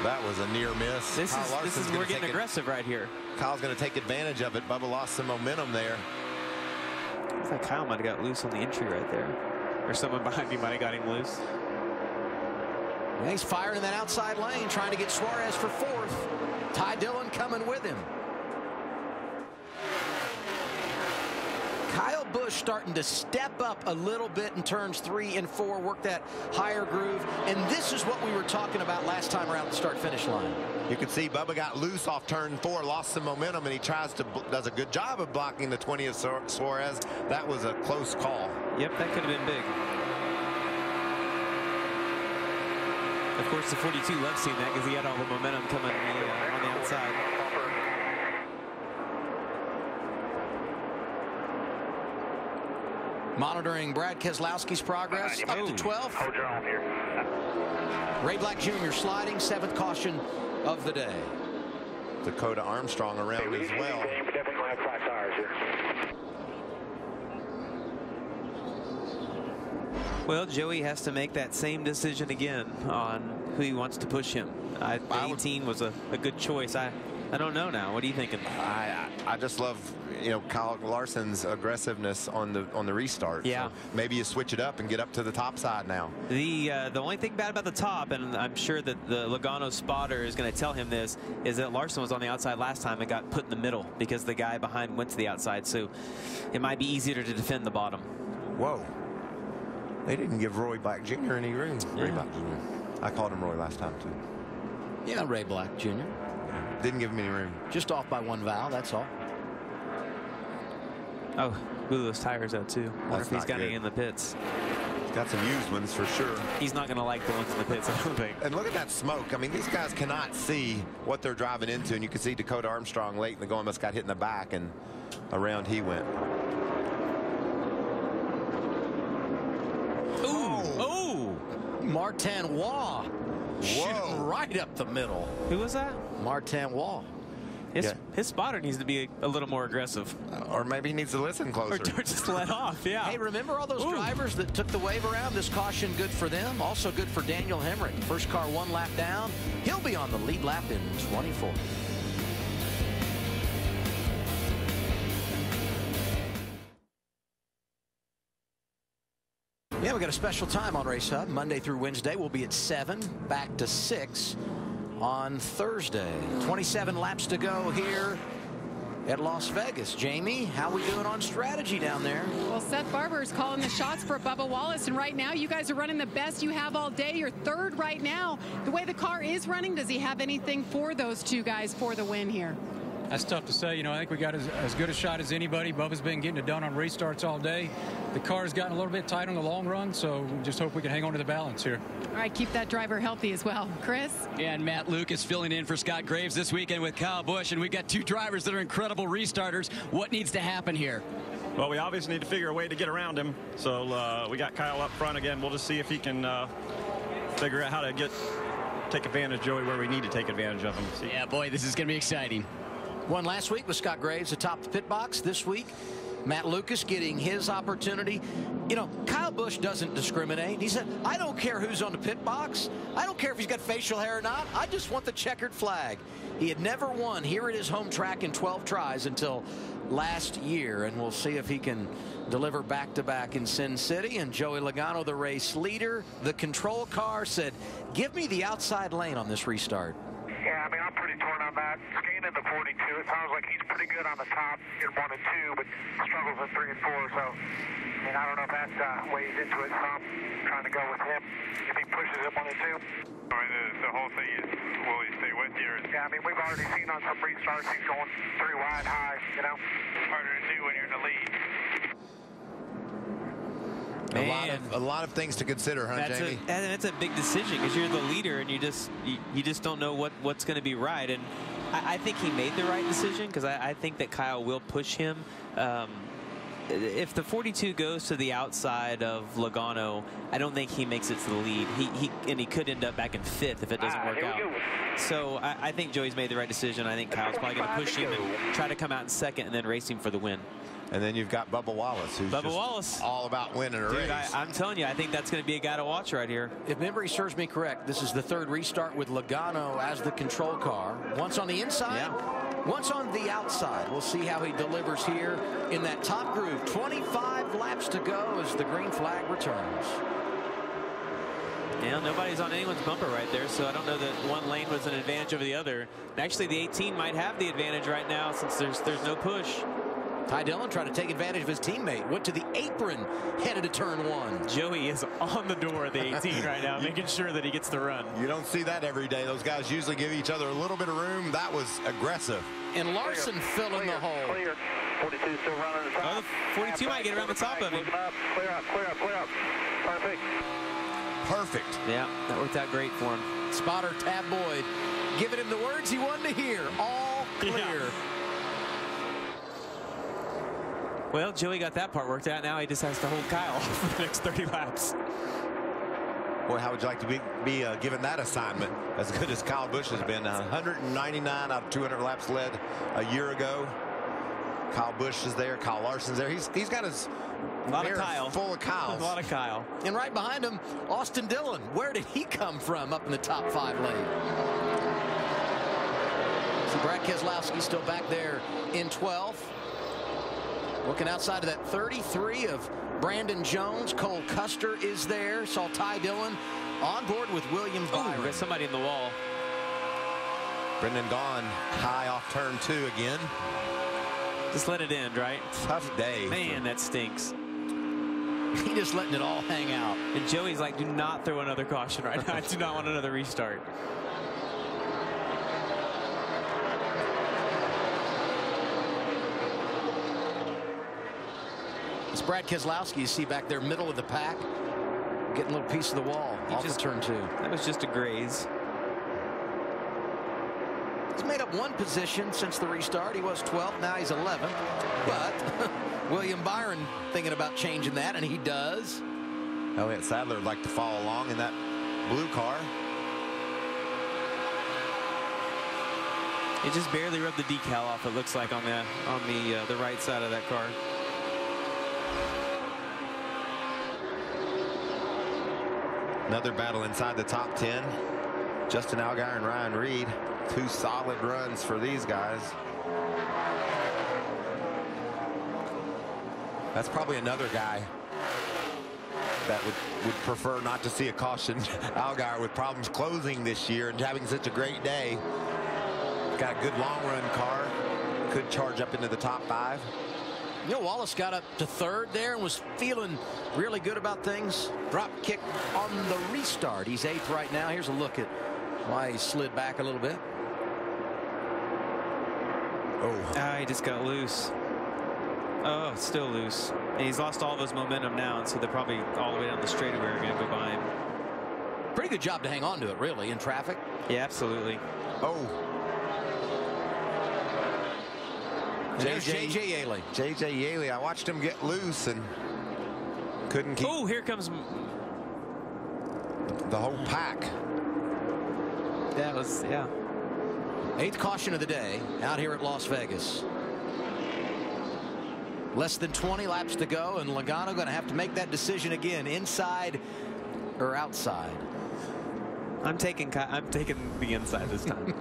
That was a near miss. This is we're getting aggressive right here. Kyle's going to take advantage of it. Bubba lost some momentum there. I thought Kyle might have got loose on the entry right there. Or someone behind me might have got him loose. Yeah, he's firing in that outside lane, trying to get Suarez for 4th. Ty Dillon coming with him. Kyle Busch starting to step up a little bit in turns 3 and 4, work that higher groove. And this is what we were talking about last time around the start-finish line. You can see Bubba got loose off turn 4, lost some momentum, and he does a good job of blocking the 20 of Suarez. That was a close call. Yep, that could have been big. Of course, the 42 loved seeing that because he had all the momentum coming on the outside. Monitoring Brad Keselowski's progress, up to 12th. Hold your own here. Ray Black Jr. sliding, 7th caution of the day. Dakota Armstrong around as well. We definitely have 5 tires here. Well, Joey has to make that same decision again on who he wants to push him. 18 was a good choice. I don't know now. What are you thinking? I just love, you know, Kyle Larson's aggressiveness on the restart. Yeah. So maybe you switch it up and get up to the top side now. The only thing bad about the top, and I'm sure that the Logano spotter is going to tell him this, is that Larson was on the outside last time and got put in the middle because the guy behind went to the outside. So it might be easier to defend the bottom. Whoa. They didn't give Roy Black Jr. any room. Yeah. Ray Black Jr. I called him Roy last time, too. Yeah, Ray Black Jr. Didn't give him any room. Just off by 1 valve, that's all. Oh, blew those tires out, too. I wonder if he's got any in the pits. He's got some used ones for sure. He's not going to like the ones in the pits, I don't think. And look at that smoke. I mean, these guys cannot see what they're driving into. And you can see Dakota Armstrong late in the going must got hit in the back, and around he went. Martin Waugh shooting right up the middle. Who was that? Martin Waugh. His spotter needs to be a little more aggressive. Or maybe he needs to listen closer. Or just let off, yeah. Hey, remember all those drivers that took the wave around? This caution good for them. Also good for Daniel Hemrick. First car 1 lap down. He'll be on the lead lap in 24. Yeah, we got a special time on Race Hub. Monday through Wednesday, we'll be at 7, back to 6 on Thursday. 27 laps to go here at Las Vegas. Jamie, how we doing on strategy down there? Well, Seth Barber is calling the shots for Bubba Wallace, and right now you guys are running the best you have all day. You're 3rd right now. The way the car is running, does he have anything for those 2 guys for the win here? That's tough to say. You know, I think we got as good a shot as anybody. Bubba's been getting it done on restarts all day. The car's gotten a little bit tight on the long run, so just hope we can hang on to the balance here. All right, keep that driver healthy as well. Chris? Yeah, and Matt Lucas filling in for Scott Graves this weekend with Kyle Busch, and we've got 2 drivers that are incredible restarters. What needs to happen here? Well, we obviously need to figure a way to get around him. So we got Kyle up front again. We'll just see if he can figure out how to take advantage, Joey, where we need to take advantage of him. See. Yeah, boy, this is going to be exciting. Won last week with Scott Graves atop the pit box. This week, Matt Lucas getting his opportunity. You know, Kyle Busch doesn't discriminate. He said, I don't care who's on the pit box. I don't care if he's got facial hair or not. I just want the checkered flag. He had never won here at his home track in 12 tries until last year, and we'll see if he can deliver back-to-back in Sin City. And Joey Logano, the race leader, the control car, said, give me the outside lane on this restart. Yeah, I mean, I'm pretty torn on that. Skating in the 42, it sounds like he's pretty good on the top in 1 and 2, but struggles in 3 and 4. So, I mean, I don't know if that weighs into it some. Trying to go with him if he pushes it 1 and 2. I mean, the whole thing is, will he stay with you? Yeah, I mean, we've already seen on some restarts he's going 3 wide high, you know. Harder to do when you're in the lead. A lot of things to consider, huh, Jamie? That's a big decision because you're the leader and you just don't know what's going to be right. And I think he made the right decision because I think that Kyle will push him. If the 42 goes to the outside of Logano, I don't think he makes it to the lead. He could end up back in 5th if it doesn't work out. So I think Joey's made the right decision. I think Kyle's probably going to push him and try to come out in 2nd and then race him for the win. And then you've got Bubba Wallace, who's just all about winning a race. I'm telling you, I think that's going to be a guy to watch right here. If memory serves me correct, this is the 3rd restart with Logano as the control car. Once on the inside, once on the outside. We'll see how he delivers here in that top groove. 25 laps to go as the green flag returns. Yeah, nobody's on anyone's bumper right there, so I don't know that one lane was an advantage over the other. Actually, the 18 might have the advantage right now since there's no push. Ty Dillon trying to take advantage of his teammate. Went to the apron, headed to turn 1. Joey is on the door of the 18 right now, making sure that he gets the run. You don't see that every day. Those guys usually give each other a little bit of room. That was aggressive. And Larson filling the hole. Clear. 42 still running the top. Oh, the 42 might get around the top of him. Clear up, clear up, clear up. Perfect. Perfect. Yeah, that worked out great for him. Spotter Tab Boyd giving him the words he wanted to hear. All clear. Yeah. Well, Joey got that part worked out. Now he just has to hold Kyle for the next 30 laps. Boy, how would you like to be given that assignment? As good as Kyle Busch has been, 199 out of 200 laps led a year ago. Kyle Busch is there. Kyle Larson's there. He's got his Kyle. Full of Kyles. A lot of Kyle. And right behind him, Austin Dillon. Where did he come from up in the top 5 lane? See Brad Keselowski still back there in 12th. Looking outside of that 33 of Brandon Jones. Cole Custer is there. Saw Ty Dillon on board with Williams Byron. Got somebody in the wall. Brendan Gaughan high off turn 2 again. Just let it end, right? Tough day. Man, that stinks. He just letting it all hang out. And Joey's like, do not throw another caution right now. I do not want another restart. It's Brad Keselowski you see back there, middle of the pack. Getting a little piece of the wall off of turn 2. That was just a graze. He's made up 1 position since the restart. He was 12th, now he's 11th. But William Byron thinking about changing that, and he does. Elliott Sadler would like to follow along in that blue car. It just barely rubbed the decal off, it looks like, on the right side of that car. Another battle inside the top 10. Justin Allgaier and Ryan Reed. 2 solid runs for these guys. That's probably another guy that would prefer not to see a caution. Allgaier with problems closing this year and having such a great day. Got a good long run car. Could charge up into the top 5. You know, Wallace got up to 3rd there and was feeling really good about things. Drop kick on the restart. He's 8th right now. Here's a look at why he slid back a little bit. Oh, he just got loose. Oh, it's still loose. And he's lost all of his momentum now, and so they're probably all the way down the straightaway are going to go by him. Pretty good job to hang on to it, really, in traffic. Yeah, absolutely. Oh. There's J.J. Yeley. J.J. Yeley, I watched him get loose and couldn't keep. Oh, here comes the whole pack. That was, yeah. 8th caution of the day out here at Las Vegas. Less than 20 laps to go, and Logano going to have to make that decision again, inside or outside. I'm taking the inside this time.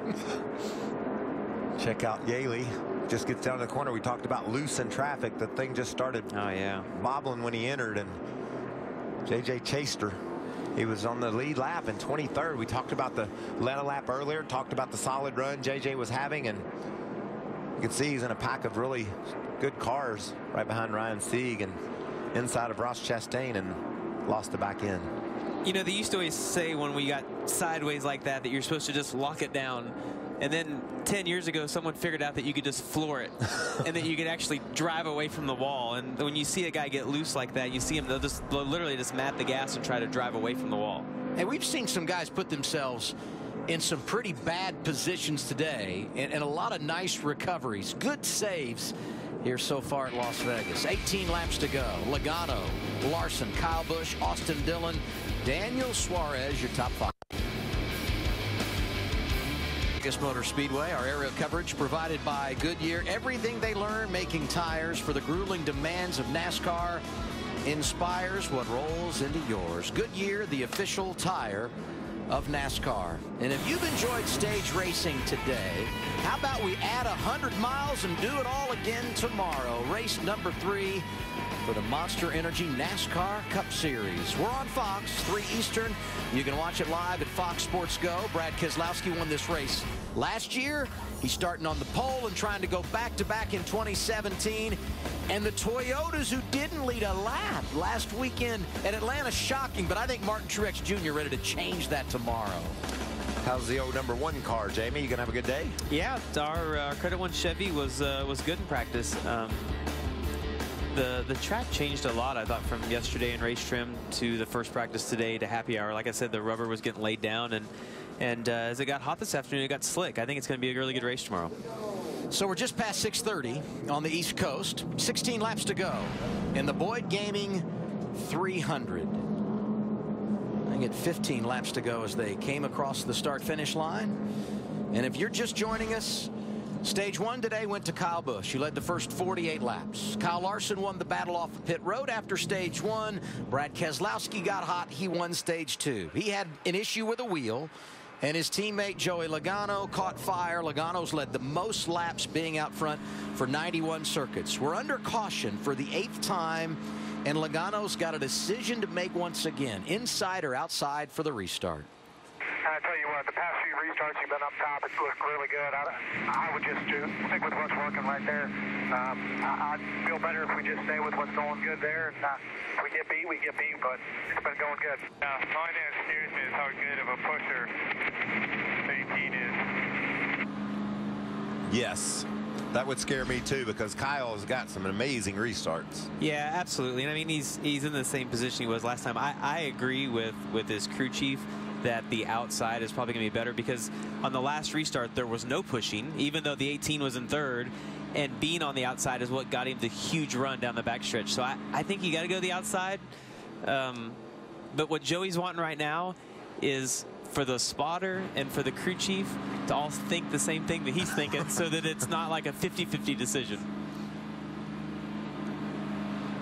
Check out Yeley. Just gets down to the corner. We talked about loose in traffic. The thing just started bobbling when he entered, and JJ chased her. He was on the lead lap in 23rd. We talked about the lead a lap earlier, talked about the solid run JJ was having, and you can see he's in a pack of really good cars right behind Ryan Sieg and inside of Ross Chastain, and lost the back end. You know, they used to always say when we got sideways like that you're supposed to just lock it down. And then 10 years ago, someone figured out that you could just floor it and that you could actually drive away from the wall. And when you see a guy get loose like that, you see him, they'll literally just mat the gas and try to drive away from the wall. And we've seen some guys put themselves in some pretty bad positions today, and a lot of nice recoveries. Good saves here so far at Las Vegas. 18 laps to go. Logano, Larson, Kyle Busch, Austin Dillon, Daniel Suarez, your top 5. Vegas Motor Speedway, our aerial coverage provided by Goodyear. Everything they learn making tires for the grueling demands of NASCAR inspires what rolls into yours. Goodyear, the official tire of NASCAR. And if you've enjoyed stage racing today, how about we add 100 miles and do it all again tomorrow? Race number 3 for the Monster Energy NASCAR Cup Series. We're on Fox, 3 Eastern. You can watch it live at Fox Sports Go. Brad Keselowski won this race last year. He's starting on the pole and trying to go back-to-back in 2017. And the Toyotas, who didn't lead a lap last weekend at Atlanta, shocking. But I think Martin Truex Jr. ready to change that tomorrow. How's the old number 1 car, Jamie? You gonna have a good day? Yeah, our Credit One Chevy was good in practice. The track changed a lot, I thought, from yesterday in race trim to the first practice today to happy hour. Like I said, the rubber was getting laid down, and as it got hot this afternoon, it got slick. I think it's going to be a really good race tomorrow. So we're just past 6:30 on the East Coast. 16 laps to go in the Boyd Gaming 300. I think at 15 laps to go as they came across the start-finish line. And if you're just joining us, Stage 1 today went to Kyle Busch, who led the first 48 laps. Kyle Larson won the battle off of pit road after Stage 1. Brad Keselowski got hot. He won Stage 2. He had an issue with a wheel, and his teammate Joey Logano caught fire. Logano's led the most laps, being out front for 91 circuits. We're under caution for the 8th time, and Logano's got a decision to make once again, inside or outside for the restart. And I tell you what, the past few restarts you've been up top, it's looked really good. I would just stick with what's working right there. I'd feel better if we just stay with what's going good there. And if we get beat, but it's been going good. The only thing that scares me is how good of a pusher 18 is. Yes. That would scare me too, because Kyle's got some amazing restarts. Yeah, absolutely. And I mean, he's in the same position he was last time. I agree with his crew chief that the outside is probably going to be better, because on the last restart there was no pushing, even though the 18 was in 3rd, and being on the outside is what got him the huge run down the backstretch. So I think you got to go to the outside. But what Joey's wanting right now is for the spotter and for the crew chief to all think the same thing that he's thinking, so that it's not like a 50-50 decision.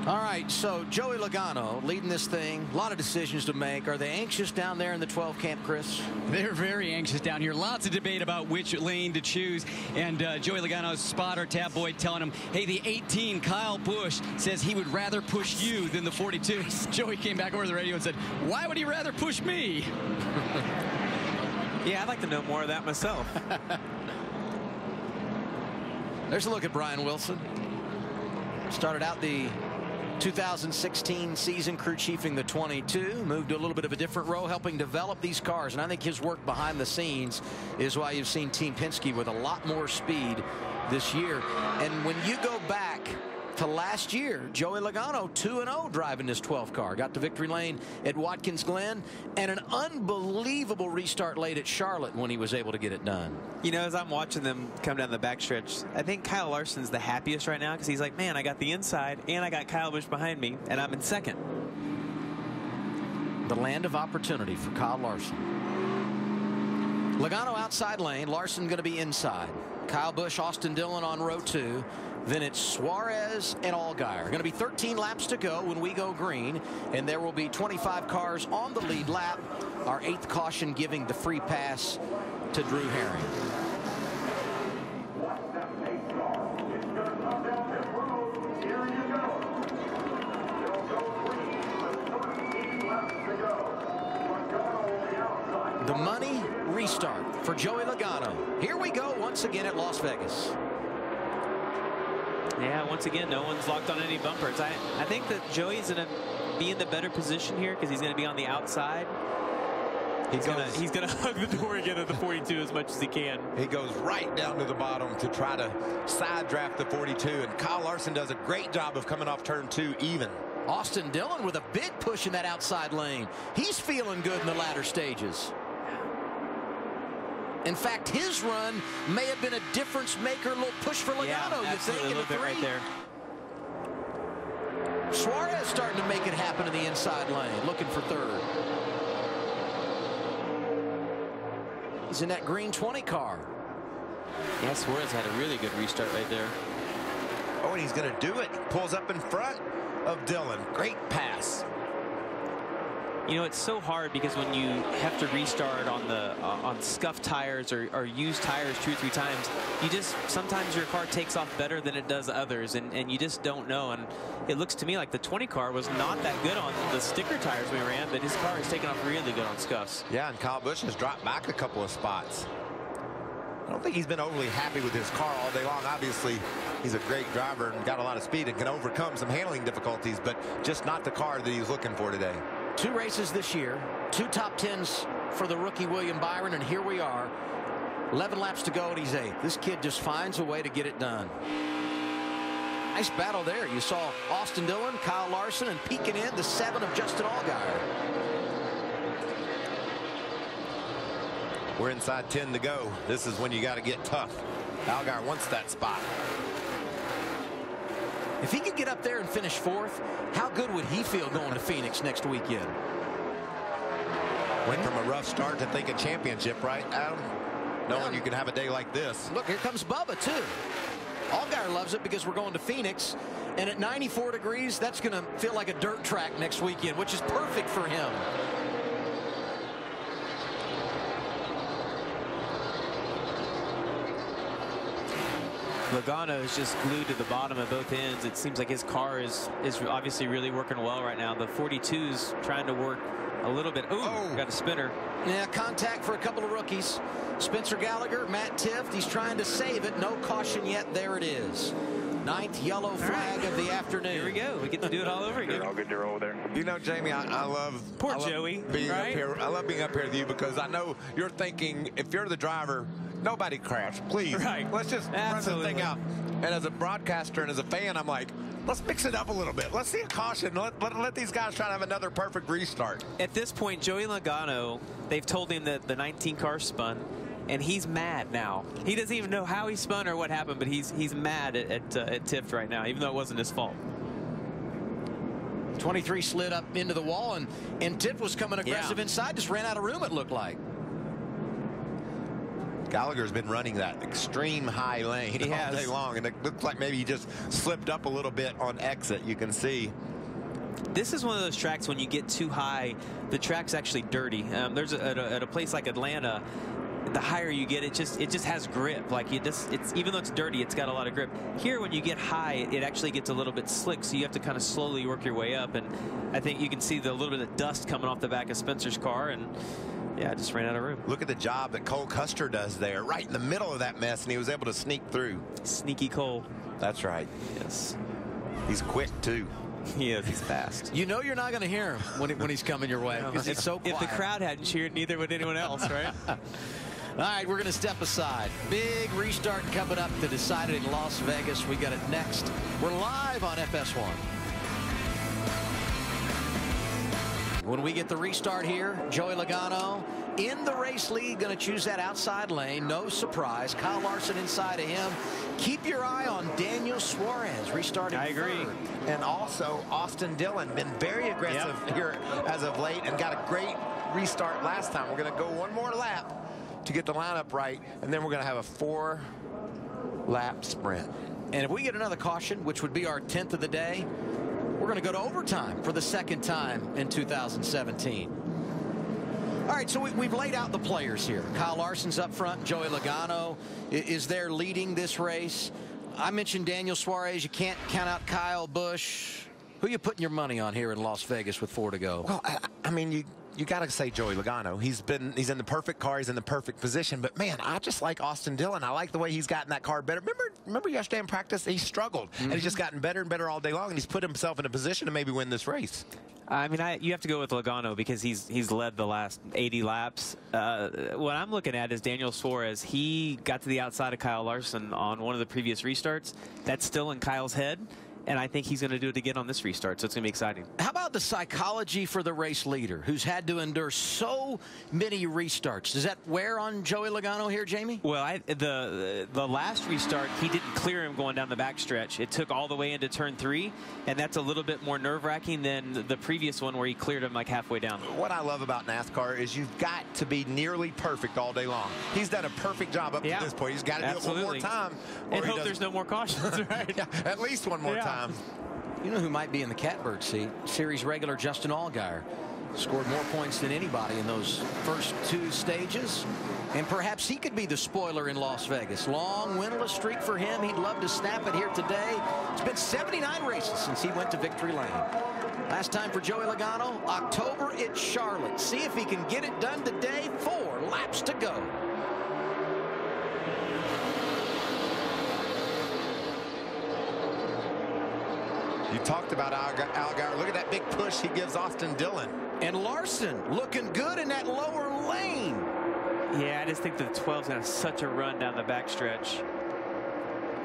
All right, so Joey Logano leading this thing. A lot of decisions to make. Are they anxious down there in the 12 camp, Chris? They're very anxious down here. Lots of debate about which lane to choose. And Joey Logano's spotter, Tab Boyd, telling him, hey, the 18, Kyle Busch, says he would rather push you than the 42. Joey came back over the radio and said, why would he rather push me? Yeah, I'd like to know more of that myself. There's a look at Brian Wilson. Started out the 2016 season crew chiefing the 22, moved to a little bit of a different role, helping develop these cars, and I think his work behind the scenes is why you've seen Team Penske with a lot more speed this year. And when you go back to last year, Joey Logano 2-0 driving this 12 car, got to victory lane at Watkins Glen, and an unbelievable restart late at Charlotte when he was able to get it done. You know, as I'm watching them come down the backstretch, I think Kyle Larson's the happiest right now, because he's like, man, I got the inside and I got Kyle Busch behind me, and I'm in 2nd. The land of opportunity for Kyle Larson. Logano outside lane, Larson going to be inside. Kyle Busch, Austin Dillon on row 2. Then it's Suarez and Allgaier. Going to be 13 laps to go when we go green, and there will be 25 cars on the lead lap. Our 8th caution giving the free pass to Drew Herring. The money restart for Joey Logano. Here we go once again at Las Vegas. Yeah, once again, no one's locked on any bumpers. I think that Joey's going to be in the better position here, because he's going to be on the outside. He's going to hug the door again at the 42 as much as he can. He goes right down to the bottom to try to side draft the 42, and Kyle Larson does a great job of coming off turn 2 even. Austin Dillon with a big push in that outside lane. He's feeling good in the latter stages. In fact, his run may have been a difference maker, a little push for Logano, you think, in the 3. Right there. Suarez starting to make it happen in the inside lane, looking for 3rd. He's in that green 20 car. Yeah, Suarez had a really good restart right there. Oh, and he's going to do it. Pulls up in front of Dillon. Great pass. You know, it's so hard because when you have to restart on the on scuffed tires or used tires 2 or 3 times, you just sometimes your car takes off better than it does others, and you just don't know. And it looks to me like the 20 car was not that good on the sticker tires we ran, but his car has taken off really good on scuffs. Yeah, and Kyle Busch has dropped back a couple of spots. I don't think he's been overly happy with his car all day long. Obviously, he's a great driver and got a lot of speed and can overcome some handling difficulties, but just not the car that he's looking for today. 2 races this year, 2 top 10s for the rookie William Byron, and here we are. 11 laps to go, and he's 8th. This kid just finds a way to get it done. Nice battle there. You saw Austin Dillon, Kyle Larson, and peeking in the 7 of Justin Allgaier. We're inside 10 to go. This is when you got to get tough. Allgaier wants that spot. If he could get up there and finish 4th, how good would he feel going to Phoenix next weekend? Went from a rough start to thinking championship, right, Adam? Knowing you can have a day like this. Look, here comes Bubba, too. Allgaier loves it because we're going to Phoenix, and at 94 degrees, that's going to feel like a dirt track next weekend, which is perfect for him. Logano is just glued to the bottom of both ends. It seems like his car is obviously really working well right now. The 42's trying to work a little bit. Ooh, got a spinner. Yeah, contact for a couple of rookies. Spencer Gallagher, Matt Tifft, he's trying to save it. No caution yet. There it is. 9th yellow flag of the afternoon. Here we go. We get to do it all over again. All good to roll there. You know, Jamie, I love Joey, being right? up here. I love being up here with you because I know you're thinking, if you're the driver, nobody crash, please. Right. Let's just run the thing out. And as a broadcaster and as a fan, I'm like, let's mix it up a little bit. Let's see a caution. Let these guys try to have another perfect restart. At this point, Joey Logano, they've told him that the 19 car spun, and he's mad now. He doesn't even know how he spun or what happened, but he's mad at Tifft right now, even though it wasn't his fault. 23 slid up into the wall, and Tifft was coming aggressive inside, just ran out of room, it looked like. Gallagher's been running that extreme high lane all day long, and it looks like maybe he just slipped up a little bit on exit. You can see. This is one of those tracks when you get too high, the track's actually dirty. There's at a place like Atlanta, the higher you get, it just has grip. Like it's even though it's dirty, it's got a lot of grip. Here, when you get high, it actually gets a little bit slick, so you have to kind of slowly work your way up. And I think you can see the little bit of dust coming off the back of Spencer's car, and yeah, just ran out of room. Look at the job that Cole Custer does there, right in the middle of that mess, and he was able to sneak through. Sneaky Cole. That's right. Yes. He's quick, too. He is. He's fast. You know you're not going to hear him when he's coming your way because he's so quiet. If the crowd hadn't cheered, neither would anyone else, right? All right, we're going to step aside. Big restart coming up to decide it in Las Vegas. We got it next. We're live on FS1. When we get the restart here, Joey Logano in the race lead, going to choose that outside lane. No surprise. Kyle Larson inside of him. Keep your eye on Daniel Suarez restarting. I agree. Third. And also Austin Dillon been very aggressive here as of late and got a great restart last time. We're going to go one more lap to get the lineup right, and then we're going to have a 4-lap sprint. And if we get another caution, which would be our 10th of the day, we're going to go to overtime for the second time in 2017. All right, so we've laid out the players here. Kyle Larson's up front. Joey Logano is there leading this race. I mentioned Daniel Suarez. You can't count out Kyle Busch. Who are you putting your money on here in Las Vegas with 4 to go? Well, I mean, you got to say Joey Logano. He's in the perfect car. He's in the perfect position. But, man, I just like Austin Dillon. I like the way he's gotten that car better. Remember yesterday in practice? He struggled. And he's just gotten better and better all day long. And he's put himself in a position to maybe win this race. I mean, you have to go with Logano because he's led the last 80 laps. What I'm looking at is Daniel Suarez. He got to the outside of Kyle Larson on one of the previous restarts. That's still in Kyle's head. And I think he's going to do it again on this restart, so it's going to be exciting. How about the psychology for the race leader, who's had to endure so many restarts? Does that wear on Joey Logano here, Jamie? Well, the last restart, he didn't clear him going down the backstretch. It took all the way into turn 3, and that's a little bit more nerve-wracking than the previous one where he cleared him like halfway down. What I love about NASCAR is you've got to be nearly perfect all day long. He's done a perfect job up to this point. He's got to do it one more time. And hope there's no more cautions, right? Yeah, at least one more time. You know who might be in the catbird seat? Series regular Justin Allgaier. Scored more points than anybody in those first 2 stages. And perhaps he could be the spoiler in Las Vegas. Long winless streak for him. He'd love to snap it here today. It's been 79 races since he went to victory lane. Last time for Joey Logano, October at Charlotte. See if he can get it done today. 4 laps to go. You talked about Allgaier. Look at that big push he gives Austin Dillon. And Larson looking good in that lower lane. Yeah, I just think the 12's going to have such a run down the backstretch.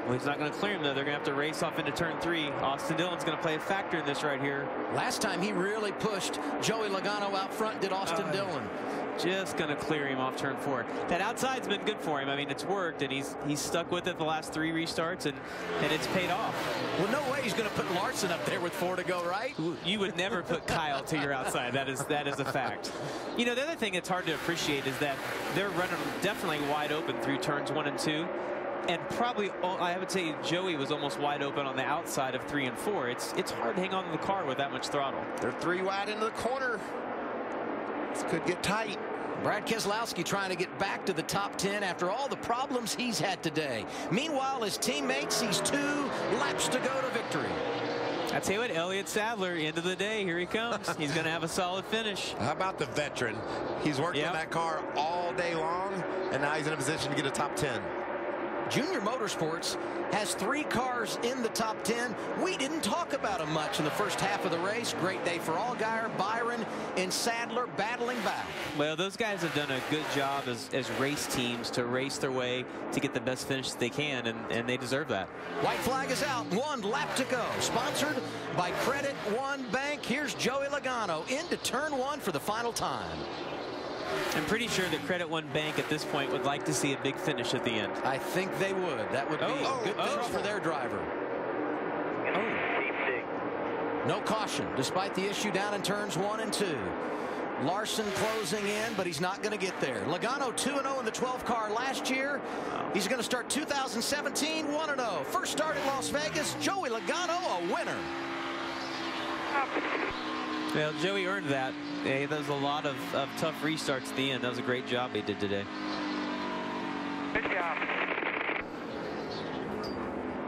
Well, he's not going to clear him, though. They're going to have to race off into turn 3. Austin Dillon's going to play a factor in this right here. Last time he really pushed Joey Logano out front, did Austin Dillon. Just going to clear him off turn 4. That outside's been good for him. I mean, it's worked, and he's stuck with it the last 3 restarts, and it's paid off. Well, no way he's going to put Larson up there with 4 to go, right? You would never put Kyle to your outside. That is a fact. You know, the other thing that's hard to appreciate is that they're running definitely wide open through turns 1 and 2. And probably, I would say Joey was almost wide open on the outside of 3 and 4. It's hard to hang on to the car with that much throttle. They're 3 wide into the corner. This could get tight. Brad Keselowski trying to get back to the top 10 after all the problems he's had today. Meanwhile, his teammates, he's 2 laps to go to victory. I tell you what, Elliott Sadler, end of the day, here he comes. He's going to have a solid finish. How about the veteran? He's worked on that car all day long, and now he's in a position to get a top 10. Junior Motorsports has 3 cars in the top 10. We didn't talk about them much in the first half of the race. Great day for Allgaier, Byron, and Sadler battling back. Well, those guys have done a good job as race teams to race their way to get the best finish that they can, and they deserve that. White flag is out. 1 lap to go. Sponsored by Credit One Bank. Here's Joey Logano into turn 1 for the final time. I'm pretty sure that Credit One Bank at this point would like to see a big finish at the end. I think they would. That would be a good finish for their driver. No caution, despite the issue down in turns 1 and 2. Larson closing in, but he's not going to get there. Logano 2-0 in the 12 car last year. He's going to start 2017 1-0. First start in Las Vegas. Joey Logano, a winner. Well, Joey earned that. Hey, there was a lot of tough restarts at the end. That was a great job he did today. Good job.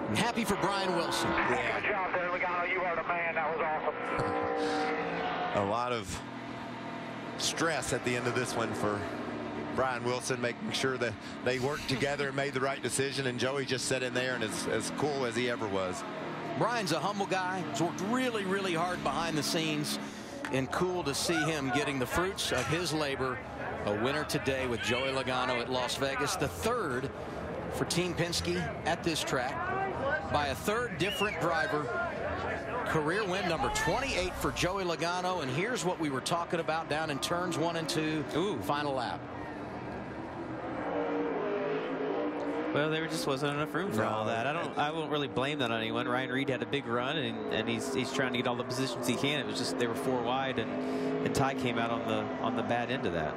I'm happy for Brian Wilson. Yeah. Good job there, Logano. You are the man. That was awesome. A lot of stress at the end of this one for Brian Wilson, making sure that they worked together and made the right decision, and Joey just sat in there and is as cool as he ever was. Brian's a humble guy. He's worked really, really hard behind the scenes, and cool to see him getting the fruits of his labor. A winner today with Joey Logano at Las Vegas, the 3rd for Team Penske at this track by a 3rd different driver. Career win number 28 for Joey Logano, and here's what we were talking about down in turns 1 and 2. Final lap. Well, there just wasn't enough room for all that. I won't really blame that on anyone. Ryan Reed had a big run, and he's trying to get all the positions he can. It was just they were 4 wide, and Ty came out on the bad end of that.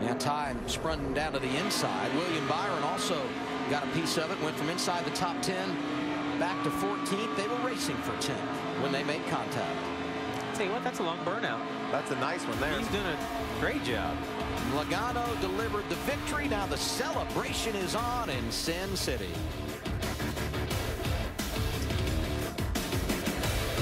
Yeah, Ty sprung down to the inside. William Byron also got a piece of it. Went from inside the top 10 back to 14th. They were racing for 10th when they made contact. I'll tell you what, that's a long burnout. That's a nice one there. He's doing a great job. Logano delivered the victory. Now the celebration is on in Sin City.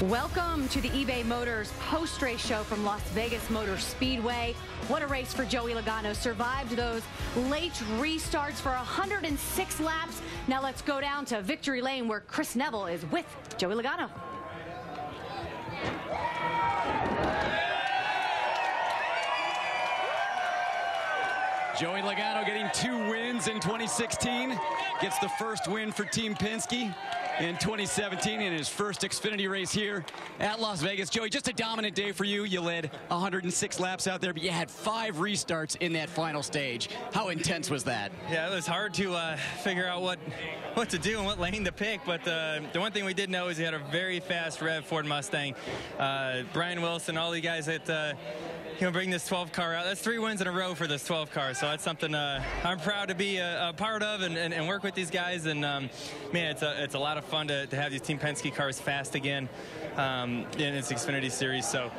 Welcome to the eBay Motors post-race show from Las Vegas Motor Speedway. What a race for Joey Logano. Survived those late restarts for 106 laps. Now let's go down to Victory Lane where Chris Neville is with Joey Logano. Joey Logano getting 2 wins in 2016. Gets the first win for Team Penske. in 2017 in his first Xfinity race here at Las Vegas. Joey, just a dominant day for you. You led 106 laps out there, but you had 5 restarts in that final stage. How intense was that? Yeah, it was hard to figure out what to do and what lane to pick, but the one thing we did know is he had a very fast Rev Ford Mustang. Brian Wilson, all the guys that bring this 12 car out. That's 3 wins in a row for this 12 car, so that's something I'm proud to be a part of and work with these guys. And man, it's a lot of fun to have these Team Penske cars fast again in this Xfinity Series. So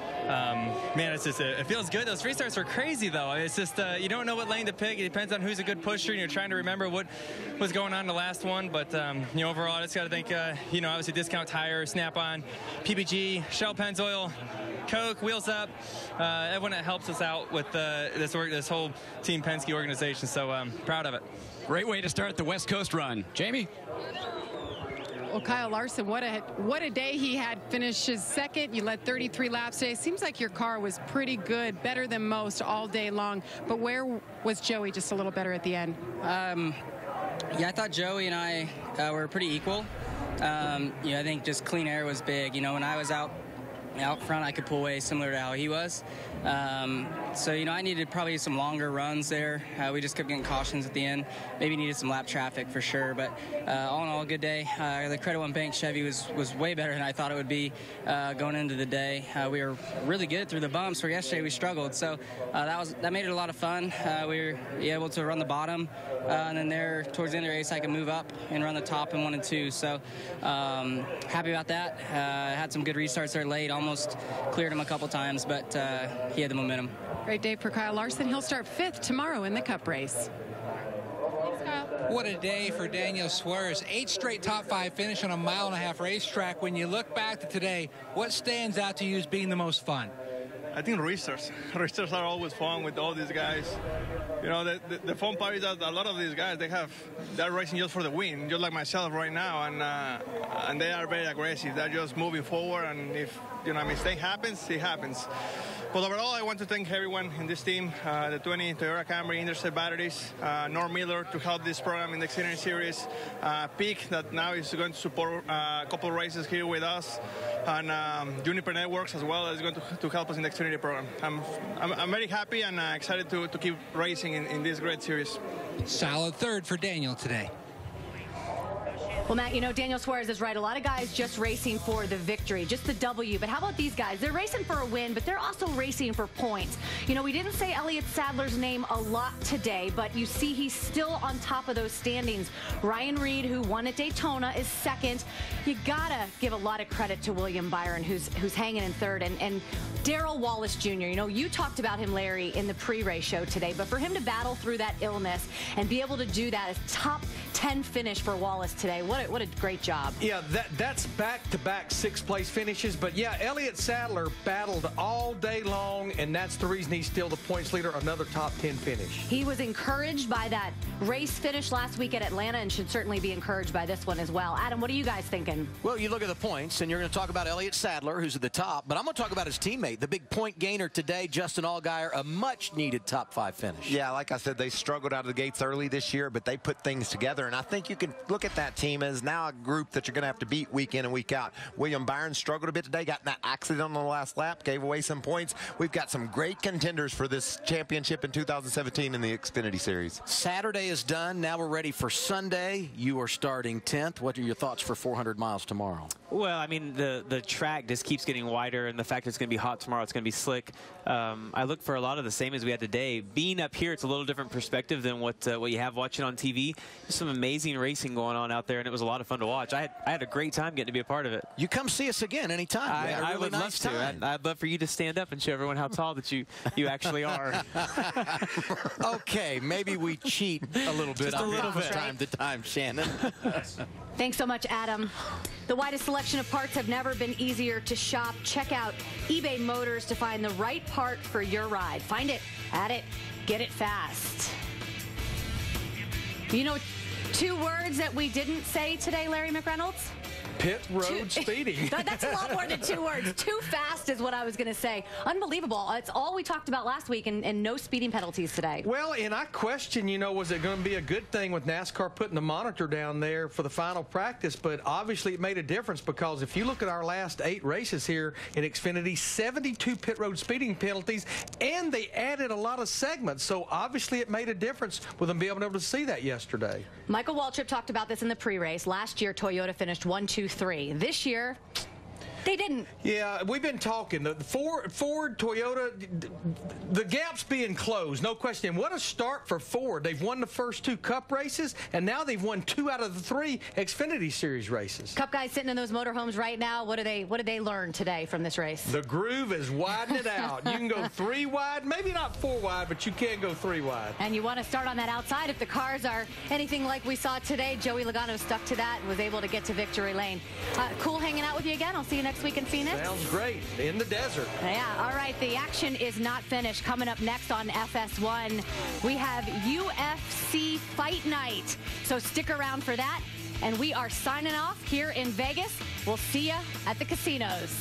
man, it's just it feels good. Those restarts were crazy though. It's just you don't know what lane to pick. It depends on who's a good pusher, and you're trying to remember what was going on in the last one. But overall, I just got to thank obviously Discount Tire, Snap-on, PPG, Shell Pennzoil, Coke, Wheels Up, everyone that helps us out with this whole Team Penske organization. So proud of it. Great way to start the West Coast run. Jamie? Well, Kyle Larson, what a day he had. Finished his second. You led 33 laps today. Seems like your car was pretty good, better than most all day long. But where was Joey just a little better at the end? Yeah, I thought Joey and I were pretty equal. I think just clean air was big. When I was out front, I could pull away similar to how he was. So I needed probably some longer runs there. We just kept getting cautions at the end. Maybe needed some lap traffic for sure, but all in all, a good day. The Credit One Bank Chevy was way better than I thought it would be going into the day. We were really good through the bumps. For yesterday, we struggled, so that made it a lot of fun. We were able to run the bottom, and then there towards the end of the race, I could move up and run the top in 1 and 2. So happy about that. Had some good restarts there late. Almost cleared him a couple times, but he had the momentum. Great day for Kyle Larson. He'll start 5th tomorrow in the Cup race. Thanks, Kyle. What a day for Daniel Suarez. 8 straight top 5 finish on a 1.5-mile racetrack. When you look back to today, what stands out to you as being the most fun? I think restarts. Restarts are always fun with all these guys. The fun part is that a lot of these guys, they're racing just for the win, just like myself right now, and they are very aggressive. They're just moving forward, and if a mistake happens, it happens. But overall, I want to thank everyone in this team, the 20 Toyota Camry Intercept batteries, Norm Miller to help this program in the Xfinity Series, Peak that now is going to support a couple of races here with us, and Juniper Networks as well is going to help us in the Xfinity program. I'm very happy and excited to keep racing in this great series. Solid 3rd for Daniel today. Well, Matt, Daniel Suarez is right. A lot of guys just racing for the victory, just the W. But how about these guys? They're racing for a win, but they're also racing for points. We didn't say Elliott Sadler's name a lot today, but you see he's still on top of those standings. Ryan Reed, who won at Daytona, is 2nd. You gotta give a lot of credit to William Byron, who's hanging in 3rd, and Darrell Wallace Jr. You talked about him, Larry, in the pre-race show today, but for him to battle through that illness and be able to do that, a top 10 finish for Wallace today. What a great job. Yeah, that's back-to-back 6th-place finishes. But, yeah, Elliott Sadler battled all day long, and that's the reason he's still the points leader, another top 10 finish. He was encouraged by that race finish last week at Atlanta and should certainly be encouraged by this one as well. Adam, what are you guys thinking? Well, you look at the points, and you're going to talk about Elliott Sadler, who's at the top, but I'm going to talk about his teammate, the big point gainer today, Justin Allgaier, a much-needed top 5 finish. Yeah, like I said, they struggled out of the gates early this year, but they put things together, and I think you can look at that team as now a group that you're going to have to beat week in and week out. William Byron struggled a bit today, got in that accident on the last lap, gave away some points. We've got some great contenders for this championship in 2017 in the Xfinity Series. Saturday is done. Now we're ready for Sunday. You are starting 10th. What are your thoughts for 400 miles tomorrow? Well, I mean, the track just keeps getting wider, and the fact it's going to be hot tomorrow, it's going to be slick. I look for a lot of the same as we had today. Being up here, it's a little different perspective than what you have watching on TV. There's some amazing racing going on out there, and it was a lot of fun to watch. I had a great time getting to be a part of it. You come see us again anytime. I would love to. I'd love for you to stand up and show everyone how tall that you actually are. Okay, maybe we cheat a little bit time to time, Shannon. Thanks so much, Adam. The widest selection of parts have never been easier to shop. Check out eBay Motors to find the right part for your ride. Find it, add it, get it fast. 2 words that we didn't say today, Larry McReynolds? Pit road speeding. That's a lot more than 2 words. Too fast is what I was going to say. Unbelievable. It's all we talked about last week, and no speeding penalties today. Well, and I question, was it going to be a good thing with NASCAR putting the monitor down there for the final practice? But obviously it made a difference, because if you look at our last 8 races here in Xfinity, 72 pit road speeding penalties, and they added a lot of segments. So obviously it made a difference with them being able to see that yesterday. Michael Waltrip talked about this in the pre-race. Last year, Toyota finished 1, 2, 3. This year, they didn't. Yeah, we've been talking. The Ford, Toyota, the gap's being closed, no question. What a start for Ford. They've won the first 2 Cup races, and now they've won 2 out of the 3 Xfinity Series races. Cup guys sitting in those motorhomes right now, what did they learn today from this race? The groove is widening out. You can go 3 wide, maybe not 4 wide, but you can go 3 wide. And you want to start on that outside. If the cars are anything like we saw today, Joey Logano stuck to that and was able to get to victory lane. Cool hanging out with you again. I'll see you next week in Phoenix. Sounds great. In the desert. Yeah, all right. The action is not finished. Coming up next on FS1, we have UFC Fight Night. So stick around for that. And we are signing off here in Vegas. We'll see you at the casinos.